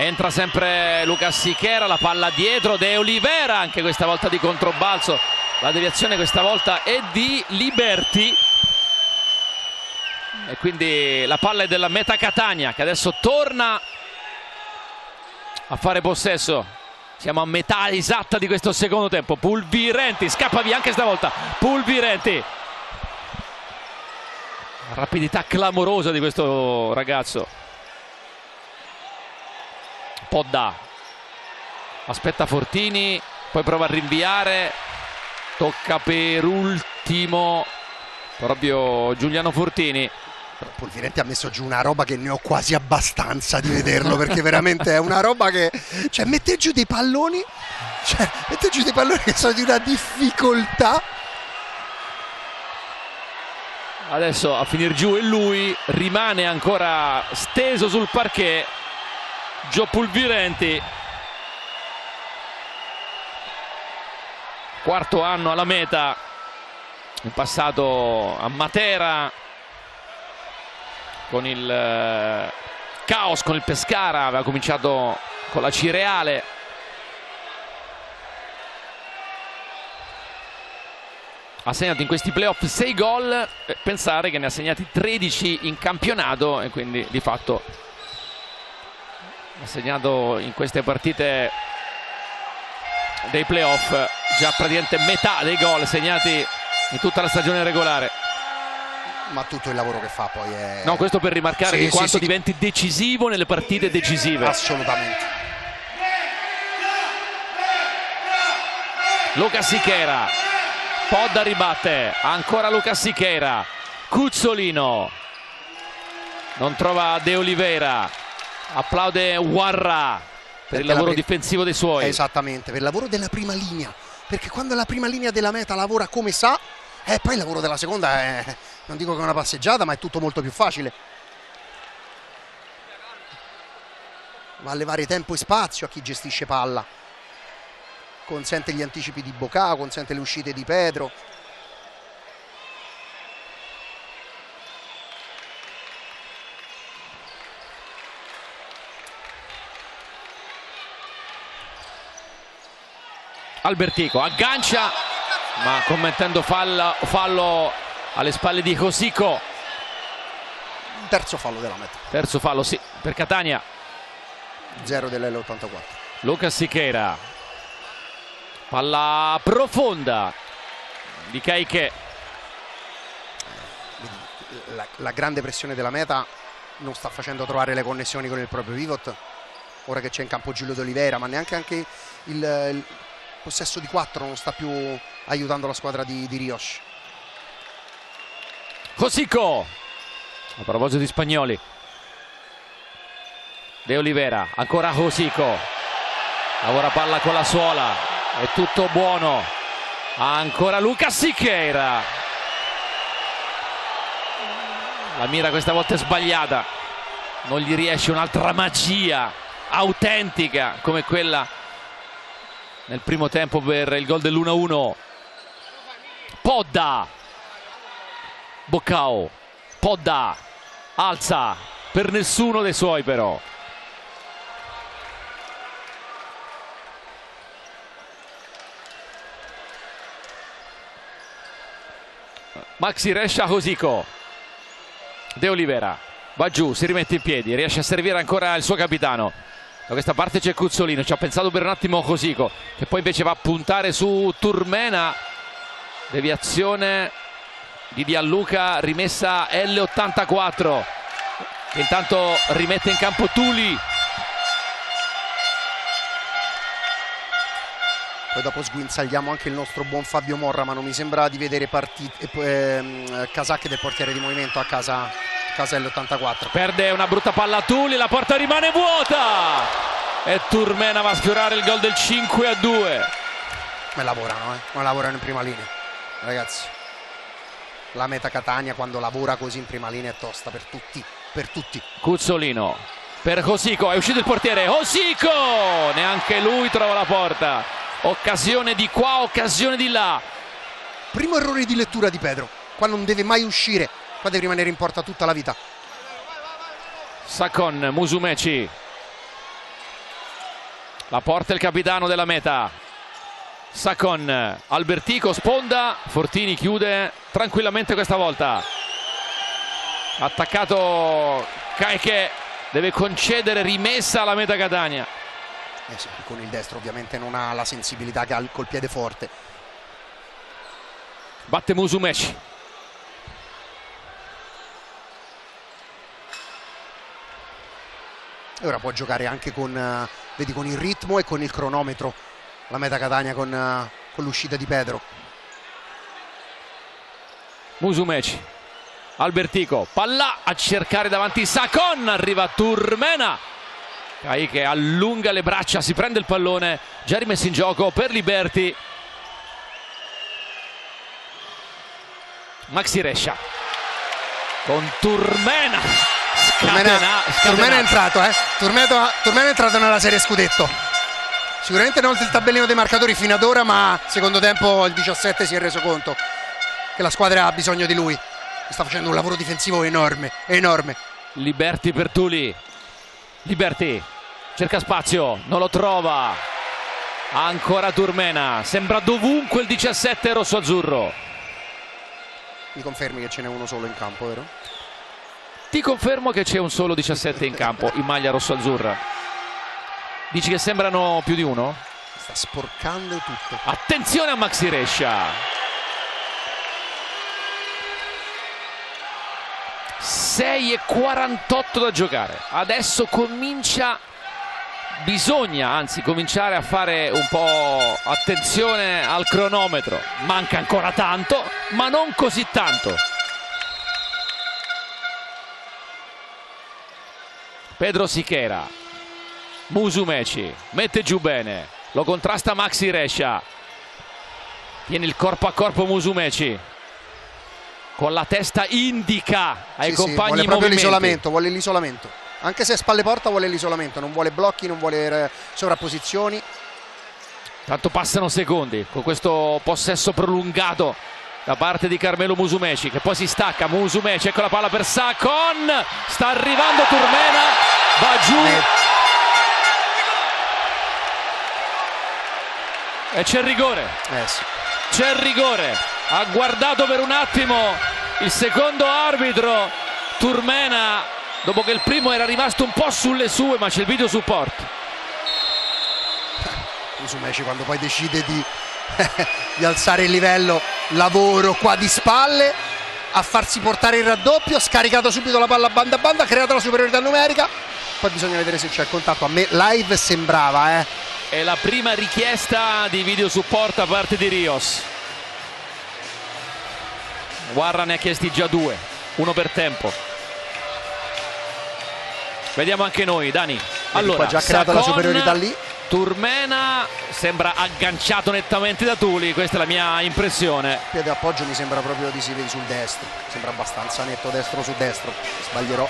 Entra sempre Lucas Siqueira, la palla dietro, De Oliveira anche questa volta di controbalzo, la deviazione questa volta è di Liberti e quindi la palla è della Meta Catania che adesso torna a fare possesso. Siamo a metà esatta di questo secondo tempo. Pulvirenti scappa via anche stavolta, Pulvirenti, la rapidità clamorosa di questo ragazzo. Podda aspetta Fortini, poi prova a rinviare, tocca per ultimo proprio Giuliano Fortini. Pulvirenti ha messo giù una roba che ne ho quasi abbastanza di vederlo, perché veramente è una roba che, cioè, mette giù dei palloni, che sono di una difficoltà. Adesso a finire giù è lui, rimane ancora steso sul parquet Gio Pulvirenti, quarto anno alla Meta, in passato a Matera con il Caos, con il Pescara, aveva cominciato con la Cireale. Ha segnato in questi playoff 6 gol, pensare che ne ha segnati 13 in campionato e quindi di fatto ha segnato in queste partite dei playoff già praticamente metà dei gol segnati in tutta la stagione regolare. Ma tutto il lavoro che fa poi è... No, questo per rimarcare che quanto diventi decisivo nelle partite decisive. Assolutamente. Lucas Siqueira, Podda ribatte, ancora Lucas Siqueira, Cuzzolino, non trova De Oliveira, applaude Warra per il lavoro difensivo dei suoi. Esattamente, per il lavoro della prima linea, perché quando la prima linea della Meta lavora come sa, poi il lavoro della seconda è, non dico che è una passeggiata, ma è tutto molto più facile. Va a levare tempo e spazio a chi gestisce palla, consente gli anticipi di Bocao, consente le uscite di Pedro. Albertico aggancia, ma commettendo fallo alle spalle di Cosico. Terzo fallo della Meta. Terzo fallo, sì, per Catania. 0 dell'L84. Lucas Siqueira, palla profonda di Caiche. La grande pressione della Meta non sta facendo trovare le connessioni con il proprio pivot. Ora che c'è in campo Giulio De Oliveira, ma neanche anche il possesso di 4 non sta più aiutando la squadra di Rios. Cosico, a proposito di spagnoli, De Oliveira, ancora Cosico, lavora palla con la suola, è tutto buono, ancora Lucas Siqueira, la mira questa volta è sbagliata, non gli riesce un'altra magia autentica come quella nel primo tempo per il gol dell'1-1. Podda, Bocao, Podda alza, per nessuno dei suoi però. Maxi Rescia, Cosico, De Oliveira va giù, si rimette in piedi, riesce a servire ancora il suo capitano. Da questa parte c'è Cuzzolino, ci ha pensato per un attimo Cosico, che poi invece va a puntare su Turmena. Deviazione di Dialluca, rimessa L84, che intanto rimette in campo Tuli. Poi dopo sguinzagliamo anche il nostro buon Fabio Morra, ma non mi sembra di vedere casacche del portiere di movimento a casa L84. Perde una brutta palla a Tuli, la porta rimane vuota e Turmena va a sfiorare il gol del 5-2. Ma lavorano in prima linea, ragazzi. La Meta Catania quando lavora così in prima linea è tosta per tutti. Cuzzolino per Cosico, è uscito il portiere, Cosico, neanche lui trova la porta. Occasione di qua, occasione di là. Primo errore di lettura di Pedro, qua non deve mai uscire, qua deve rimanere in porta tutta la vita. Sacon, Musumeci, La porta il capitano della meta. Sacon, Albertico, sponda, Fortini chiude tranquillamente questa volta. Attaccato Caiche, deve concedere rimessa alla meta Catania. Sì, con il destro ovviamente non ha la sensibilità che ha col piede forte. Batte Musumeci. E ora può giocare anche con, vedi, con il ritmo e con il cronometro la meta Catania con l'uscita di Pedro. Musumeci, Albertico, palla a cercare davanti Sacon, arriva Turmena. Caiche allunga le braccia, si prende il pallone, già rimesso in gioco per Liberti. Maxi Rescia con Turmena. Turmena è entrato, Turmena è entrato nella serie scudetto. Sicuramente non il tabellino dei marcatori fino ad ora, ma secondo tempo il 17 si è reso conto che la squadra ha bisogno di lui. Sta facendo un lavoro difensivo enorme. Liberti per Tuli. Liberti cerca spazio, non lo trova. Ancora Turmena, sembra dovunque il 17 rosso-azzurro. Mi confermi che ce n'è uno solo in campo, vero? Ti confermo che c'è un solo 17 in campo in maglia rosso-azzurra. Dici che sembrano più di uno? Sta sporcando tutto. Attenzione a Maxi Rescia. 6:48 da giocare. Adesso bisogna cominciare a fare un po' attenzione al cronometro. Manca ancora tanto, ma non così tanto. Pedro Sichera, Musumeci mette giù bene, lo contrasta Maxi Rescia, tiene il corpo a corpo Musumeci, con la testa indica ai compagni vuole i proprio movimenti. vuole l'isolamento, anche se spalle porta vuole l'isolamento, non vuole blocchi, non vuole sovrapposizioni. Tanto passano secondi con questo possesso prolungato da parte di Carmelo Musumeci, che poi si stacca. Musumeci, ecco la palla per Sacon, sta arrivando Turmena, va giù e c'è il rigore. Sì. C'è il rigore, ha guardato per un attimo il secondo arbitro Turmena, dopo che il primo era rimasto un po' sulle sue, ma c'è il video supporto. Musumeci quando poi decide di alzare il livello, lavoro qua di spalle a farsi portare il raddoppio, ha scaricato subito la palla banda a banda, ha creato la superiorità numerica, poi bisogna vedere se c'è contatto. A me live sembrava È la prima richiesta di video supporto a parte di Rios. Guarra ne ha chiesti già 2, 1 per tempo. Vediamo anche noi, Dani. Allora, ha già creato la superiorità lì. Turmena sembra agganciato nettamente da Tuli, questa è la mia impressione. Il piede appoggio mi sembra proprio di si vede sul destro, sembra abbastanza netto destro su destro, sbaglierò.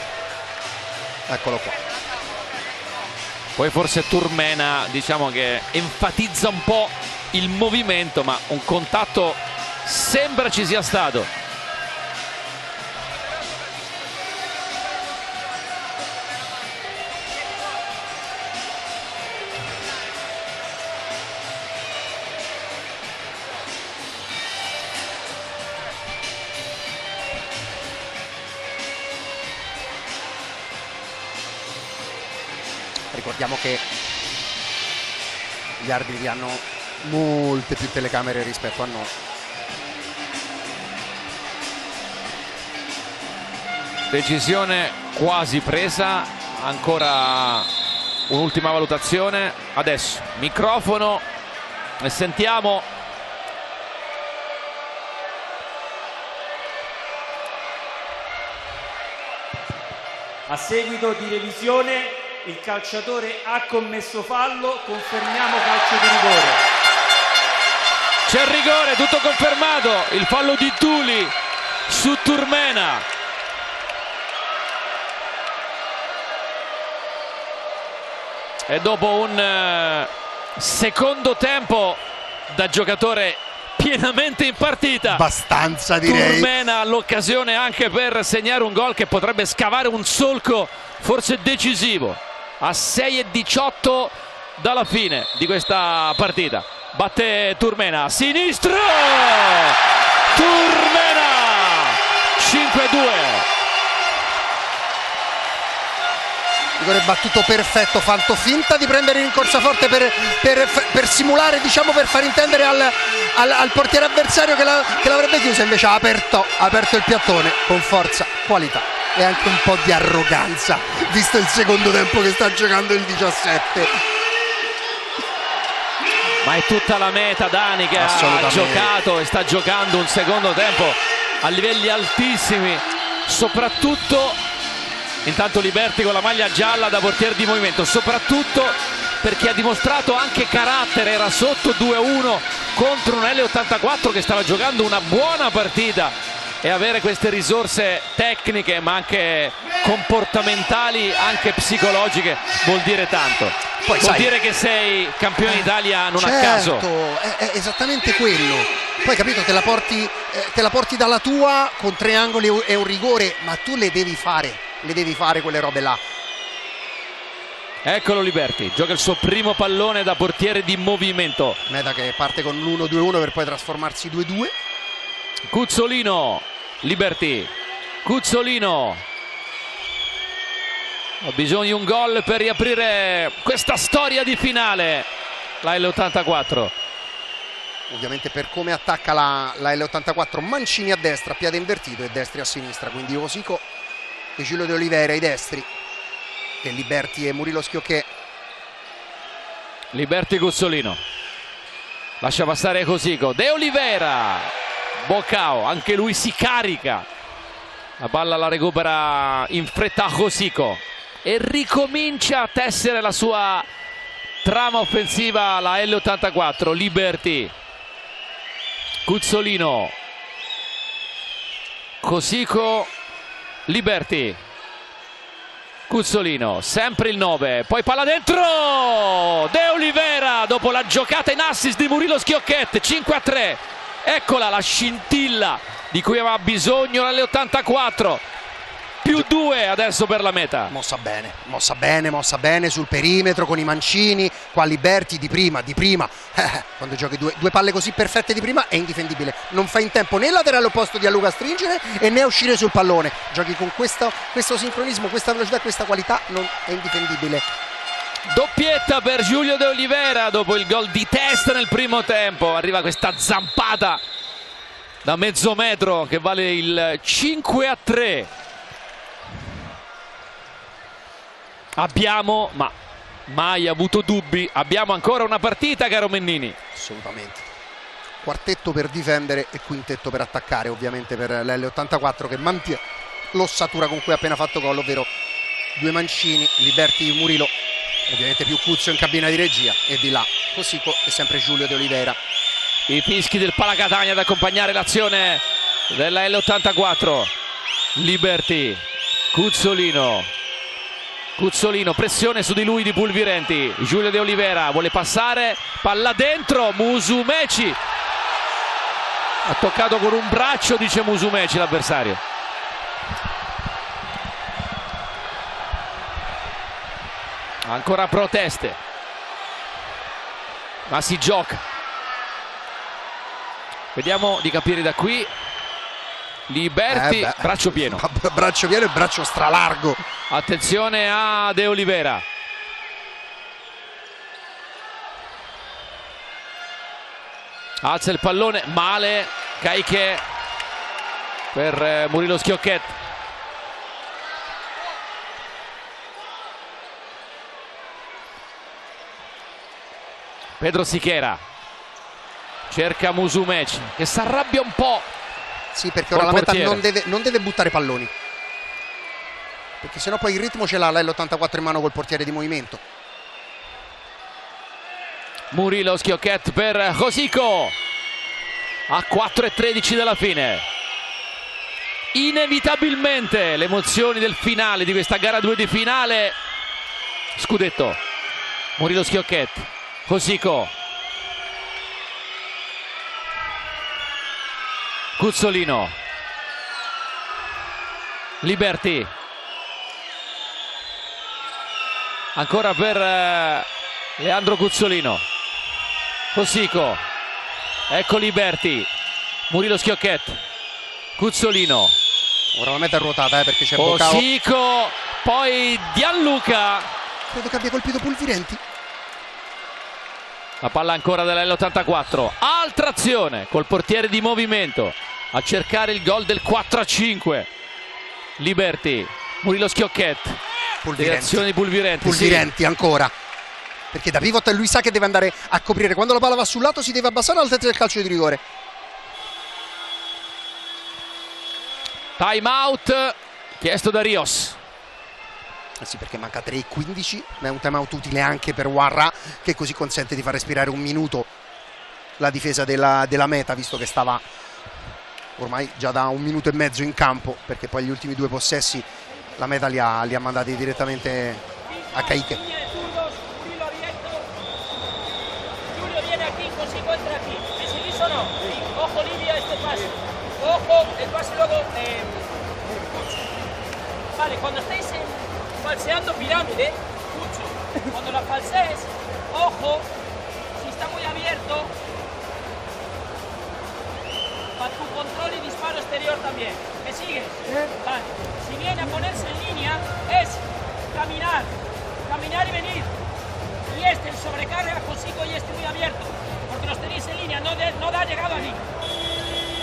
Eccolo qua. Poi forse Turmena, diciamo che enfatizza un po' il movimento, ma un contatto sembra ci sia stato. Ricordiamo che gli arbitri hanno molte più telecamere rispetto a noi. Decisione quasi presa, ancora un'ultima valutazione. Adesso microfono e sentiamo. A seguito di revisione il calciatore ha commesso fallo, confermiamo calcio di rigore. C'è il rigore, tutto confermato, il fallo di Tuli su Turmena. E dopo un secondo tempo da giocatore pienamente in partita, abbastanza direi, Turmena ha l'occasione anche per segnare un gol che potrebbe scavare un solco forse decisivo. A 6:18 dalla fine di questa partita. Batte Turmena, sinistro! Turmena! 5-2. Rigore battuto perfetto, fatto finta di prendere in rincorsa-forte per simulare, diciamo, per far intendere al portiere avversario che l'avrebbe chiusa, invece ha aperto il piattone con forza, qualità e anche un po' di arroganza, visto il secondo tempo che sta giocando il 17. Ma è tutta la meta, Dani, che ha giocato e sta giocando un secondo tempo a livelli altissimi, soprattutto intanto Liberti con la maglia gialla da portiere di movimento, soprattutto perché ha dimostrato anche carattere, era sotto 2-1 contro un L84 che stava giocando una buona partita, e avere queste risorse tecniche ma anche comportamentali, anche psicologiche, vuol dire tanto. Poi vuol dire che sei campione d'Italia non a caso. È esattamente quello. Poi capito, te la porti dalla tua con 3 angoli e un rigore, ma tu le devi fare quelle robe là. Eccolo Liberti, gioca il suo primo pallone da portiere di movimento. Meta che parte con l'1-2-1 per poi trasformarsi 2-2. Cuzzolino, Liberti, Cuzzolino, ha bisogno di un gol per riaprire questa storia di finale, la L84. Ovviamente per come attacca la L84, Mancini a destra, piede invertito, e Destri a sinistra, quindi Osico e Giulio De Oliveira ai destri e Liberti e Murilo Schiocchè. Liberti, Cuzzolino, lascia passare Cosico, De Oliveira, Boccao, anche lui si carica, la palla la recupera in fretta Cosico e ricomincia a tessere la sua trama offensiva la L84. Liberti, Cuzzolino, Cosico, Liberti, Cuzzolino, sempre il 9, poi palla dentro, De Oliveira dopo la giocata in assist di Murilo Schiocchè, 5-3. Eccola la scintilla di cui aveva bisogno l'L84, più 2 adesso per la meta. Mossa bene sul perimetro con i mancini, qua Liberti di prima. Quando giochi due palle così perfette di prima è indifendibile, non fai in tempo né il laterale opposto di a Luca stringere e né a uscire sul pallone. Giochi con questo sincronismo, questa velocità, questa qualità, non è indifendibile. Doppietta per Giulio De Oliveira dopo il gol di testa nel primo tempo, arriva questa zampata da mezzo metro che vale il 5-3. Abbiamo, ma mai avuto dubbi, abbiamo ancora una partita, caro Mennini. Assolutamente. Quartetto per difendere e quintetto per attaccare, ovviamente, per l'L84 che mantiene l'ossatura con cui ha appena fatto gol, ovvero 2 mancini, Liberti, Murilo, ovviamente più Cuzzo in cabina di regia, e di là Cosico e sempre Giulio De Oliveira. I fischi del Palacatania ad accompagnare l'azione della L84. Liberti, Cuzzolino, pressione su di lui di Pulvirenti. Giulio De Oliveira vuole passare, palla dentro, Musumeci ha toccato con un braccio, dice Musumeci l'avversario. Ancora proteste, ma si gioca. Vediamo di capire da qui. Liberti, braccio pieno e braccio stralargo. Attenzione a De Oliveira. Alza il pallone, male Caiche per Murilo Schiocchè. Pedro Sichera cerca Musumeci che si arrabbia un po'. Sì, perché ora la meta non deve buttare palloni, perché sennò poi il ritmo ce l'ha l'L84 in mano col portiere di movimento. Murilo Schiocchè per Cosico a 4:13 dalla fine. Inevitabilmente le emozioni del finale di questa gara 2 di finale scudetto. Murilo Schiocchè, Cosico, Cuzzolino, Liberti, ancora per Leandro Cuzzolino, Osico, ecco Liberti, Murilo Schiocchet, Cuzzolino. Ora la meta è ruotata perché c'è Bocao. Osico, poi Gianluca. Credo che abbia colpito Pulvirenti. La palla ancora dell'L84, altra azione col portiere di movimento a cercare il gol del 4-5. Liberti, Murilo Schiocchet, direzione di Pulvirenti. Pulvirenti sì. Ancora, perché da pivot lui sa che deve andare a coprire. Quando la palla va sul lato si deve abbassare all'altezza del calcio di rigore. Time out chiesto da Rios. Sì, perché manca 3:15, ma è un time out utile anche per Warra, che così consente di far respirare un minuto la difesa della meta, visto che stava ormai già da 1 minuto e mezzo in campo, perché poi gli ultimi 2 possessi la meta li ha mandati direttamente a Caiche. Giulio viene aquí, Osico entra aquí. ¿Decidís o no? Ojo Livia este pase. Ojo el pase luego. Vale, cuando estéis falseando pirámide, Cucho, cuando la falsees, ojo, si está muy abierto, para tu control y disparo exterior también. ¿Me sigues? Vale. Si viene a ponerse en línea, es caminar, caminar y venir. Y el sobrecarga Osico y muy abierto, porque los tenéis en línea, no da llegado allí.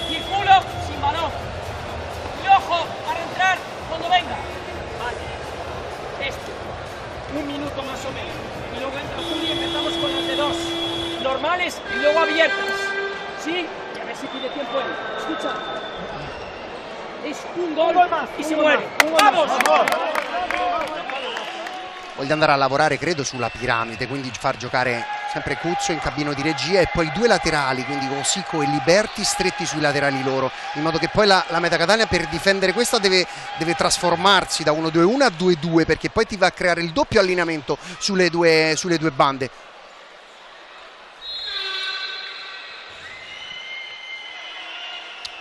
Circulo sin balón. Y ojo, para entrar cuando venga. Vale. 1 minuto más o menos. Y luego entra Juli y empezamos con las de 2 normales y luego abiertas. ¿Sí? Y a ver si pide tiempo él. Escucha. Es un gol y se muere. ¡Vamos! Voglio andare a lavorare, credo, sulla piramide, quindi far giocare sempre Cuzzo in cabino di regia e poi 2 laterali, quindi Osico e Liberti stretti sui laterali loro, in modo che poi la meta Catania per difendere questa deve trasformarsi da 1-2-1 a 2-2, perché poi ti va a creare il doppio allineamento sulle due bande.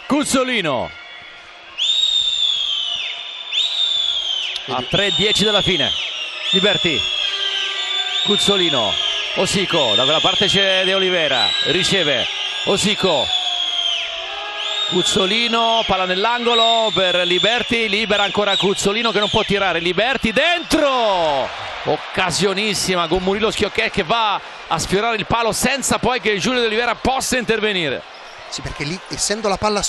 Cuzzolino a 3:10 dalla fine. Liberti, Cuzzolino, Osico, da quella parte c'è De Oliveira, riceve Osico, Cuzzolino, palla nell'angolo per Liberti, libera ancora Cuzzolino che non può tirare, Liberti dentro, occasionissima con Murilo Schiocchet che va a sfiorare il palo senza poi che Giulio De Oliveira possa intervenire. Sì, perché lì, essendo la palla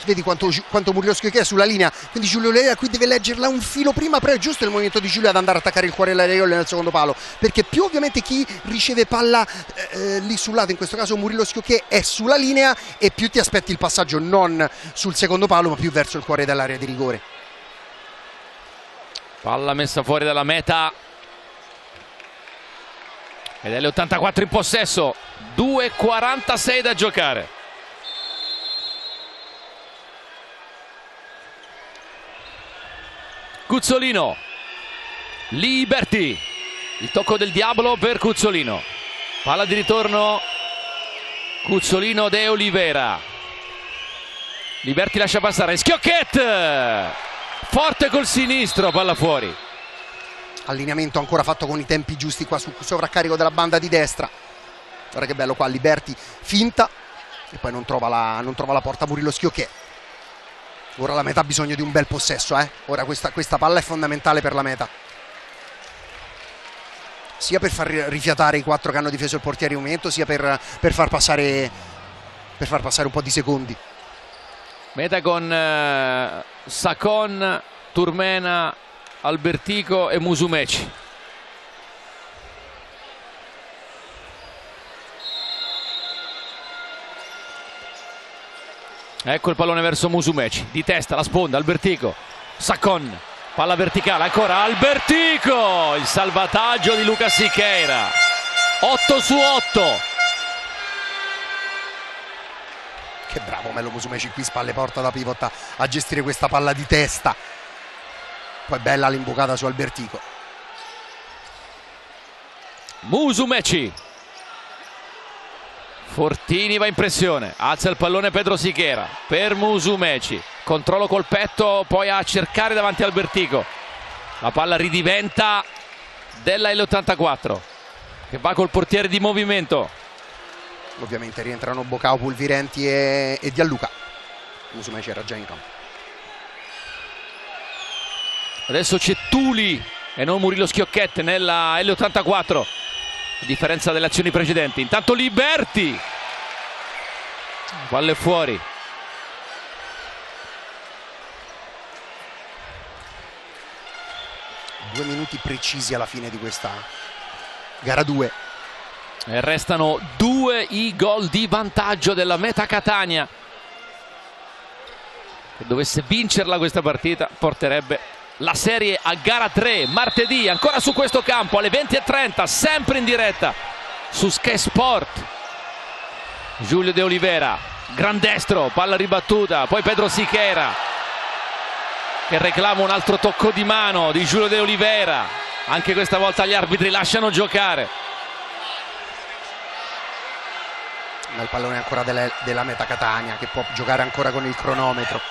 vedi quanto Murilo Schiocchet è sulla linea, quindi Giulio Leia qui deve leggerla un filo prima, però è giusto il movimento di Giulio ad andare a attaccare il cuore dell'areolo nel secondo palo, perché più ovviamente chi riceve palla lì sul lato, in questo caso Murilo Schiocchet, è sulla linea, e più ti aspetti il passaggio non sul secondo palo ma più verso il cuore dell'area di rigore. Palla messa fuori dalla meta ed è l'84 in possesso, 2:46 da giocare. Cuzzolino, Liberti, il tocco del diavolo per Cuzzolino, palla di ritorno, Cuzzolino, De Oliveira, Liberti lascia passare, Schiocchet, forte col sinistro, palla fuori. Allineamento ancora fatto con i tempi giusti qua su sovraccarico della banda di destra. Guarda che bello qua, Liberti finta e poi non trova la porta Murilo Schiocchet. Ora la meta ha bisogno di un bel possesso, Ora questa palla è fondamentale per la meta, sia per far rifiatare i 4 che hanno difeso il portiere in movimento, sia per far passare un po' di secondi. Meta con Sacon, Turmena, Albertico e Musumeci. Ecco il pallone verso Musumeci, di testa la sponda, Albertico, Sacon, palla verticale, ancora Albertico, il salvataggio di Lucas Siqueira, 8/8. Che bravo Melo Musumeci qui, spalle porta da pivot a gestire questa palla di testa, poi bella l'imbucata su Albertico. Musumeci, Fortini va in pressione, alza il pallone Pedro Siqueira per Musumeci, controllo col petto, poi a cercare davanti Albertico, la palla ridiventa della L84. che va col portiere di movimento. Ovviamente rientrano Bocao, Pulvirenti e Gianluca. Musumeci era già in campo. Adesso c'è Tuli e non Murilo Schiocchette nella L84, a differenza delle azioni precedenti. Intanto Liberti, palle fuori. Due minuti precisi alla fine di questa gara 2. E restano 2 i gol di vantaggio della Meta Catania, che dovesse vincerla questa partita porterebbe la serie a gara 3 martedì, ancora su questo campo alle 20:30, sempre in diretta su Sky Sport. Giulio De Oliveira, gran destro, palla ribattuta, poi Pedro Siqueira che reclama un altro tocco di mano di Giulio De Oliveira. Anche questa volta gli arbitri lasciano giocare. Ma il pallone ancora della Meta Catania, che può giocare ancora con il cronometro.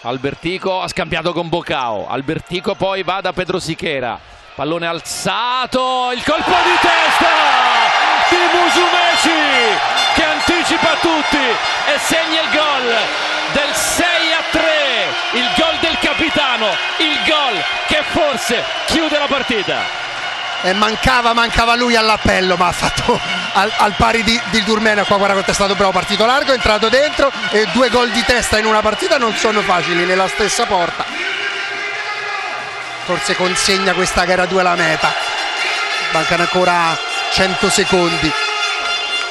Albertico ha scambiato con Bocao. Albertico poi va da Pedro Siqueira. Pallone alzato, il colpo di testa di Musumeci che anticipa tutti e segna il gol del 6-3, il gol del capitano, il gol che forse chiude la partita. E mancava lui all'appello, ma ha fatto al pari di Turmena. Qua guarda quanto è stato bravo, partito largo, è entrato dentro, e 2 gol di testa in una partita non sono facili nella stessa porta. Forse consegna questa gara 2 alla Meta. Mancano ancora 100 secondi.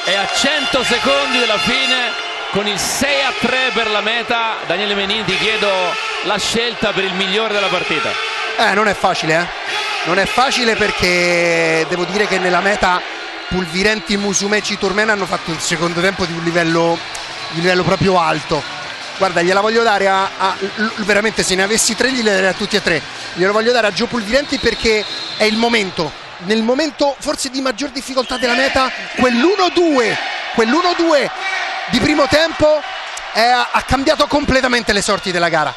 E a 100 secondi della fine, con il 6-3 per la Meta, Daniele Menin, ti chiedo la scelta per il migliore della partita. Non è facile, non è facile, perché devo dire che nella Meta Pulvirenti, Musumeci, Turmena hanno fatto un secondo tempo di un livello proprio alto. Guarda, gliela voglio dare veramente, se ne avessi 3 gliele darei a tutti e 3. Glielo voglio dare a Gio Pulvirenti perché è il momento, nel momento forse di maggior difficoltà della Meta, quell'1-2 di primo tempo ha cambiato completamente le sorti della gara.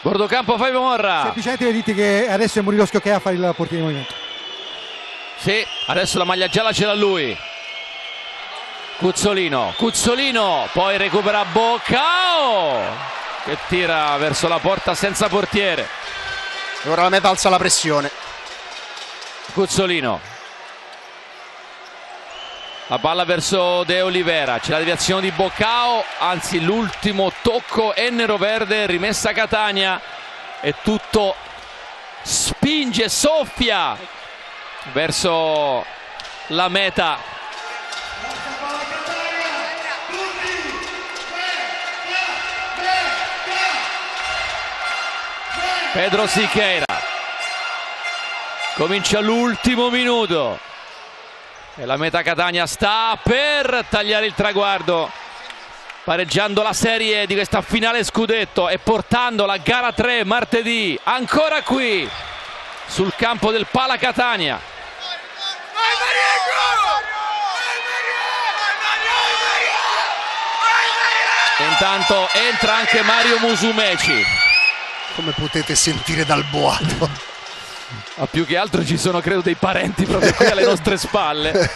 Bordocampo, Fabio Morra. Semplicemente dite che adesso è Murilo Schiocchetta a fare il portiere di movimento. Sì, adesso la maglia gialla ce l'ha lui. Cuzzolino, poi recupera Bocao che tira verso la porta senza portiere. Ora la Meta alza la pressione. Cuzzolino, la palla verso De Oliveira, c'è la deviazione di Bocao, anzi l'ultimo tocco è nero-verde, rimessa Catania e tutto spinge, soffia verso la Meta. Pedro Siqueira, comincia l'ultimo minuto e la Meta Catania sta per tagliare il traguardo, pareggiando la serie di questa finale scudetto e portando la gara 3 martedì ancora qui sul campo del Pala Catania. Intanto entra anche Mario Musumeci. Come potete sentire dal boato. Ma più che altro ci sono, credo, dei parenti proprio qui alle nostre spalle.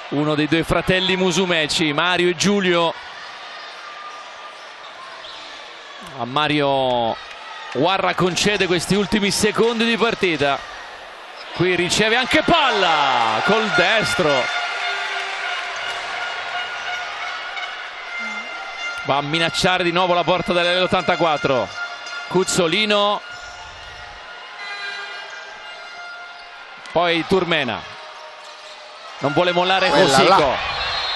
Uno dei 2 fratelli Musumeci, Mario e Giulio. A Mario Guarra concede questi ultimi secondi di partita. Qui riceve anche palla col destro. Va a minacciare di nuovo la porta dell'L84. Cuzzolino. Poi Turmena. Non vuole mollare Cosico.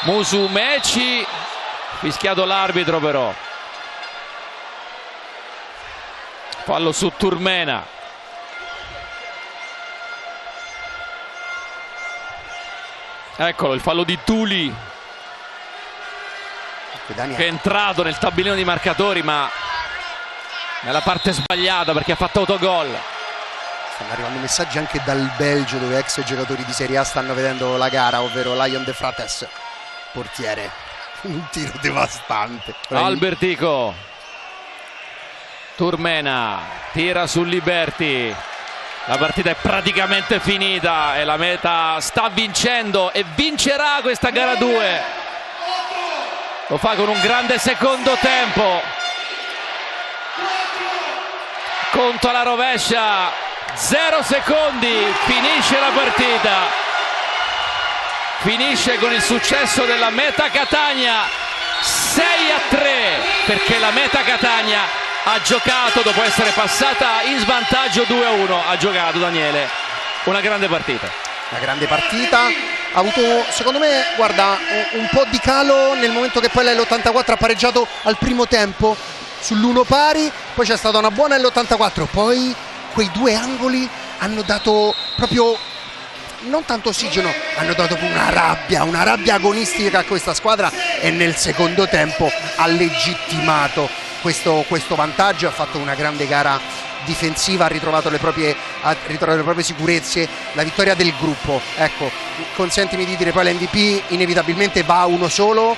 Musumeci. Fischiato l'arbitro però. Fallo su Turmena. Eccolo il fallo di Tuli, che è entrato nel tabellino di marcatori ma nella parte sbagliata perché ha fatto autogol. Stanno arrivando messaggi anche dal Belgio, dove ex giocatori di Serie A stanno vedendo la gara, ovvero Lion De Frates, portiere. Un tiro devastante. Albertico, Turmena tira su Liberti, la partita è praticamente finita e la Meta sta vincendo e vincerà questa gara 2. Lo fa con un grande secondo tempo. Conto alla rovescia, 0 secondi, finisce la partita. Finisce con il successo della Meta Catania 6-3, perché la Meta Catania ha giocato dopo essere passata in svantaggio 2-1. Ha giocato, Daniele, una grande partita. Una grande partita, ha avuto secondo me, guarda, un po' di calo nel momento che poi l'L84 ha pareggiato al primo tempo sull'1 pari, poi c'è stata una buona L84, poi quei 2 angoli hanno dato proprio, non tanto ossigeno, hanno dato una rabbia agonistica a questa squadra e nel secondo tempo ha legittimato questo vantaggio, ha fatto una grande gara difensiva, ha ritrovato le proprie sicurezze, la vittoria del gruppo. Ecco, consentimi di dire, poi l'MVP inevitabilmente va a uno solo,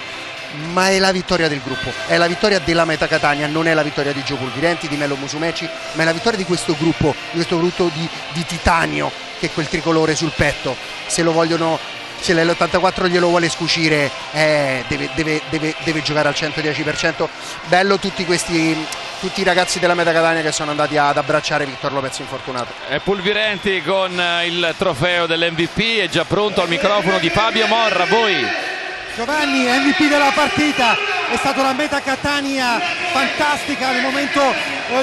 ma è la vittoria del gruppo, è la vittoria della Meta Catania, non è la vittoria di Gio Pulvirenti, di Melo Musumeci, ma è la vittoria di questo gruppo di titanio che è quel tricolore sul petto. Se l'L84 glielo vuole scucire, deve giocare al 110%. Bello tutti i ragazzi della Meta Catania che sono andati ad abbracciare Victor Lopez infortunato. E Pulvirenti con il trofeo dell'MVP è già pronto al microfono di Fabio Morra. Voi Giovanni, MVP della partita, è stata una Meta Catania fantastica nel momento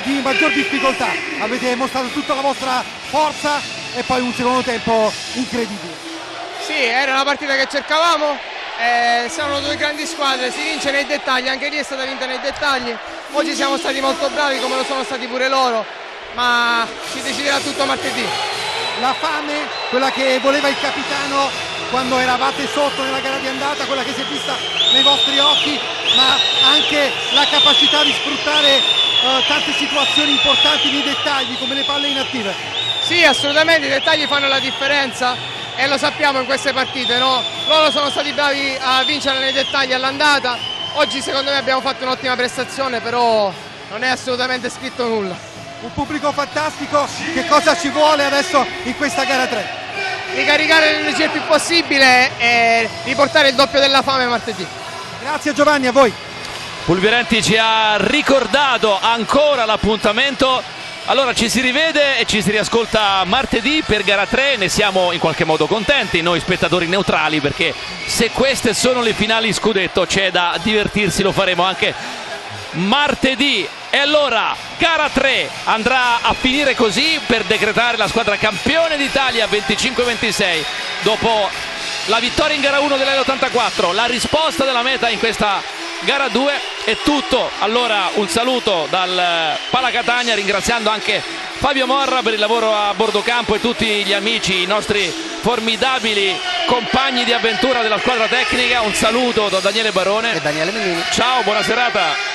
di maggior difficoltà, avete mostrato tutta la vostra forza e poi un secondo tempo incredibile. Sì, era una partita che cercavamo, sono 2 grandi squadre, si vince nei dettagli, anche lì è stata vinta nei dettagli. Oggi siamo stati molto bravi come lo sono stati pure loro, ma si deciderà tutto martedì. La fame, quella che voleva il capitano quando eravate sotto nella gara di andata, quella che si è vista nei vostri occhi, ma anche la capacità di sfruttare tante situazioni importanti nei dettagli come le palle inattive. Sì, assolutamente, i dettagli fanno la differenza e lo sappiamo in queste partite, no? Loro sono stati bravi a vincere nei dettagli all'andata, oggi secondo me abbiamo fatto un'ottima prestazione, però non è assolutamente scritto nulla. Un pubblico fantastico, che cosa ci vuole adesso in questa gara 3? Ricaricare l'energia il più possibile e riportare il doppio della fame martedì. Grazie Giovanni, a voi. Pulvirenti ci ha ricordato ancora l'appuntamento. Allora ci si rivede e ci si riascolta martedì per gara 3, ne siamo in qualche modo contenti noi spettatori neutrali, perché se queste sono le finali scudetto c'è da divertirsi, lo faremo anche martedì. E allora gara 3 andrà a finire così per decretare la squadra campione d'Italia 25-26 dopo la vittoria in gara 1 dell'L84, la risposta della Meta in questa gara 2 è tutto. Allora un saluto dal Pala Catania, ringraziando anche Fabio Morra per il lavoro a bordo campo e tutti gli amici, i nostri formidabili compagni di avventura della squadra tecnica. Un saluto da Daniele Barone e Daniele Mellini. Ciao, buona serata.